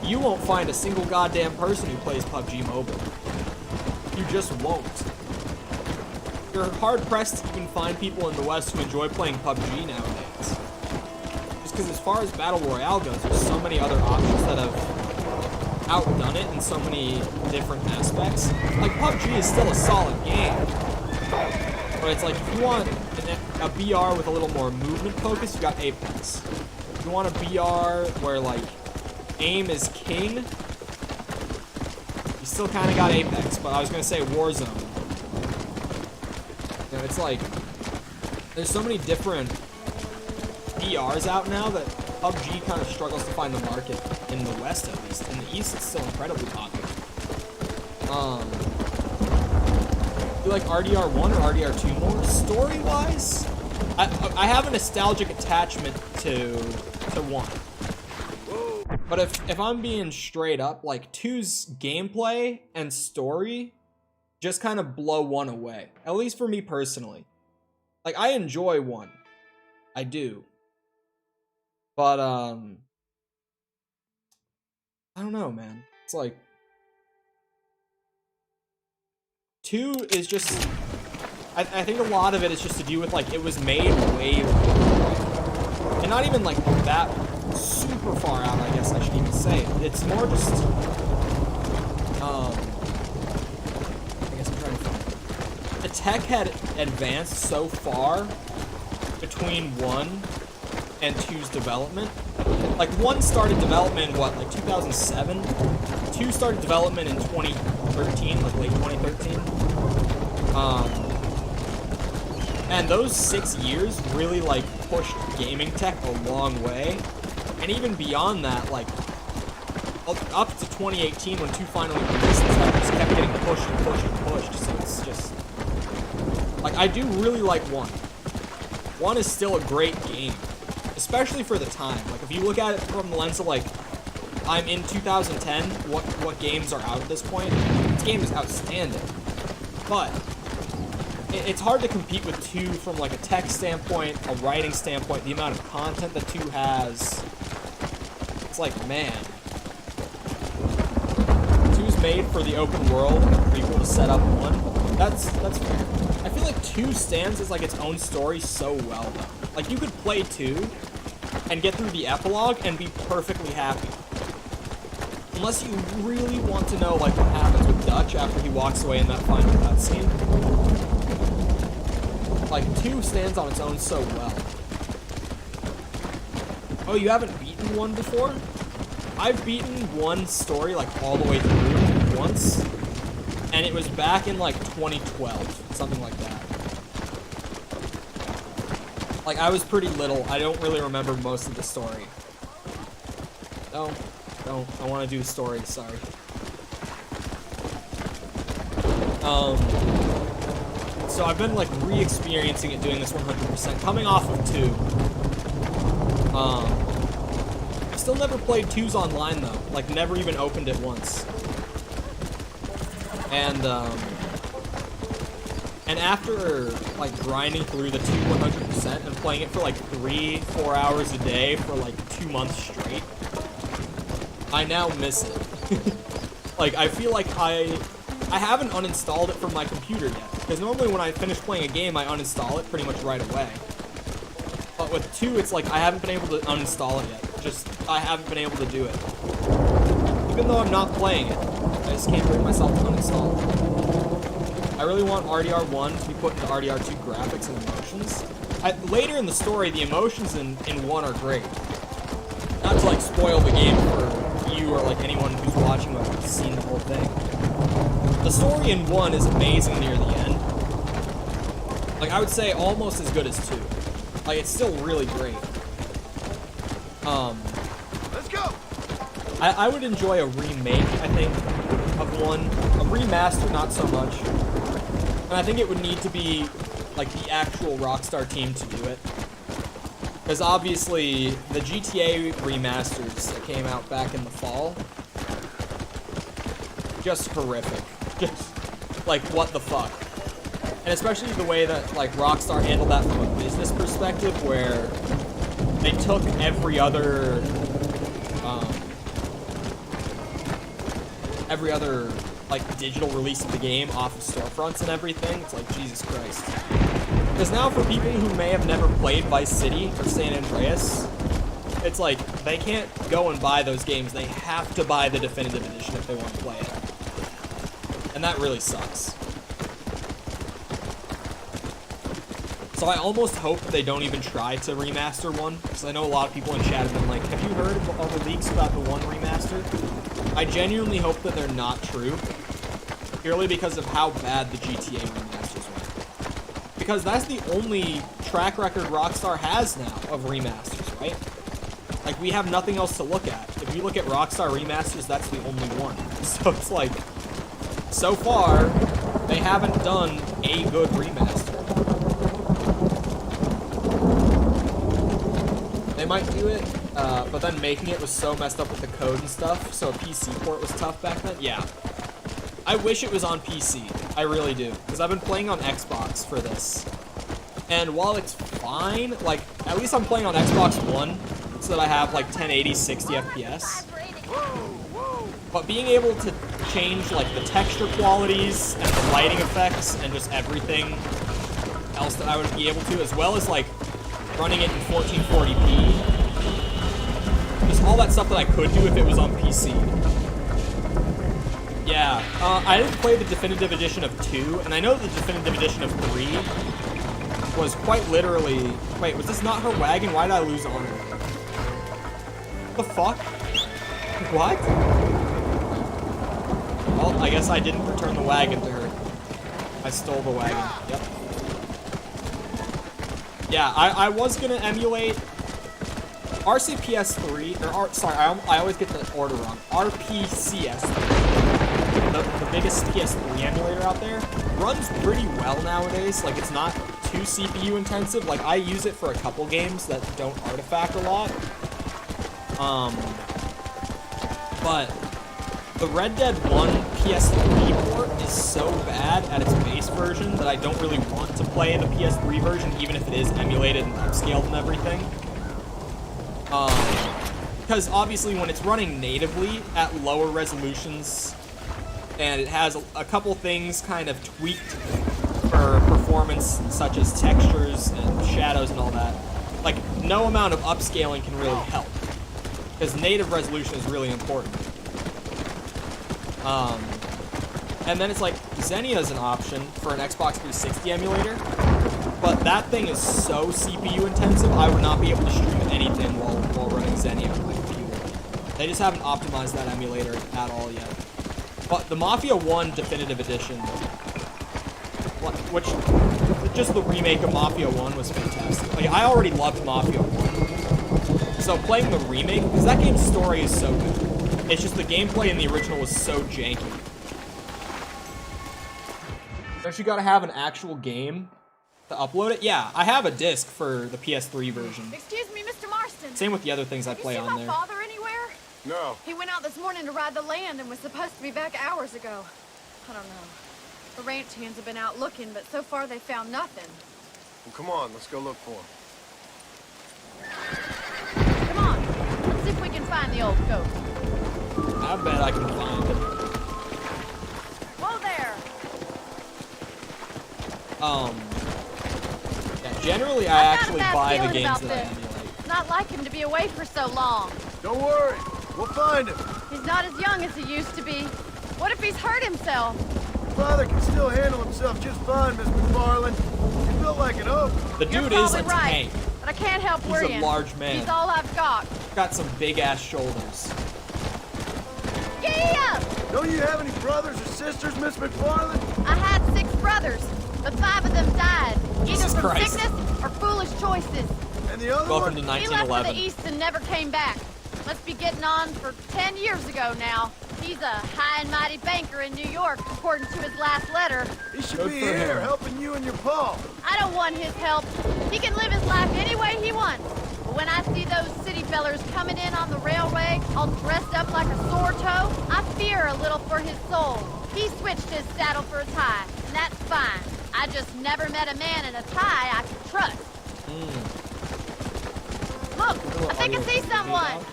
you won't find a single goddamn person who plays PUBG Mobile. You just won't. You're hard-pressed to even find people in the West who enjoy playing PUBG nowadays. Just because as far as Battle Royale goes, there's so many other options that have outdone it in so many different aspects. Like, PUBG is still a solid game. But it's like, if you want a BR with a little more movement focus, you got Apex. If you want a BR where, like, aim is king, you still kind of got Apex, but I was going to say Warzone. You know, it's like, there's so many different BRs out now that PUBG kind of struggles to find the market, in the West at least. In the East, it's still incredibly popular. You like RDR1 or RDR2 more? Story-wise, I have a nostalgic attachment to 1. But if I'm being straight up, like, 2's gameplay and story just kind of blow 1 away. At least for me personally. Like, I enjoy 1. I do. But, I don't know, man. It's like, 2 is just, I think a lot of it is just to do with, like, it was made way later. And not even, like, that super far out, I guess I should even say. It's more just, I guess I'm trying to find it. The tech had advanced so far between 1 and 2's development. Like, 1 started development in what, like 2007? 2 started development in 2013, like late 2013. And those 6 years really, like, pushed gaming tech a long way. And even beyond that, like, up to 2018 when 2 finally released, the tech just kept getting pushed and pushed and pushed. So it's just, like, I do really like 1. 1 is still a great game. Especially for the time. Like, if you look at it from the lens of, like, I'm in 2010, what games are out at this point, this game is outstanding. But it's hard to compete with 2 from, like, a tech standpoint, a writing standpoint, the amount of content that 2 has. It's like, man. 2's made for the open world, prequel to set up 1. That's fair. I feel like 2 stands as, like, its own story so well, though. Like, you could play 2 and get through the epilogue and be perfectly happy. Unless you really want to know, like, what happens with Dutch after he walks away in that final cutscene. Like, 2 stands on its own so well. Oh, you haven't beaten 1 before? I've beaten 1 story, like, all the way through once. And it was back in, like, 2012. Something like that. Like, I was pretty little. I don't really remember most of the story. No. I want to do the story, sorry. So I've been, like, re-experiencing it, doing this 100%, coming off of 2. I still never played 2's online, though. Like, never even opened it once. And after, like, grinding through the 2 100% and playing it for, like, 3-4 hours a day for, like, 2 months straight, I now miss it. Like, I feel like I haven't uninstalled it from my computer yet. Because normally when I finish playing a game, I uninstall it pretty much right away. But with 2, it's like I haven't been able to uninstall it yet. Just, I haven't been able to do it. Even though I'm not playing it, I just can't bring myself to uninstall it. I really want RDR1 to be put into RDR2 graphics and emotions. Later in the story, the emotions in 1 are great. Not to, like, spoil the game for you or, like, anyone who's watching who hasn't seen the whole thing. The story in 1 is amazing near the end. Like, I would say almost as good as 2. Like, it's still really great. Let's go! I would enjoy a remake, I think, of 1. A remaster, not so much. And I think it would need to be, like, the actual Rockstar team to do it. Because obviously, the GTA remasters that came out back in the fall, just horrific. Just, like, what the fuck. And especially the way that, like, Rockstar handled that from a business perspective, where they took every other, like, digital release of the game off of storefronts and everything. It's like, Jesus Christ. Because now for people who may have never played Vice City or San Andreas, it's like, they can't go and buy those games. They have to buy the definitive edition if they want to play it. And that really sucks. So I almost hope they don't even try to remaster 1, because I know a lot of people in chat have been like, have you heard of all the leaks about the 1 remaster? I genuinely hope that they're not true, purely because of how bad the GTA remasters were. Because that's the only track record Rockstar has now of remasters, right? Like, we have nothing else to look at. If you look at Rockstar remasters, that's the only one. So it's like, so far, they haven't done a good remaster. They might do it, but then making it was so messed up with the code and stuff, so a PC port was tough back then. Yeah. I wish it was on PC. I really do. Because I've been playing on Xbox for this. And while it's fine, like, at least I'm playing on Xbox One, so that I have, like, 1080, 60 FPS. But being able to change, like, the texture qualities and the lighting effects and just everything else that I would be able to, as well as, like, running it in 1440p. Just all that stuff that I could do if it was on PC. Yeah, I didn't play the definitive edition of 2, and I know the definitive edition of 3 was quite literally... Wait, was this not her wagon? Why did I lose on her? What the fuck? What? Well, I guess I didn't return the wagon to her. I stole the wagon. Yep. Yeah, I was gonna emulate RCPS3, or sorry, I always get the order wrong. RPCS3, the biggest PS3 emulator out there, runs pretty well nowadays. Like, it's not too CPU intensive. Like, I use it for a couple games that don't artifact a lot. But the Red Dead 1 PS3 port is so bad at its base version that I don't really want to play the PS3 version, even if it is emulated and upscaled and everything. Because obviously when it's running natively at lower resolutions and it has a couple things kind of tweaked for performance, such as textures and shadows and all that, like, no amount of upscaling can really help. Because native resolution is really important. And then it's like, Xenia's an option for an Xbox 360 emulator, but that thing is so CPU intensive, I would not be able to stream anything while running Xenia on my computer. They just haven't optimized that emulator at all yet. But the Mafia 1 Definitive Edition, which, just the remake of Mafia 1 was fantastic. Like, I already loved Mafia 1. So playing the remake, because that game's story is so good. It's just the gameplay in the original was so janky. Don't you gotta have an actual game to upload it? Yeah, I have a disc for the PS3 version. Excuse me, Mr. Marston. Same with the other things I play on there. Have you seen my father anywhere? No. He went out this morning to ride the land and was supposed to be back hours ago. I don't know. The ranch hands have been out looking, but so far they found nothing. Well, come on, let's go look for him. Come on, let's see if we can find the old goat. I bet I can find it. Whoa there! Yeah, generally I actually buy the games that I emulate. Not like him to be away for so long. Don't worry, we'll find him. He's not as young as he used to be. What if he's hurt himself? Father can still handle himself just fine, Miss McFarland. He built like an oak. The dude is a tank. But I can't help worrying. He's a large man. He's all I've got. Got some big-ass shoulders. Giddy up! Don't you have any brothers or sisters, Miss McFarland? I had 6 brothers, but 5 of them died. Either Jesus from Christ. sickness or foolish choices. And the other Welcome one? to He left for 1911. the east and never came back. Must be getting on for 10 years ago now. He's a high and mighty banker in New York, according to his last letter. He should Good be for here, him. helping you and your pa. I don't want his help. He can live his life any way he wants. But when I see those city fellers coming in on the railway, all dressed up like a sore toe, I fear a little for his soul. He switched his saddle for a tie, and that's fine. I just never met a man in a tie I could trust. Look, I think I see someone.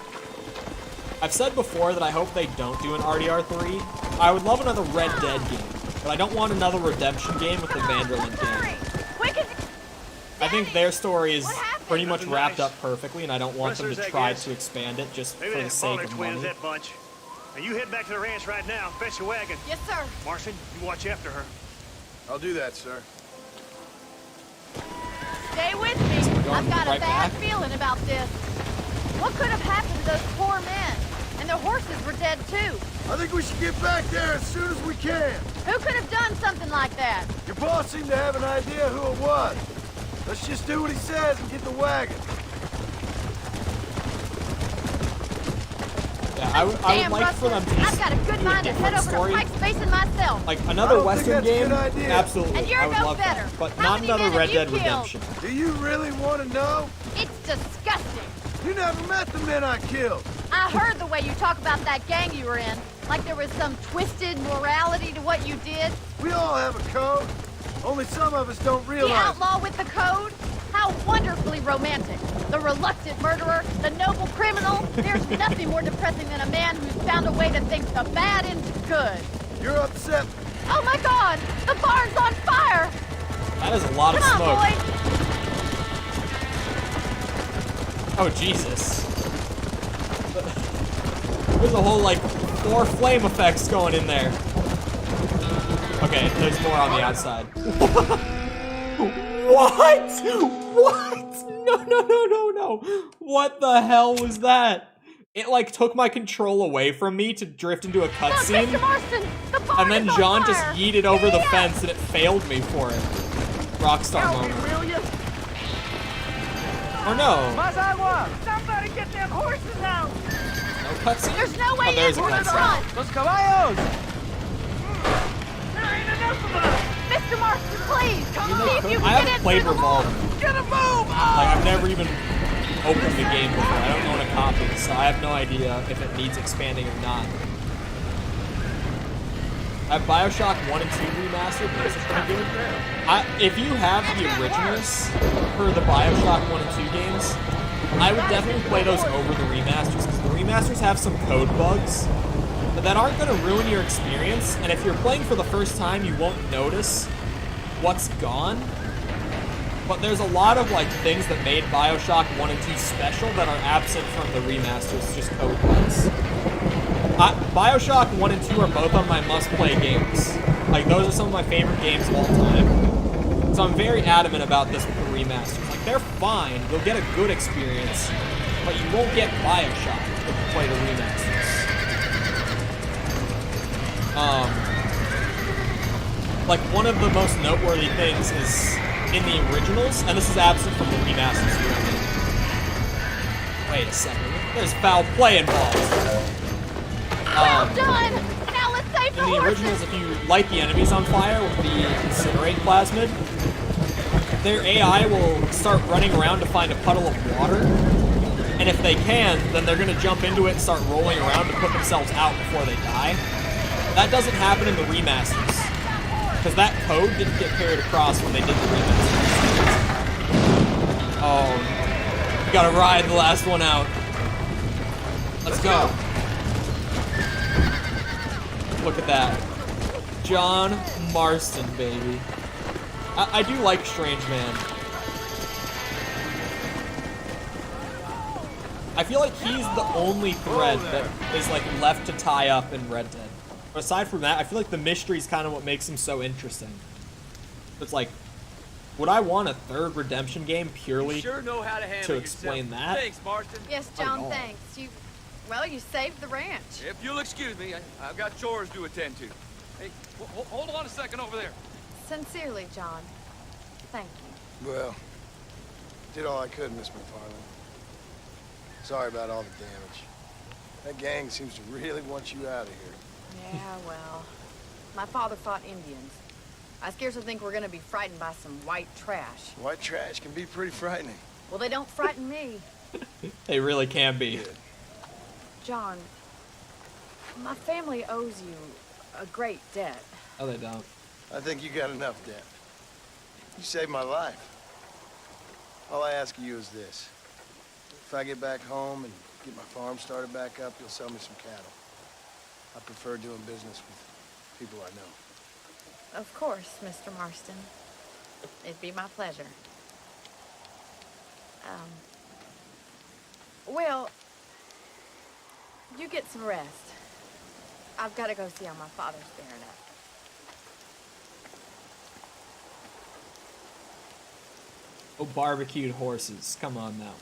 I've said before that I hope they don't do an RDR3. I would love another Red Dead game, but I don't want another redemption game with the Vanderlyn gang. I think their story is pretty much wrapped up perfectly, and I don't want them to try to expand it just for the sake of money. That bunch. Now you head back to the ranch right now. Fetch the wagon. Yes, sir. Martian, you watch after her. I'll do that, sir. I've got right a bad back. feeling about this. What could have happened to those poor men? And their horses were dead too. I think we should get back there as soon as we can. Who could have done something like that? Your boss seemed to have an idea who it was. Let's just do what he says and get the wagon. Yeah, I would like for them to just I've got a good do mind to head different over story. to Pike's Basin myself. Like another Western game, idea. absolutely. And you're I would no love better. that. But How not many another men Red have you Dead killed? Redemption. Do you really want to know? It's disgusting. You never met the men I killed. I heard the way you talk about that gang you were in. Like there was some twisted morality to what you did. We all have a code. Only some of us don't The realize. outlaw with the code? How wonderfully romantic. The reluctant murderer, the noble criminal. There's nothing more depressing than a man who's found a way to think the bad into good. You're upset. Oh my God! The barn's on fire! That is a lot of Come smoke. on, boy! Oh, Jesus. There's a whole, like, 4 flame effects going in there. Okay, there's more on the outside. What? What? No. What the hell was that? It, like, took my control away from me to drift into a cutscene. Mr. Marston, the barn And then is on John just fire. yeeted over the fence and it failed me for it. Rockstar moment. Will you? Or no. Somebody get them horses out! No cutscene? There's no way Oh, there's in a through the cutscene. front. Los caballos! There ain't enough of us! Mr. Marston, please, You know, see if you I can haven't get in played through the Revolver. Get a move! Like, I've never even opened the game before. I don't own a copy, so I have no idea if it needs expanding or not. I have Bioshock 1 and 2 remastered, those are pretty good. If you have the originals for the Bioshock 1 and 2 games, I would definitely play those over the remasters, because the remasters have some code bugs that aren't going to ruin your experience, and if you're playing for the first time, you won't notice what's gone. But there's a lot of like things that made Bioshock 1 and 2 special that are absent from the remasters, just code bugs. Bioshock 1 and 2 are both on my must-play games. Like, those are some of my favorite games of all time. So I'm very adamant about this with the remasters. Like, they're fine, you'll get a good experience, but you won't get Bioshock if you play the remasters. Like, one of the most noteworthy things is in the originals, and this is absent from the remasters. Wait a second, there's foul play involved. Well done! Now let's save the In the horses! originals, if you light the enemies on fire with the incinerate plasmid, their AI will start running around to find a puddle of water, and if they can, then they're going to jump into it and start rolling around to put themselves out before they die. That doesn't happen in the remasters, because that code didn't get carried across when they did the remasters. Oh, we gotta ride the last one out. Let's go. Look at that. John Marston, baby. I do like Strange Man. I feel like he's the only thread that is like left to tie up in Red Dead. But aside from that, I feel like the mystery is kind of what makes him so interesting. It's like, would I want a third Redemption game purely Sure know how to handle explain yourself. that? Thanks, Marston. Yes, John, thanks. You saved the ranch. If you'll excuse me, I've got chores to attend to. Hey, hold on a second over there. Sincerely, John. Thank you. Well, did all I could, Miss McFarland. Sorry about all the damage. That gang seems to really want you out of here. Yeah, well, my father fought Indians. I scarcely think we're gonna be frightened by some white trash. White trash can be pretty frightening. Well, they don't frighten me. They really can be. John, my family owes you a great debt. Oh, they don't. I think you got enough debt. You saved my life. All I ask of you is this. If I get back home and get my farm started back up, you'll sell me some cattle. I prefer doing business with people I know. Of course, Mr. Marston. It'd be my pleasure. Well, you get some rest. I've got to go see how my father's faring up. Oh, barbecued horses. Come on now.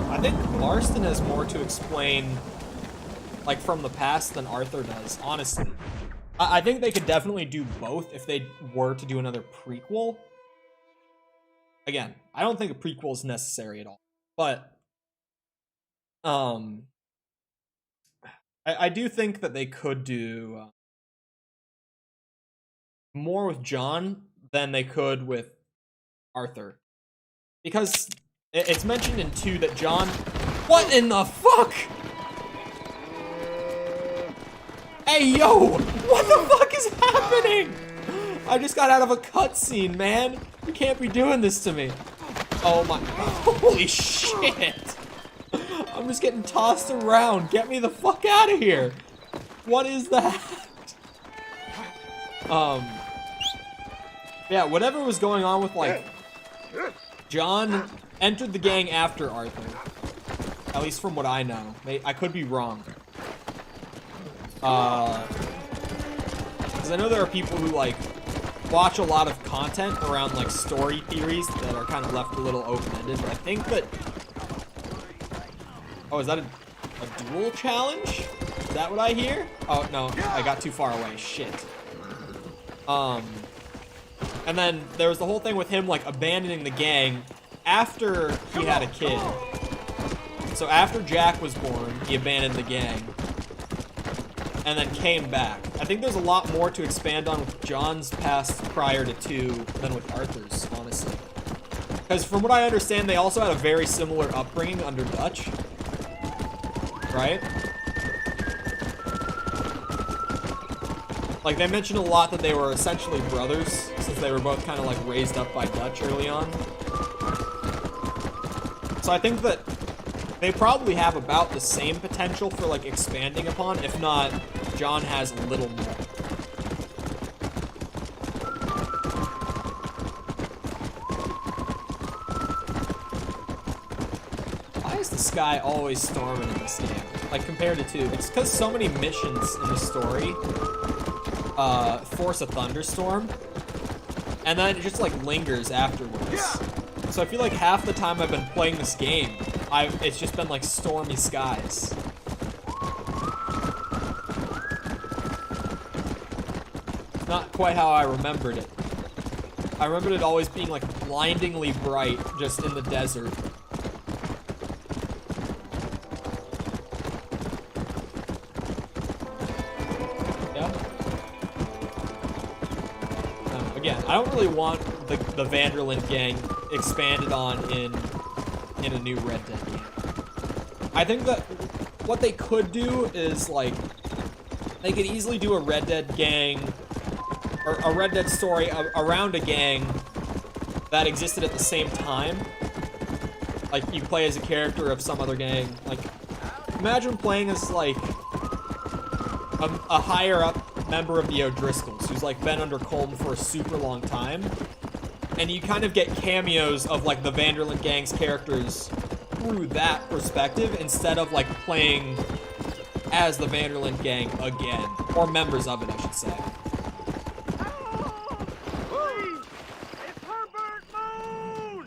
I think Marston has more to explain, like, from the past than Arthur does, honestly. I think they could definitely do both if they were to do another prequel. Again, I don't think a prequel is necessary at all. But, I do think that they could do more with John than they could with Arthur. Because it's mentioned in 2 that John... What in the fuck? Hey, yo! What the fuck is happening? I just got out of a cutscene, man. You can't be doing this to me. Oh my... Holy shit! I'm just getting tossed around. Get me the fuck out of here. What is that? Yeah, whatever was going on with, like... John entered the gang after Arthur. At least from what I know. I could be wrong. Because I know there are people who, like, watch a lot of content around, like, story theories that are kind of left a little open-ended, but I think that... Oh, is that a duel challenge? Is that what I hear? Oh, no, I got too far away. Shit. And then there was the whole thing with him, like, abandoning the gang after he had a kid. So after Jack was born, he abandoned the gang. And then came back. I think there's a lot more to expand on with John's past prior to 2 than with Arthur's, honestly. Because from what I understand, they also had a very similar upbringing under Dutch. Right? Like, they mentioned a lot that they were essentially brothers, since they were both kind of, like, raised up by Dutch early on. So I think that they probably have about the same potential for, like, expanding upon. If not, John has a little more. Why is the sky always storming in this game? Like, compared to 2. It's because so many missions in the story force a thunderstorm. And then it just, like, lingers afterwards. So I feel like half the time I've been playing this game, it's just been, like, stormy skies. Not quite how I remembered it. I remembered it always being, like, blindingly bright just in the desert. Yeah. Again, I don't really want the Vanderland gang expanded on in a new Red Dead game. I think that what they could do is, like, they could easily do a Red Dead gang, or a Red Dead story around a gang that existed at the same time. Like, you play as a character of some other gang. Like, imagine playing as, like, a higher-up member of the O'Driscolls who's, like, been under Colton for a super long time. And you kind of get cameos of, like, the Vanderland gang's characters through that perspective instead of, like, playing as the Vanderland gang again. Or members of it, I should say. It's Herbert Moon!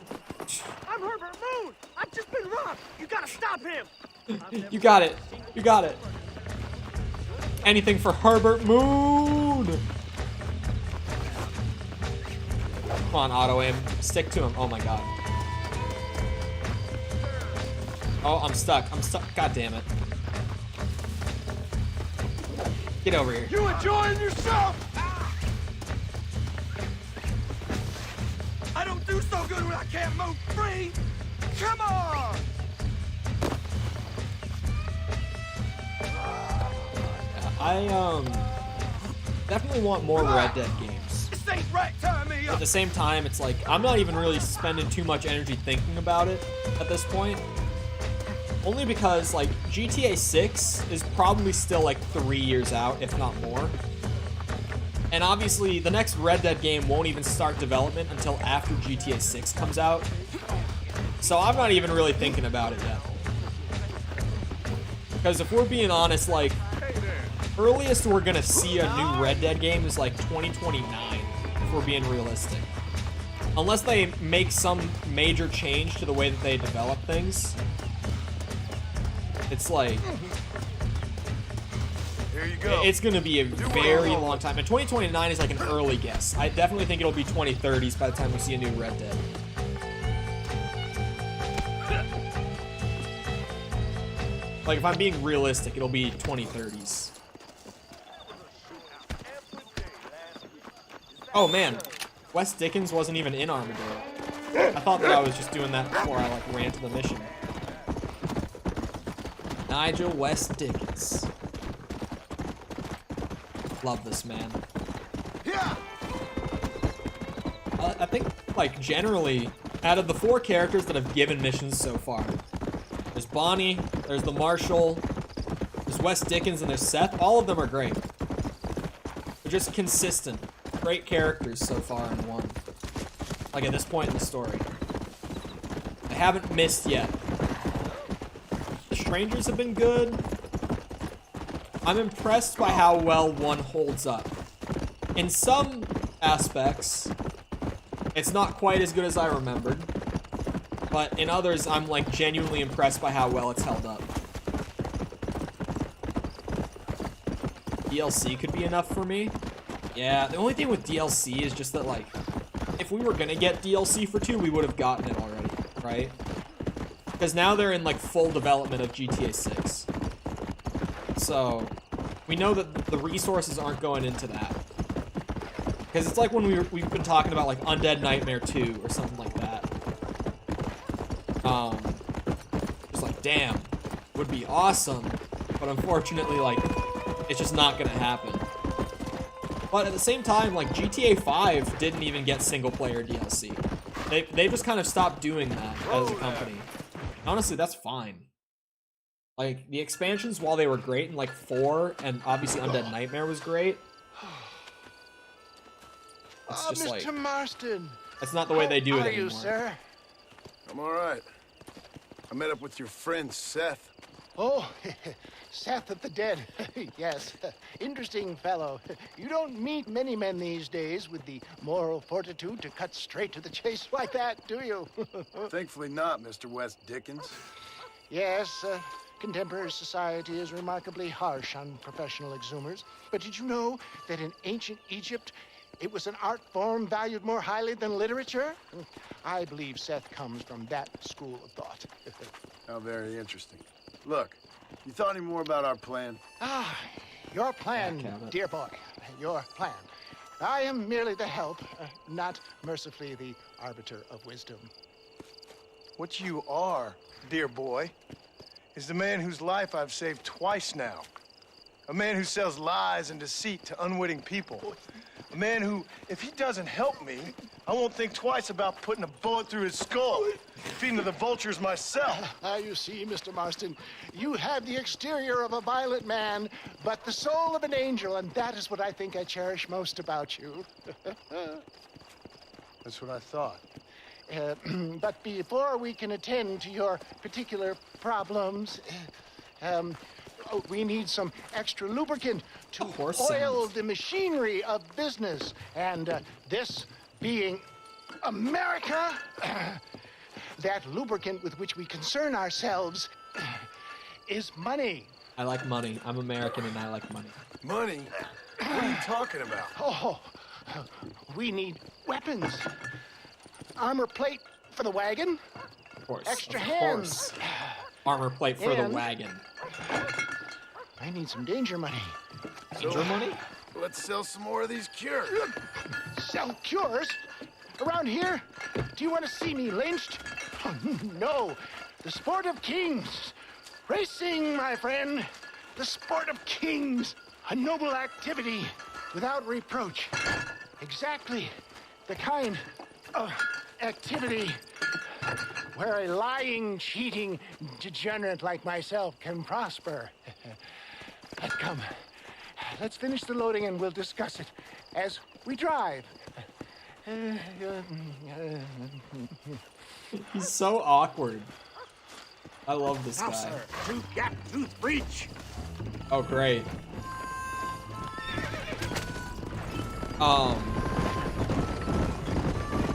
I'm Herbert Moon! I've just been robbed! You gotta stop him! You got it. You got it. Anything for Herbert Moon! Come on, auto-aim. Stick to him. Oh my god. Oh, I'm stuck. I'm stuck. God damn it. Get over here. You enjoying yourself? I don't do so good when I can't move free. Come on! I definitely want more Red Dead games. This ain't right, tie me up. At the same time, it's like I'm not even really spending too much energy thinking about it at this point. Only because, like, GTA 6 is probably still, like, 3 years out, if not more. And obviously, the next Red Dead game won't even start development until after GTA 6 comes out. So I'm not even really thinking about it yet. Because if we're being honest, like, earliest we're gonna see a new Red Dead game is like 2029, if we're being realistic. Unless they make some major change to the way that they develop things. It's like... Here you go. It's gonna be a very long time. And 2029 is like an early guess. I definitely think it'll be 2030s by the time we see a new Red Dead. Like, if I'm being realistic, it'll be 2030s. Oh, man. West Dickens wasn't even in Armadillo. I thought that I was just doing that before I, like, ran to the mission. Nigel West Dickens. Love this man. Yeah. I think, like, generally, out of the 4 characters that have given missions so far, there's Bonnie, there's the Marshal, there's West Dickens, and there's Seth. All of them are great. They're just consistent. Great characters so far in one. Like, at this point in the story. I haven't missed yet. The Strangers have been good. I'm impressed by how well 1 holds up. In some aspects, it's not quite as good as I remembered. But in others, I'm, like, genuinely impressed by how well it's held up. DLC could be enough for me. Yeah, the only thing with DLC is just that, like, if we were gonna get DLC for 2, we would have gotten it already, right? Because now they're in, like, full development of GTA 6. So, we know that the resources aren't going into that. Because it's like when we've been talking about, like, Undead Nightmare 2 or something like that. Just like, damn, would be awesome. But unfortunately, like, it's just not gonna happen. But at the same time, like, GTA 5 didn't even get single-player DLC. They just kind of stopped doing that as a company. Honestly, that's fine. Like, the expansions, while they were great in, like, 4, and obviously Undead Nightmare was great, it's just Mr. like... Marston. That's not the way they do it How are you, anymore. sir? I'm all right. I met up with your friend, Seth. Oh, Seth of the Dead. Yes, interesting fellow. You don't meet many men these days with the moral fortitude to cut straight to the chase like that, do you? Thankfully not, Mr. West Dickens. Yes, contemporary society is remarkably harsh on professional exhumers. But did you know that in ancient Egypt, it was an art form valued more highly than literature? I believe Seth comes from that school of thought. How very interesting. Look, you thought any more about our plan? Ah, your plan, dear boy. Your plan. I am merely the help, not mercifully the arbiter of wisdom. What you are, dear boy, is the man whose life I've saved twice now. A man who sells lies and deceit to unwitting people. A man who, if he doesn't help me, I won't think twice about putting a bullet through his skull, feeding to the vultures myself. You see, Mr. Marston, you have the exterior of a violent man, but the soul of an angel, and that is what I think I cherish most about you. That's what I thought. But before we can attend to your particular problems, we need some extra lubricant to oil the machinery of business. And this being America, that lubricant with which we concern ourselves is money. I like money. I'm American and I like money. Money? What are you talking about? Oh, we need weapons. Armor plate for the wagon. Of course. Extra of hands. Course. Armor plate for the And wagon. I need some danger money. Danger money? Let's sell some more of these cures. Sell cures? Around here? Do you want to see me lynched? Oh, no. The sport of kings. Racing, my friend. The sport of kings. A noble activity without reproach. Exactly the kind of activity where a lying, cheating degenerate like myself can prosper. But come, let's finish the loading and we'll discuss it as we drive. He's so awkward. I love this Now, guy. sir, two-gap tooth breach. Oh, great.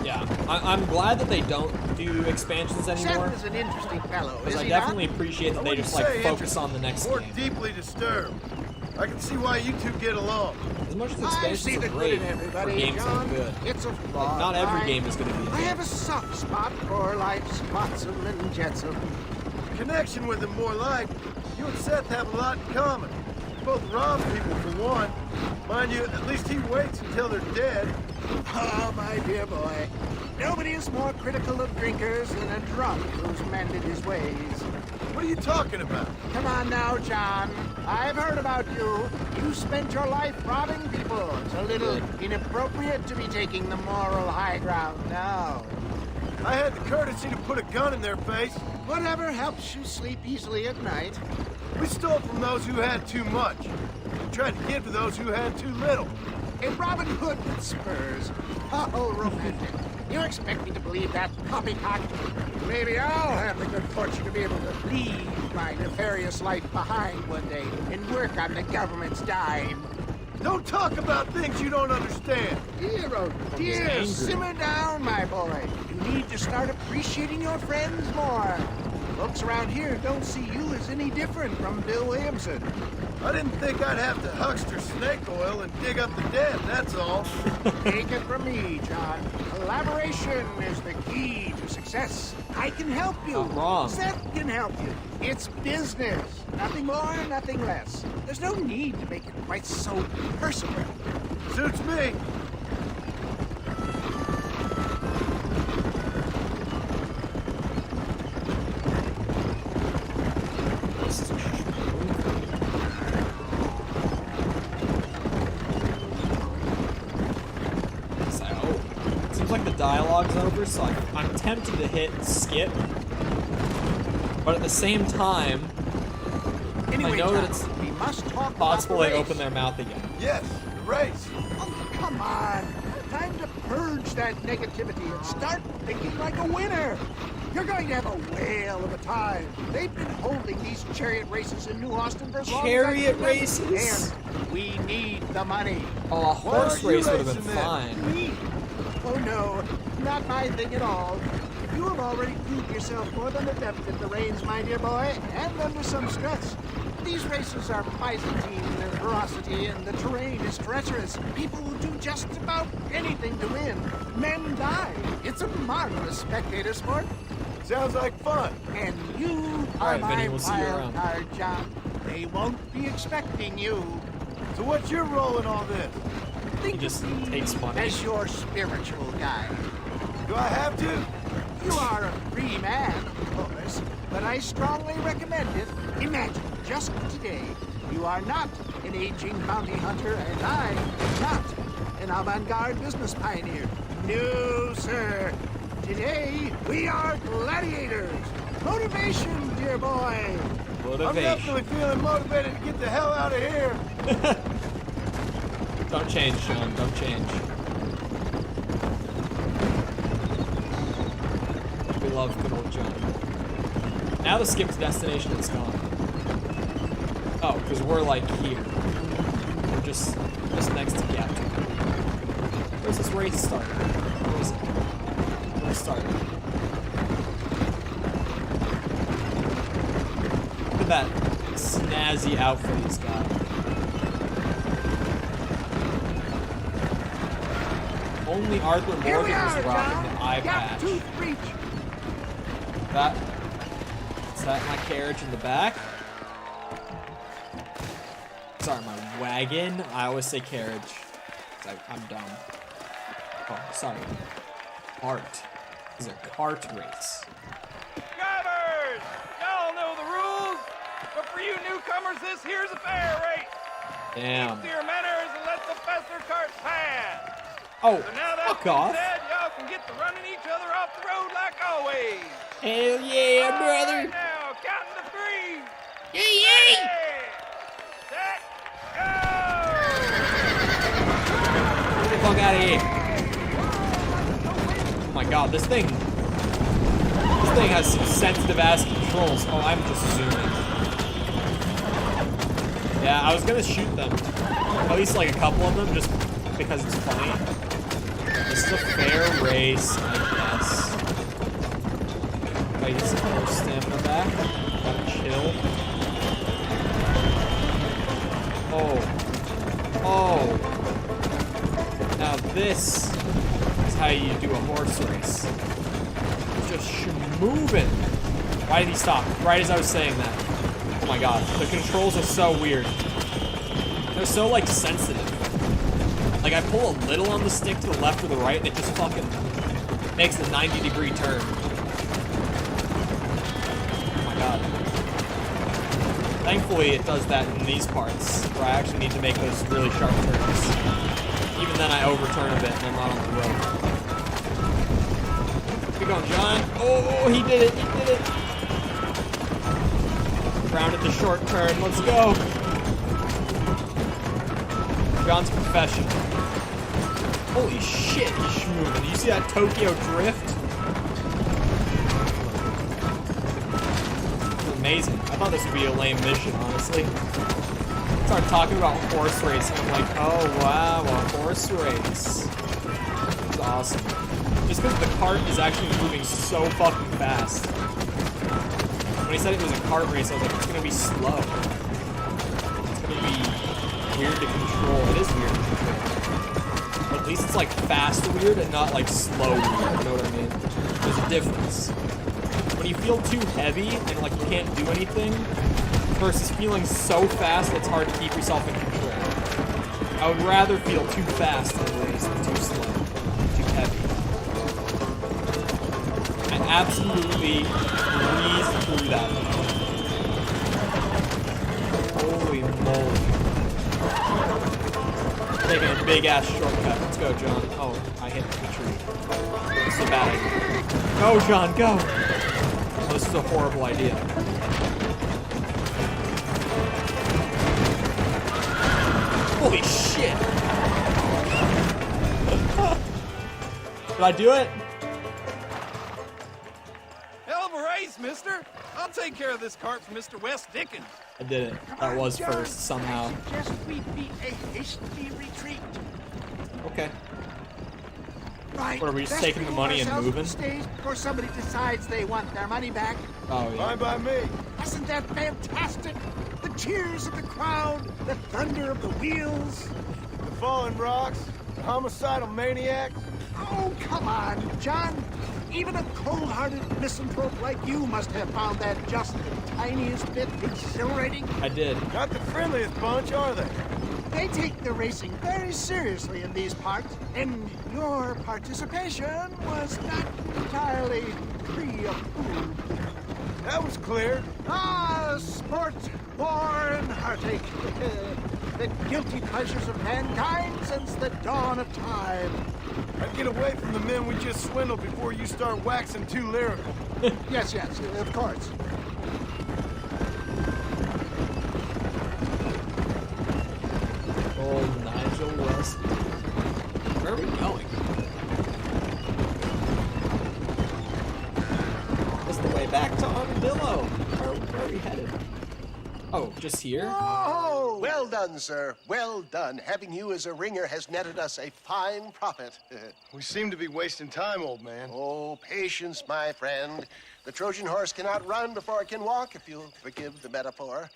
Yeah, I'm glad that they don't do expansions anymore. Seth is an interesting fellow, Because is I he definitely not? appreciate that I they wouldn't just like say focus on the next More game. deeply disturbed. I can see why you two get along. As much as I expansions see the are good great in for everybody, games that are John. good, It's a like, flawed not every line. game is going to be a I hit. have a soft spot for life's flotsam and jetsam. Connection with him more like. You and Seth have a lot in common. You both rob people for one. Mind you, at least he waits until they're dead. Oh, my dear boy. Nobody is more critical of drinkers than a drunk who's mended his ways. What are you talking about? Come on now, John. I've heard about you. You spent your life robbing people. It's a little inappropriate to be taking the moral high ground now. I had the courtesy to put a gun in their face. Whatever helps you sleep easily at night. We stole from those who had too much. We tried to give to those who had too little. A Robin Hood with spurs. Oh, romantic. You expect me to believe that poppycock? Maybe I'll have the good fortune to be able to leave my nefarious life behind one day and work on the government's dime. Don't talk about things you don't understand. Dear, oh dear, simmer down, my boy. You need to start appreciating your friends more. Folks around here don't see you as any different from Bill Williamson. I didn't think I'd have to huckster snake oil and dig up the dead, that's all. Take it from me, John. Collaboration is the key to success. I can help you. Not wrong. Seth can help you. It's business. Nothing more, nothing less. There's no need to make it quite so personal. Suits me. Seems like the dialogue's over, so I'm tempted to hit skip. But at the same time, Anyway, I know John, that it's we must talk possible about they the open their mouth again. Yes, the race. Oh, come on. Time to purge that negativity and start thinking like a winner. You're going to have a whale of a time. They've been holding these chariot races in New Austin for as long as I Chariot can races? And we need the money. Oh, a horse Why are you race would have been racing then? fine. Me? Oh, no. Not my thing at all. You have already proved yourself more than adept at the reins, my dear boy, and under some stress. These races are Byzantine in their ferocity, and the terrain is treacherous. People will do just about anything to win. Men die. It's a marvelous spectator sport. Sounds like fun. And you All are right, my Vinny, we'll see you wild around. card, John. They won't be expecting you. So what's your role in all this? Think just of me takes money. as your spiritual guide. Do I have to? You are a free man, of course, but I strongly recommend it. Imagine, just today, you are not an aging bounty hunter, and I am not an avant-garde business pioneer. No, sir. Today, we are gladiators. Motivation, dear boy. I'm Motivation. definitely feeling motivated to get the hell out of here. Don't change, Sean. Don't change. We love good old John. Now the skip to destination is gone. Oh, because we're like here. We're just next to Gap. Where's this race start? Where is it? Where it start? Look at that snazzy outfit he's got. Only Arthur Here we Morgan are, was rocking John. the eye Gap patch. tooth breach. Is that my carriage in the back? Sorry, my wagon. I always say carriage. I'm dumb. Oh, sorry. Cart. This is a cart race. Drivers! Y'all know the rules, but for you newcomers, this here's a fair race. Damn. Keep to your manners and let the faster carts pass. Oh, So now that's fuck been off. said, y'all can get to running each other off the road like always. Hell yeah, All brother. right now, counting to three. Yay, Set, go! Get the fuck out of here. Oh my god, this thing thing has some sensitive ass controls. Oh, I'm just zooming. Yeah, I was gonna shoot them. At least like a couple of them, just because it's funny. This is a fair race, I guess. I get some more stamina back. Gotta chill. Oh. Oh. Now this is how you do a horse race. Just moving. Why did he stop? Right as I was saying that. Oh my god. The controls are so weird. They're so, like, sensitive. Like, I pull a little on the stick to the left or the right, and it just fucking makes a 90-degree turn. Oh my god. Thankfully, it does that in these parts, where I actually need to make those really sharp turns. Even then, I overturn a bit, and I'm not on the road. Keep going, John. Oh, he did it. He did it. Rounded the short turn. Let's go. John's professional. Holy shit, he's schmoovin'. Did you see that Tokyo drift? Amazing. I thought this would be a lame mission, honestly. Started talking about horse racing. I'm like, oh wow, a horse race. It's awesome. Just because the cart is actually moving so fucking fast. When he said it was a kart race, I was like, it's gonna be slow. It's gonna be weird to control. It is weird to control. But at least it's like fast weird and not like slow weird, you know what I mean? There's a difference. When you feel too heavy and like you can't do anything, versus feeling so fast it's hard to keep yourself in control. I would rather feel too fast in a race than too slow, too heavy. I absolutely breezed through that. Holy moly. Taking a big ass shortcut. Let's go, John. Oh, I hit the tree. It's a bad idea. Go, John, go! Oh, this is a horrible idea. Holy shit! Did I do it? Hell of a race, mister. I'll take care of this cart for Mr. West Dickens. I did it. That was first, somehow. I suggest we beat a hasty retreat. Okay. Right. What, are we just taking the money and moving? Stage before somebody decides they want their money back. Oh, yeah. Fine by me. Isn't that fantastic? The cheers of the crowd, the thunder of the wheels. The falling rocks, the homicidal maniacs. Oh, come on, John. Even a cold-hearted misanthrope like you must have found that just the tiniest bit exhilarating. I did. Not the friendliest bunch, are they? They take the racing very seriously in these parts, and your participation was not entirely free of food. That was clear. Ah, sport, war, and heartache. The guilty pleasures of mankind since the dawn of time. I'd get away from the men we just swindled before you start waxing too lyrical. Yes, of course. Old Nigel West. Where are we going? That's the way back to Armadillo. Where are we headed? Oh, just here? Oh, well done, sir. Well done. Having you as a ringer has netted us a fine profit. We seem to be wasting time, old man. Oh, patience, my friend. The Trojan horse cannot run before it can walk, if you'll forgive the metaphor.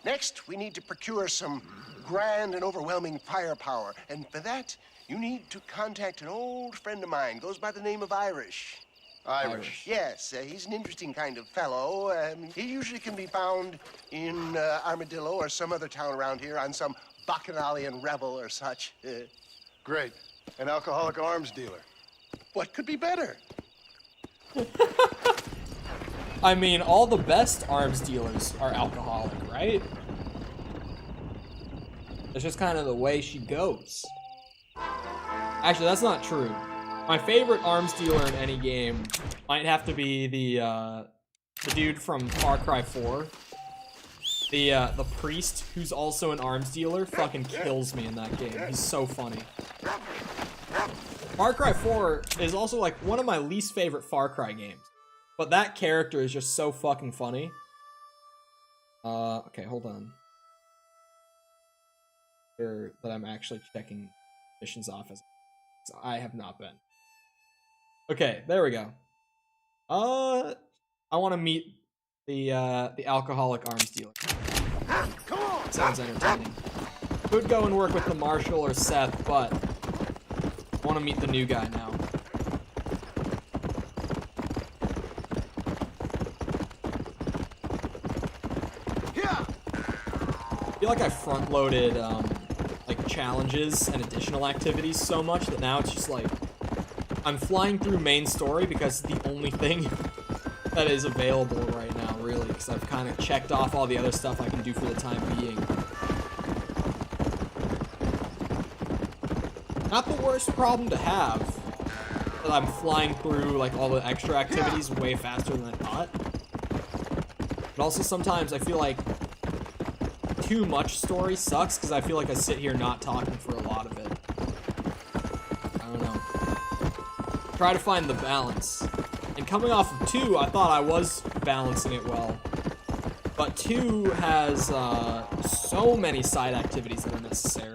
Next, we need to procure some grand and overwhelming firepower. And for that, you need to contact an old friend of mine. Goes by the name of Irish. Irish? Yes, he's an interesting kind of fellow. He usually can be found in Armadillo or some other town around here on some bacchanalian revel or such. Great. An alcoholic arms dealer. What could be better? I mean, all the best arms dealers are alcoholic, right? That's just kind of the way she goes. Actually, that's not true. My favorite arms dealer in any game might have to be the dude from Far Cry 4. The priest, who's also an arms dealer, fucking kills me in that game. He's so funny. Far Cry 4 is also like one of my least favorite Far Cry games. But that character is just so fucking funny. Okay, hold on. Sure that I'm actually checking missions off as I have not been. Okay, there we go. I want to meet the alcoholic arms dealer. Come on! Sounds entertaining. Could go and work with the marshal or Seth, but I want to meet the new guy now. Yeah. I feel like I front-loaded like challenges and additional activities so much that now it's just like I'm flying through main story because it's the only thing that is available right now, really, because I've kind of checked off all the other stuff I can do for the time being. Not the worst problem to have, that I'm flying through like all the extra activities way faster than I thought. But also sometimes I feel like too much story sucks because I feel like I sit here not talking for a lot of it. I don't know. Try to find the balance. And coming off of 2, I thought I was balancing it well. But 2 has so many side activities that are necessary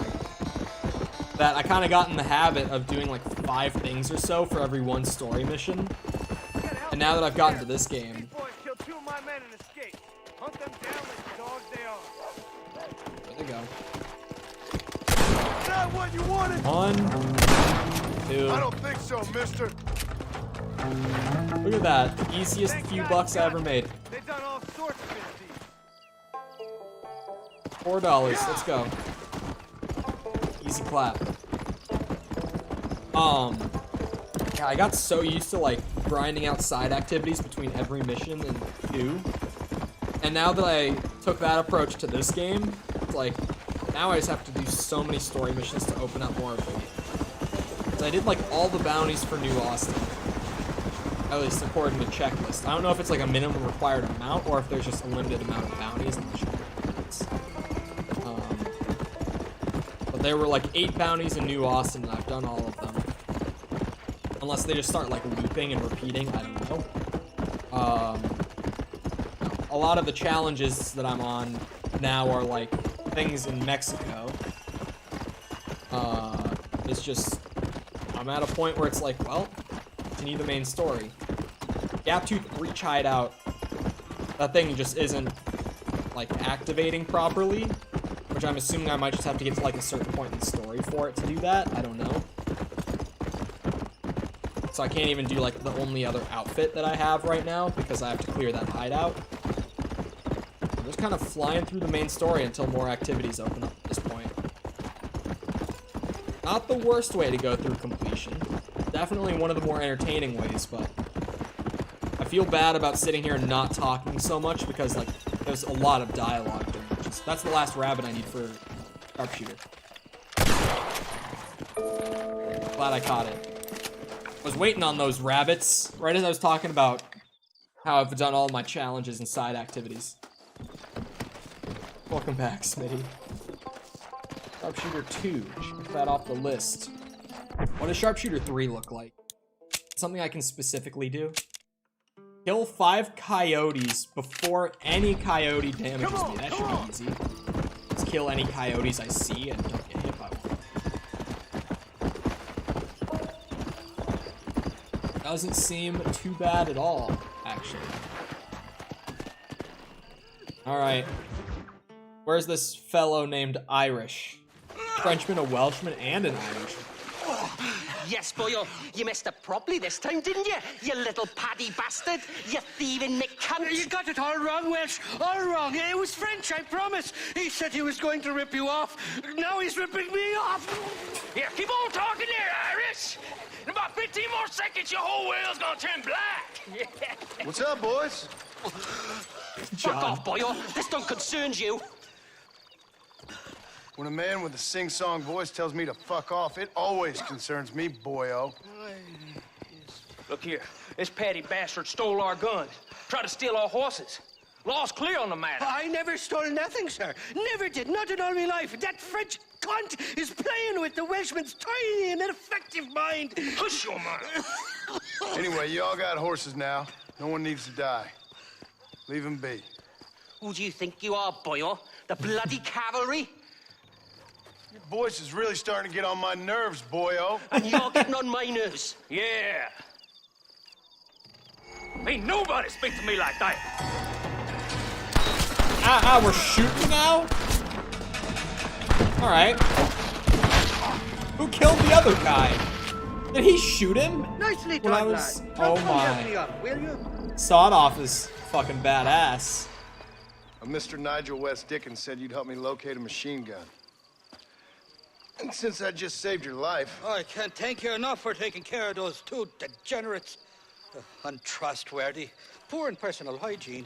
that I kind of got in the habit of doing like 5 things or so for every one story mission. And now that I've gotten to this game, there they go. Is that what you wanted? 1, 2. I don't think so, mister. Look at that. Easiest few bucks I ever made. They done all sorts of $4. Let's go. Easy clap. Yeah, I got so used to like grinding out side activities between every mission and 2. And now that I took that approach to this game, it's like now I just have to do so many story missions to open up more of it. Because I did like all the bounties for New Austin. At least according to checklist. I don't know if it's like a minimum required amount or if there's just a limited amount of bounties. But there were like 8 bounties in New Austin and I've done all of them. Unless they just start like looping and repeating, I don't know. A lot of the challenges that I'm on now are like things in Mexico. It's just, I'm at a point where it's like, well, continue the main story. Gap Tooth Breach hideout, that thing just isn't like activating properly, which I'm assuming I might just have to get to like a certain point in the story for it to do that. I don't know. So I can't even do like the only other outfit that I have right now because I have to clear that hideout. I'm just kind of flying through the main story until more activities open up at this point. Not the worst way to go through completion. Definitely one of the more entertaining ways, but I feel bad about sitting here and not talking so much because like there's a lot of dialogue during it. That's the last rabbit I need for sharpshooter. Glad I caught it. I was waiting on those rabbits right as I was talking about how I've done all my challenges and side activities. Welcome back, Smitty. Sharpshooter 2, check that off the list. What does Sharpshooter 3 look like? Something I can specifically do? Kill 5 coyotes before any coyote damages me. That should be easy. Just kill any coyotes I see and don't get hit by one. Doesn't seem too bad at all, actually. Alright. Where's this fellow named Irish? Frenchman, a Welshman, and an Irishman. Yes, boyo, you messed up properly this time, didn't you? You little paddy bastard. You thieving McCunt. You got it all wrong, Welsh. All wrong. It was French, I promise. He said he was going to rip you off. Now he's ripping me off. Here, keep on talking there, Irish. In about 15 more seconds, your whole whale's gonna turn black. What's up, boys? Fuck off, boyo. This don't concern you. When a man with a sing-song voice tells me to fuck off, it always concerns me, boyo. Look here, this patty bastard stole our guns, tried to steal our horses. Law's clear on the matter. I never stole nothing, sir. Never did. Not in all my life. That French cunt is playing with the Welshman's tiny and ineffective mind. Hush your mouth. Anyway, you all got horses now. No one needs to die. Leave him be. Who do you think you are, boyo? The bloody cavalry? Your voice is really starting to get on my nerves, boyo. And you're getting on my nerves. Yeah. Ain't nobody speak to me like that. We're shooting now? Alright. Who killed the other guy? Did he shoot him? Nicely When I done, was... lad. Oh Now come help me my. up, will you? Sawed off is fucking badass. Mr. Nigel West Dickens said you'd help me locate a machine gun. And since I just saved your life... I can't thank you enough for taking care of those two degenerates. Untrustworthy, poor in personal hygiene,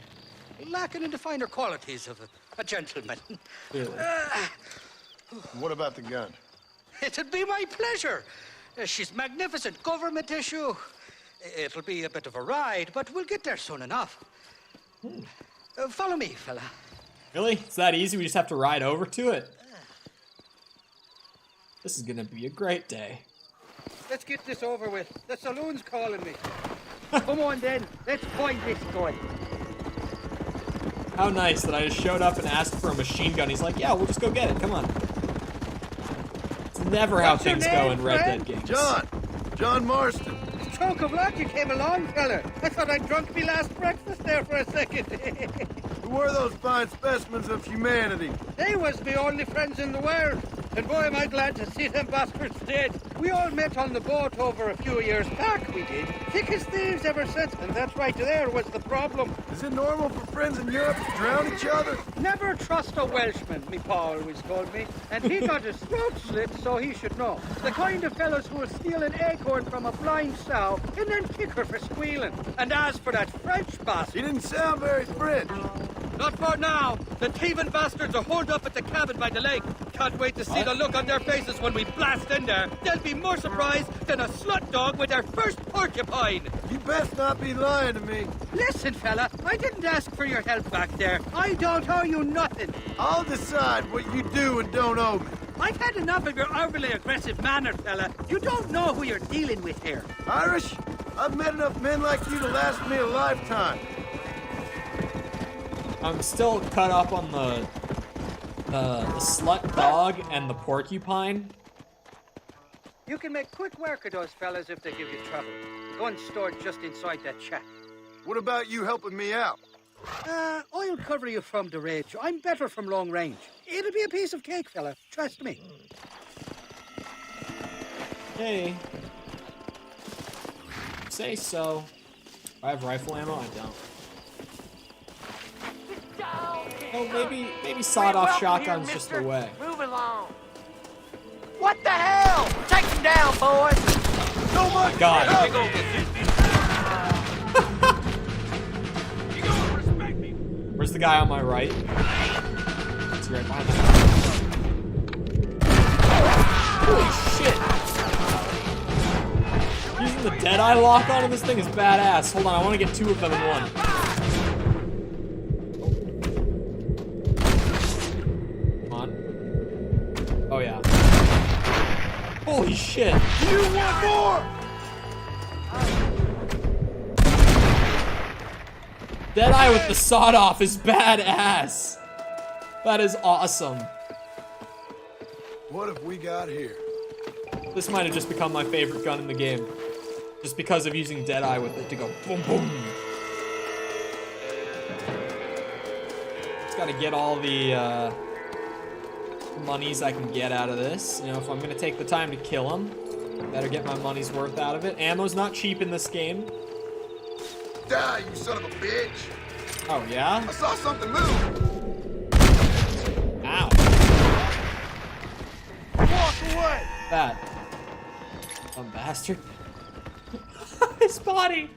lacking in the finer qualities of a gentleman. What about the gun? It'd be my pleasure. She's magnificent, government issue. It'll be a bit of a ride, but we'll get there soon enough. Follow me, fella. Really? It's that easy? We just have to ride over to it? This is gonna be a great day. Let's get this over with. The saloon's calling me. Come on then, let's find this guy. How nice that I just showed up and asked for a machine gun. He's like, yeah, we'll just go get it. Come on. It's never how What's your things name, go in Red friend? Dead games. John Marston. Stroke of luck you came along, fella. I thought I'd drunk me last breakfast there for a second. Who were those fine specimens of humanity? They was me only friends in the world. And boy, am I glad to see them bastards dead. We all met on the boat over a few years back, we did. Thick as thieves ever since, and that's right there was the problem. Is it normal for friends in Europe to drown each other? Never trust a Welshman, me pa always told me. And he got his throat slit, so he should know. The kind of fellows who will steal an acorn from a blind sow and then kick her for squealing. And as for that French bastard... He didn't sound very French. Not for now. The thieving bastards are holed up at the cabin by the lake. Can't wait to see the look on their faces when we blast in there. They'll be more surprised than a slut dog with their first porcupine. You best not be lying to me. Listen, fella, I didn't ask for your help back there. I don't owe you nothing. I'll decide what you do and don't owe me. I've had enough of your overly aggressive manner, fella. You don't know who you're dealing with here. Irish, I've met enough men like you to last me a lifetime. I'm still cut up on the slut dog and the porcupine. You can make quick work of those fellas if they give you trouble. The gun's stored just inside that shack. What about you helping me out? I'll cover you from the ridge. I'm better from long range. It'll be a piece of cake, fella. Trust me. Hey. Say so. I have rifle ammo? I don't. Oh, maybe sawed-off shotgun's just the way. Move along. What the hell? Take him down, boys. So Oh my God. Where's the guy on my right? Is he right behind me? Holy shit! Using the Deadeye lock on this thing is badass. Hold on, I want to get two of them in one. Come on. Oh yeah. Holy shit! You want more? Deadeye with the sawed off is badass. That is awesome. What have we got here? This might have just become my favorite gun in the game. Just because of using Deadeye with it to go boom boom. Just gotta get all the monies I can get out of this. You know, if I'm gonna take the time to kill him, better get my money's worth out of it. Ammo's not cheap in this game. Die, you son of a bitch! Oh, yeah? I saw something move! Ow. Walk away! That. Dumb bastard. His body!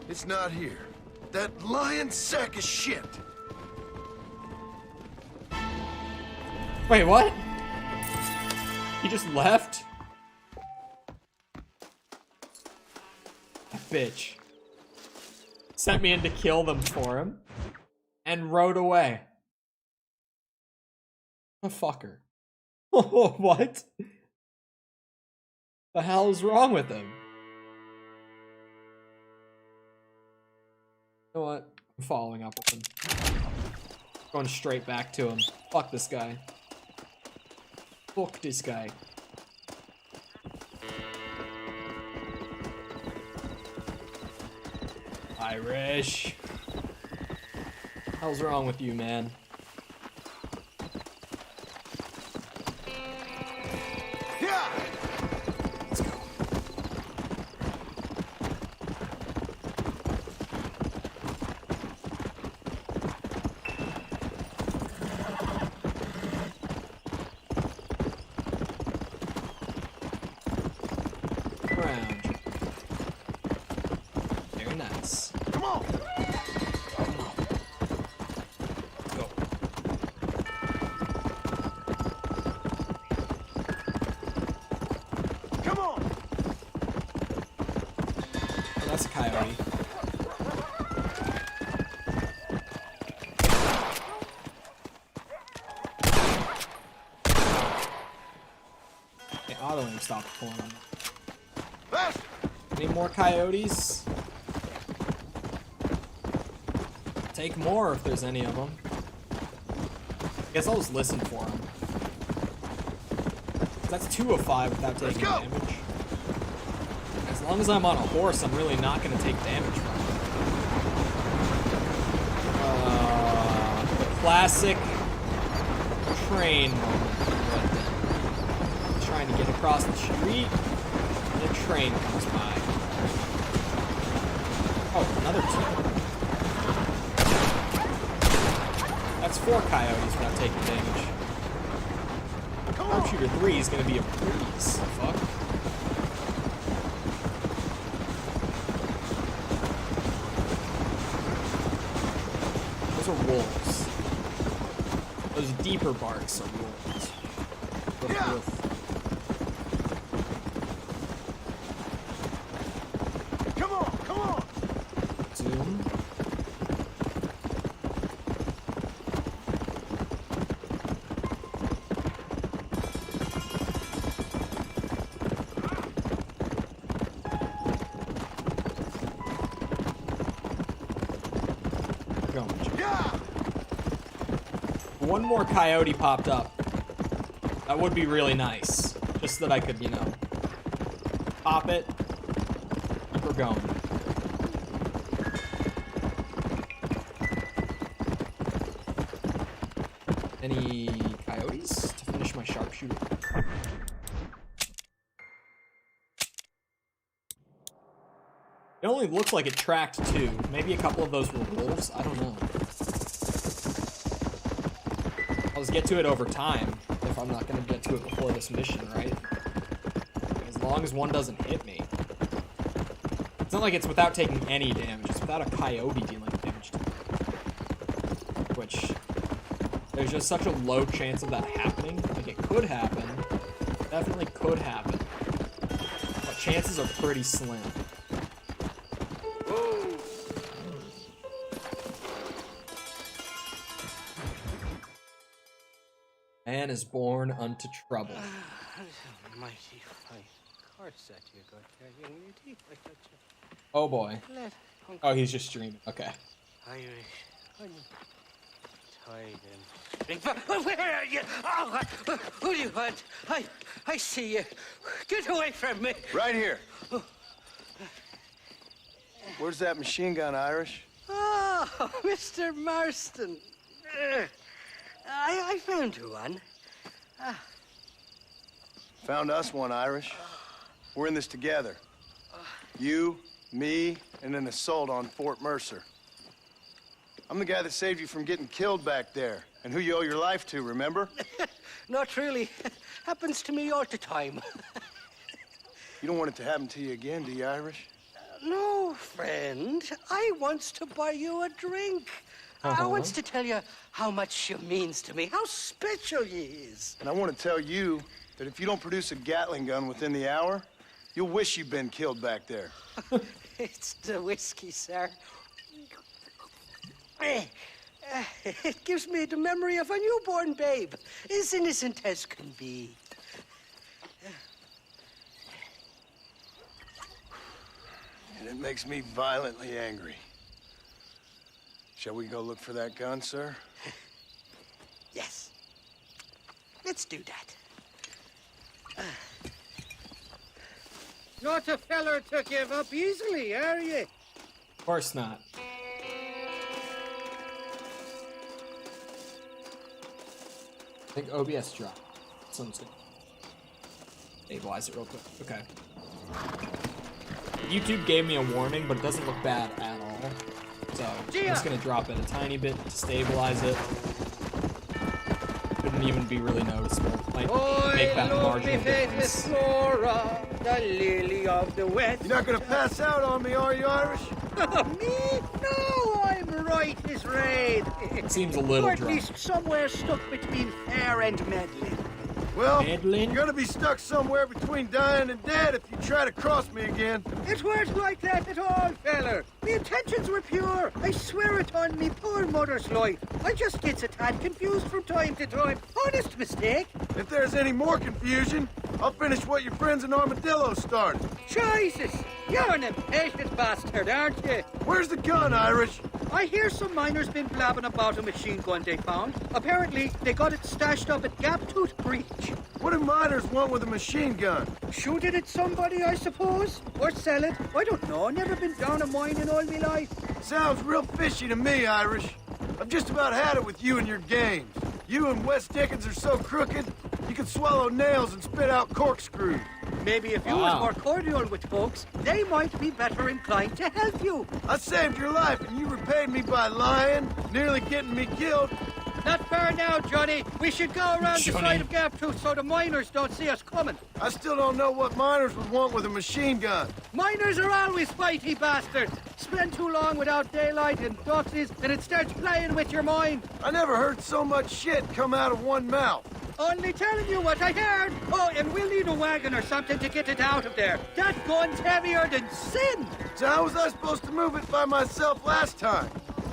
It's not here. That lying sack of shit! Wait, what? He just left? That bitch. Sent me in to kill them for him. And rode away. The fucker. What? The hell is wrong with him? know what? I'm following up with him. Going straight back to him. Fuck this guy. Fuck this guy. Irish. Hell's wrong with you, man? Yeah. Let's go. Round. Very nice. Come on. Go. Come on. Oh, that's a coyote. Okay, auto aim stopped pulling on that. Any more coyotes? Take more if there's any of them. I guess I'll just listen for them. That's 2 of 5 without taking damage. As long as I'm on a horse, I'm really not going to take damage from it. The classic train moment. Right there. Trying to get across the street, and a train comes by. Oh, another 2. That's 4 coyotes without taking damage. Sharpshooter 3 is going to be a breeze. Fuck. Those are wolves. Those deeper barks are wolves. Come on, come on. Zoom. One more coyote popped up. That would be really nice. Just so that I could, you know, pop it. Keep her going. Any coyotes to finish my sharpshooter? It only looked like it tracked 2. Maybe a couple of those were wolves. I don't know. I'll just get to it over time if I'm not going to get to it before this mission, right? As long as one doesn't hit me. It's not like it's without taking any damage. It's without a coyote dealing damage to me. Which, there's just such a low chance of that happening. Like, it could happen. Definitely could happen. But chances are pretty slim. Man is born unto trouble. Mighty fine horse that you got there, young lady. I thought you... Oh boy. Oh, he's just streaming. Okay. Irish, honey. Tied and... Where are you? Oh, who do you want? I see you. Get away from me. Right here. Where's that machine gun, Irish? Oh, Mr. Marston. I found you one. Found us one, Irish. We're in this together. You, me, and an assault on Fort Mercer. I'm the guy that saved you from getting killed back there, and who you owe your life to, remember? Not really. Happens to me all the time. You don't want it to happen to you again, do you, Irish? No, friend. I wants to buy you a drink. I wants to tell you how much she means to me, how special she is. And I want to tell you that if you don't produce a Gatling gun within the hour, you'll wish you'd been killed back there. It's the whiskey, sir. It gives me the memory of a newborn babe, as innocent as can be. And it makes me violently angry. Shall we go look for that gun, sir? Yes. Let's do that. Not a feller to give up easily, are you? Of course not. I think OBS dropped. Someone's gonna stabilize it real quick. Okay. YouTube gave me a warning, but it doesn't look bad at all. So I'm just gonna drop it a tiny bit to stabilize it. Couldn't even be really noticeable. Might make that marginal difference. Flora, the lily of the West. You're not gonna pass out on me, are you, Irish? Me? No, I'm right as rain. It seems a little Or at dry. least somewhere stuck between fair and meddling. Well, you're gonna be stuck somewhere between dying and dead if you try to cross me again. It weren't like that at all, feller. My intentions were pure. I swear it on me poor mother's life. I just gets a tad confused from time to time. Honest mistake. If there's any more confusion, I'll finish what your friends in Armadillo started. Jesus, you're an impatient bastard, aren't you? Where's the gun, Irish? I hear some miners been blabbing about a machine gun they found. Apparently, they got it stashed up at Gaptooth Breach. What do miners want with a machine gun? Shoot it at somebody, I suppose? Or sell it? I don't know. Never been down a mine in all my life. Sounds real fishy to me, Irish. I've just about had it with you and your games. You and Wes Dickens are so crooked, you can swallow nails and spit out corkscrews. Maybe if you was more cordial with folks, they might be better inclined to help you. I saved your life and you repaid me by lying, nearly getting me killed. Not fair now, Johnny. We should go around the side of Gaptooth so the miners don't see us coming. I still don't know what miners would want with a machine gun. Miners are always fighty bastards. Spend too long without daylight and doxies, and it starts playing with your mind. I never heard so much shit come out of one mouth. Only telling you what I heard. Oh, and we'll need a wagon or something to get it out of there. That gun's heavier than sin. So how was I supposed to move it by myself last time?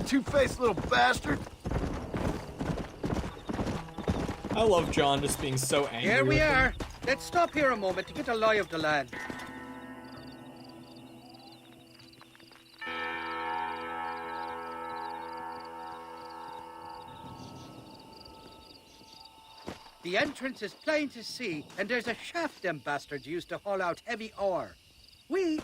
Two-faced little bastard. I love John just being so angry. Here we with him. are. Let's stop here a moment to get a lie of the land. The entrance is plain to see, and there's a shaft them bastards used to haul out heavy ore. You,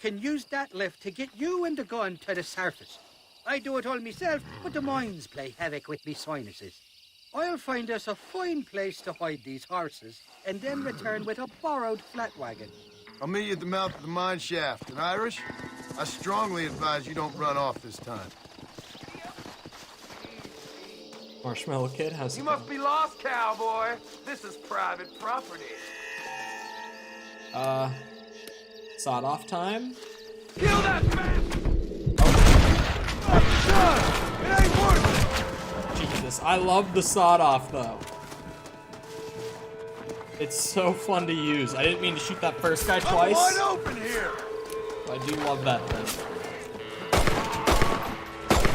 can use that lift to get you and the gun to the surface. I do it all myself, but the mines play havoc with me sinuses. I'll find us a fine place to hide these horses, and then return with a borrowed flat wagon. I'll meet you at the mouth of the mine shaft. And Irish, I strongly advise you don't run off this time. Marshmallow Kid, how's it You going? must be lost, cowboy. This is private property. Sawed off time? Kill that man! It ain't worth it! Jesus, I love the sawed off though. It's so fun to use. I didn't mean to shoot that first guy twice. I'm wide open here! I do love that thing.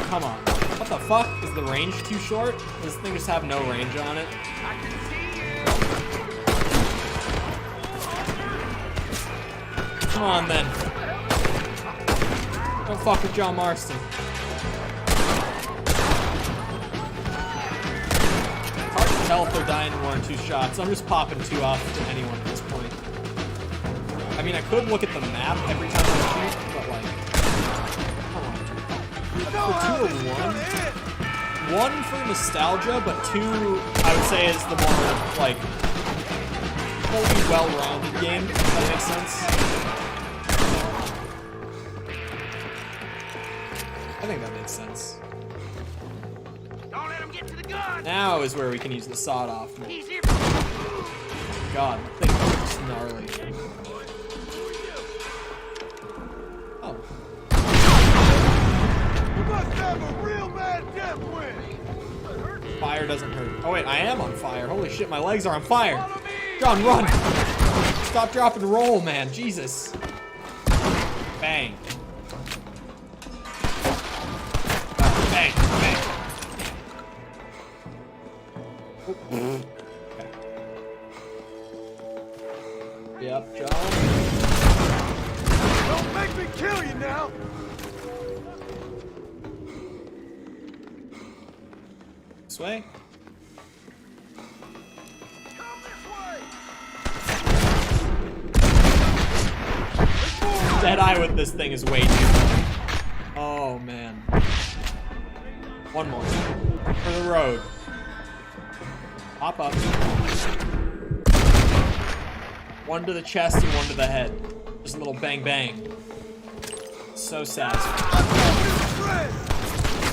Come on. What the fuck? Is the range too short? Does this thing just have no range on it? I can see you. Come on then. Don't fuck with John Marston. It's hard to tell if they're dying in 1 or 2 shots. I'm just popping 2 off to anyone at this point. I mean, I could look at the map every time I shoot, but like, come on. For 2 or 1? 1 for nostalgia, but 2, I would say, is the more, like, fully well-rounded game, if that makes sense. I think that makes sense. Don't let him get to the gun. Now is where we can use the sawed off. He's here. God, that thing looks gnarly. Oh. You must have a real bad death wish! Fire doesn't hurt. Oh wait, I am on fire. Holy shit, my legs are on fire. John, run! Stop, drop, and roll, man. Jesus. Bang. Oh, bang, bang. Okay. Yep, John. Don't make me kill you now! This way? Dead eye with this thing is way too funny. Oh man. One more. For the road. Hop up. One to the chest and one to the head. Just a little bang bang. So satisfying.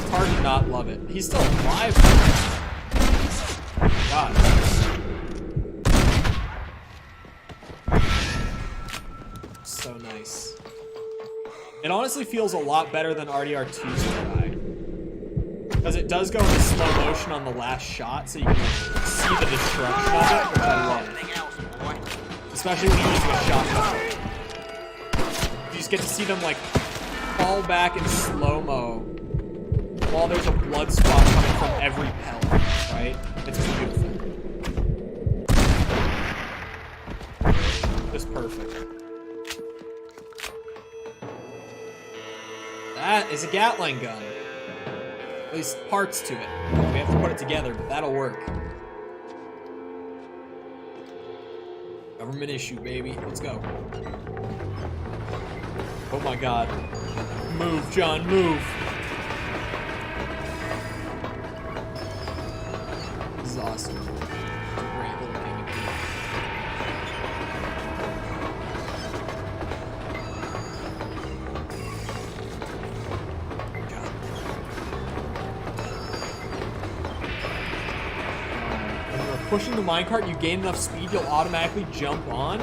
It's hard to not love it. He's still alive. God. So nice. It honestly feels a lot better than RDR2's try. Because it does go into slow motion on the last shot, so you can like, see the destruction of it, which I love. Especially when you're using a shotgun. You just get to see them like fall back in slow-mo while there's a blood spot coming from every pellet, right? It's beautiful. Just perfect. That is a Gatling gun. At least parts to it. We have to put it together, but that'll work. Government issue, baby. Let's go. Oh my god. Move, John, move. This is awesome. Great little game. When you're pushing the minecart, you gain enough speed, you'll automatically jump on.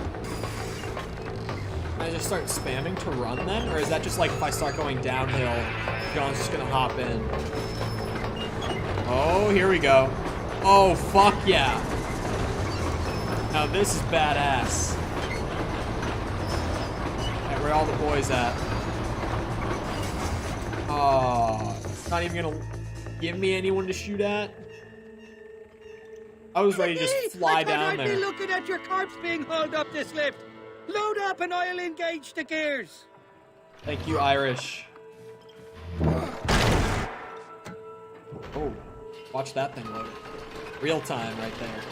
I just start spamming to run then? Or is that just like if I start going downhill, John's just gonna hop in? Oh, here we go. Oh, fuck yeah. Now this is badass. Alright, where are all the boys at? Oh, it's not even gonna give me anyone to shoot at? I was ready to just fly down there. I'd be looking at your corpse being hauled up this lift. Load up and I'll engage the gears. Thank you, Irish. Oh, watch that thing load. Real time right there.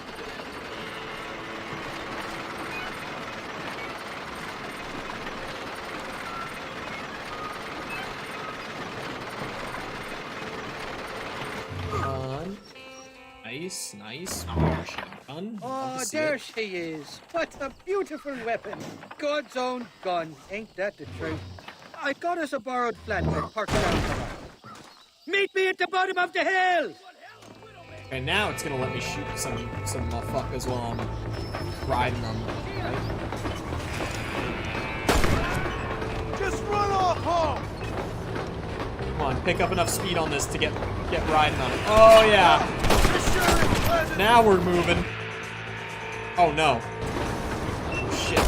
On. Nice, nice. Shotgun. Oh, there she is. What a beautiful weapon. God's own gun. Ain't that the truth? I got us a borrowed flatbed parked around the lot. Meet me at the bottom of the hill! Okay, now it's gonna let me shoot some motherfuckers while I'm riding them, right? Just run off home! Come on, pick up enough speed on this to get riding on it. Oh yeah! Now we're moving. Oh no. Shit.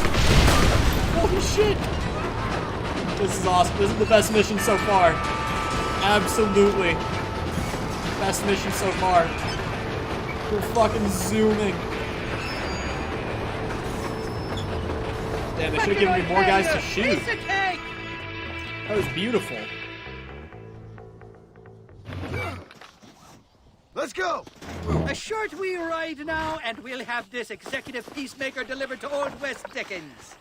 Holy shit! This is awesome. This is the best mission so far. Absolutely. Best mission so far. We're fucking zooming. Damn, they should have given me more guys to shoot. That was beautiful. Let's go! A short wee ride now, and we'll have this executive peacemaker delivered to Old West Dickens.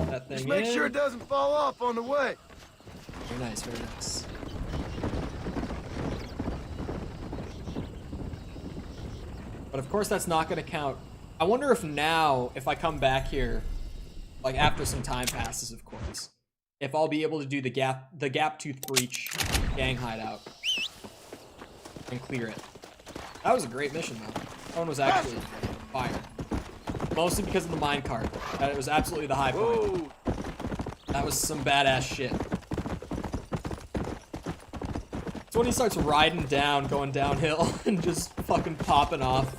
That thing Just make sure it doesn't fall off on the way. Very nice, very nice. But of course that's not gonna count. I wonder if now, if I come back here, like after some time passes, of course, if I'll be able to do the gap tooth breach gang hideout and clear it. That was a great mission though. That one was actually fire. Mostly because of the minecart. That was absolutely the high point. Whoa. That was some badass shit. It's when he starts riding down, going downhill, and just fucking popping off.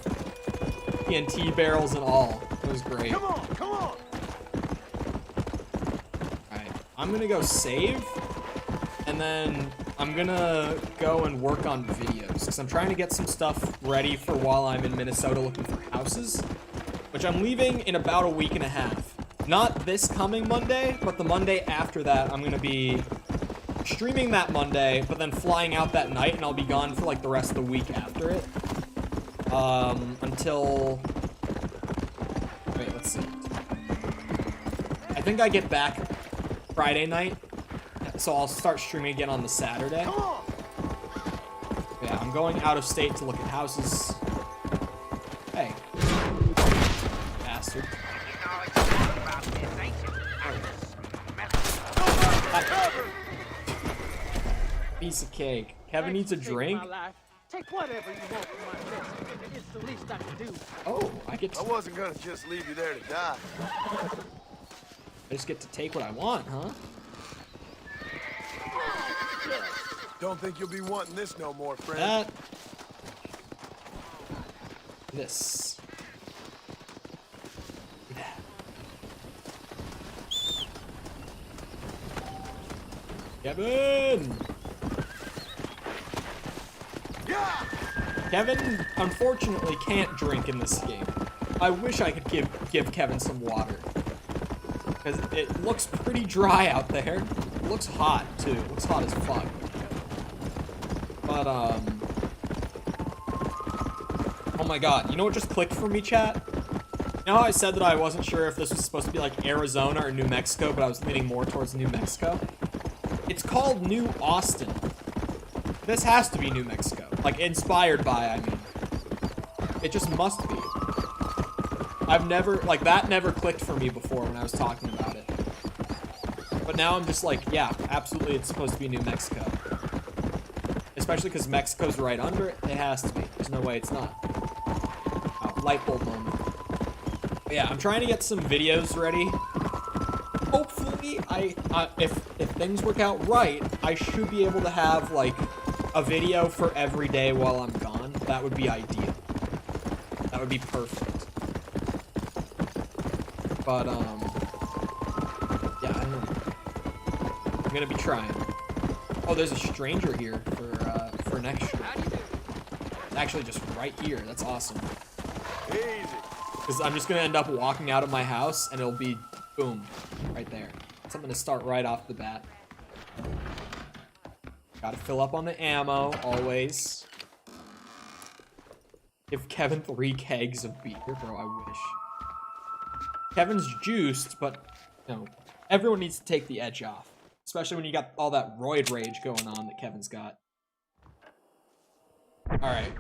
TNT barrels and all. It was great. Come on, come on! Alright, I'm gonna go save, and then I'm gonna go and work on videos, because I'm trying to get some stuff ready for while I'm in Minnesota looking for houses, which I'm leaving in about a week and a half. Not this coming Monday, but the Monday after that, I'm gonna be streaming that Monday, but then flying out that night, and I'll be gone for like the rest of the week after it. Until... Wait, let's see. I think I get back Friday night, so I'll start streaming again on the Saturday. Yeah, I'm going out of state to look at houses. Hey. Bastard. Piece of cake. Kevin needs a drink? Take whatever you want from my best. It's the least I can do. Oh, I get to... I wasn't gonna just leave you there to die. I just get to take what I want, huh? Don't think you'll be wanting this no more, friend. That. This. Kevin! Yeah! Kevin, unfortunately, can't drink in this game. I wish I could give Kevin some water. Because it looks pretty dry out there. It looks hot, too. It looks hot as fuck. But, oh my god. You know what just clicked for me, chat? You know how I said that I wasn't sure if this was supposed to be like Arizona or New Mexico, but I was leaning more towards New Mexico? It's called New Austin. This has to be New Mexico. Like, inspired by, I mean. It just must be. I've never, like, that never clicked for me before when I was talking about it. But now I'm just like, yeah, absolutely it's supposed to be New Mexico. Especially because Mexico's right under it. It has to be. There's no way it's not. Oh, light bulb moment. But yeah, I'm trying to get some videos ready. Hopefully, if things work out right, I should be able to have, like, a video for every day while I'm gone. That would be ideal. That would be perfect. But, yeah, I don't know. I'm gonna be trying. Oh, there's a stranger here for next stream. It's actually just right here. That's awesome. Easy. Because I'm just gonna end up walking out of my house, and it'll be, boom, right there. Something to start right off the bat. Gotta fill up on the ammo, always. Give Kevin 3 kegs of beer, bro, I wish. Kevin's juiced, but, you know, everyone needs to take the edge off. Especially when you got all that roid rage going on that Kevin's got. Alright.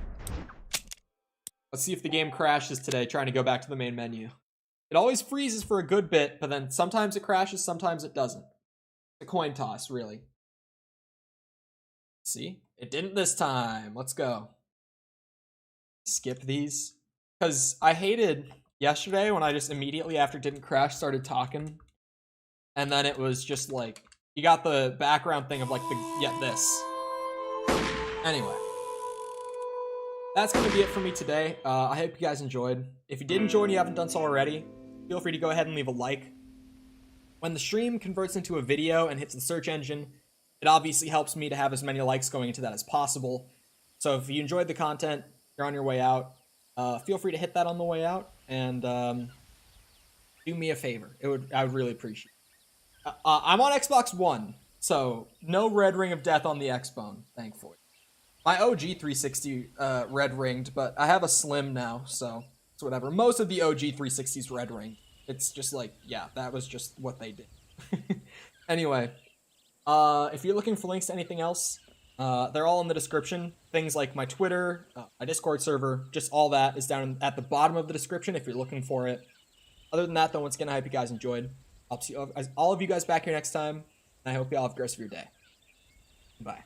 Let's see if the game crashes today, trying to go back to the main menu. It always freezes for a good bit, but then sometimes it crashes, sometimes it doesn't. It's a coin toss, really. See? It didn't this time. Let's go. Skip these. Because I hated yesterday when I just immediately after it didn't crash started talking. And then it was just like, you got the background thing of like this. Anyway. That's going to be it for me today. I hope you guys enjoyed. If you did enjoy and you haven't done so already, feel free to go ahead and leave a like. When the stream converts into a video and hits the search engine, it obviously helps me to have as many likes going into that as possible. So if you enjoyed the content, you're on your way out, feel free to hit that on the way out, and do me a favor. I would really appreciate it. I'm on Xbox One, so no red ring of death on the X-Bone, thankfully. My OG 360 red ringed, but I have a slim now, so it's whatever. Most of the OG 360's red ringed. It's just like, yeah, that was just what they did. Anyway, if you're looking for links to anything else, they're all in the description. Things like my Twitter, my Discord server, just all that is down at the bottom of the description if you're looking for it. Other than that, though, once again, I hope you guys enjoyed. I'll see all of you guys back here next time, and I hope you all have the rest of your day. Bye.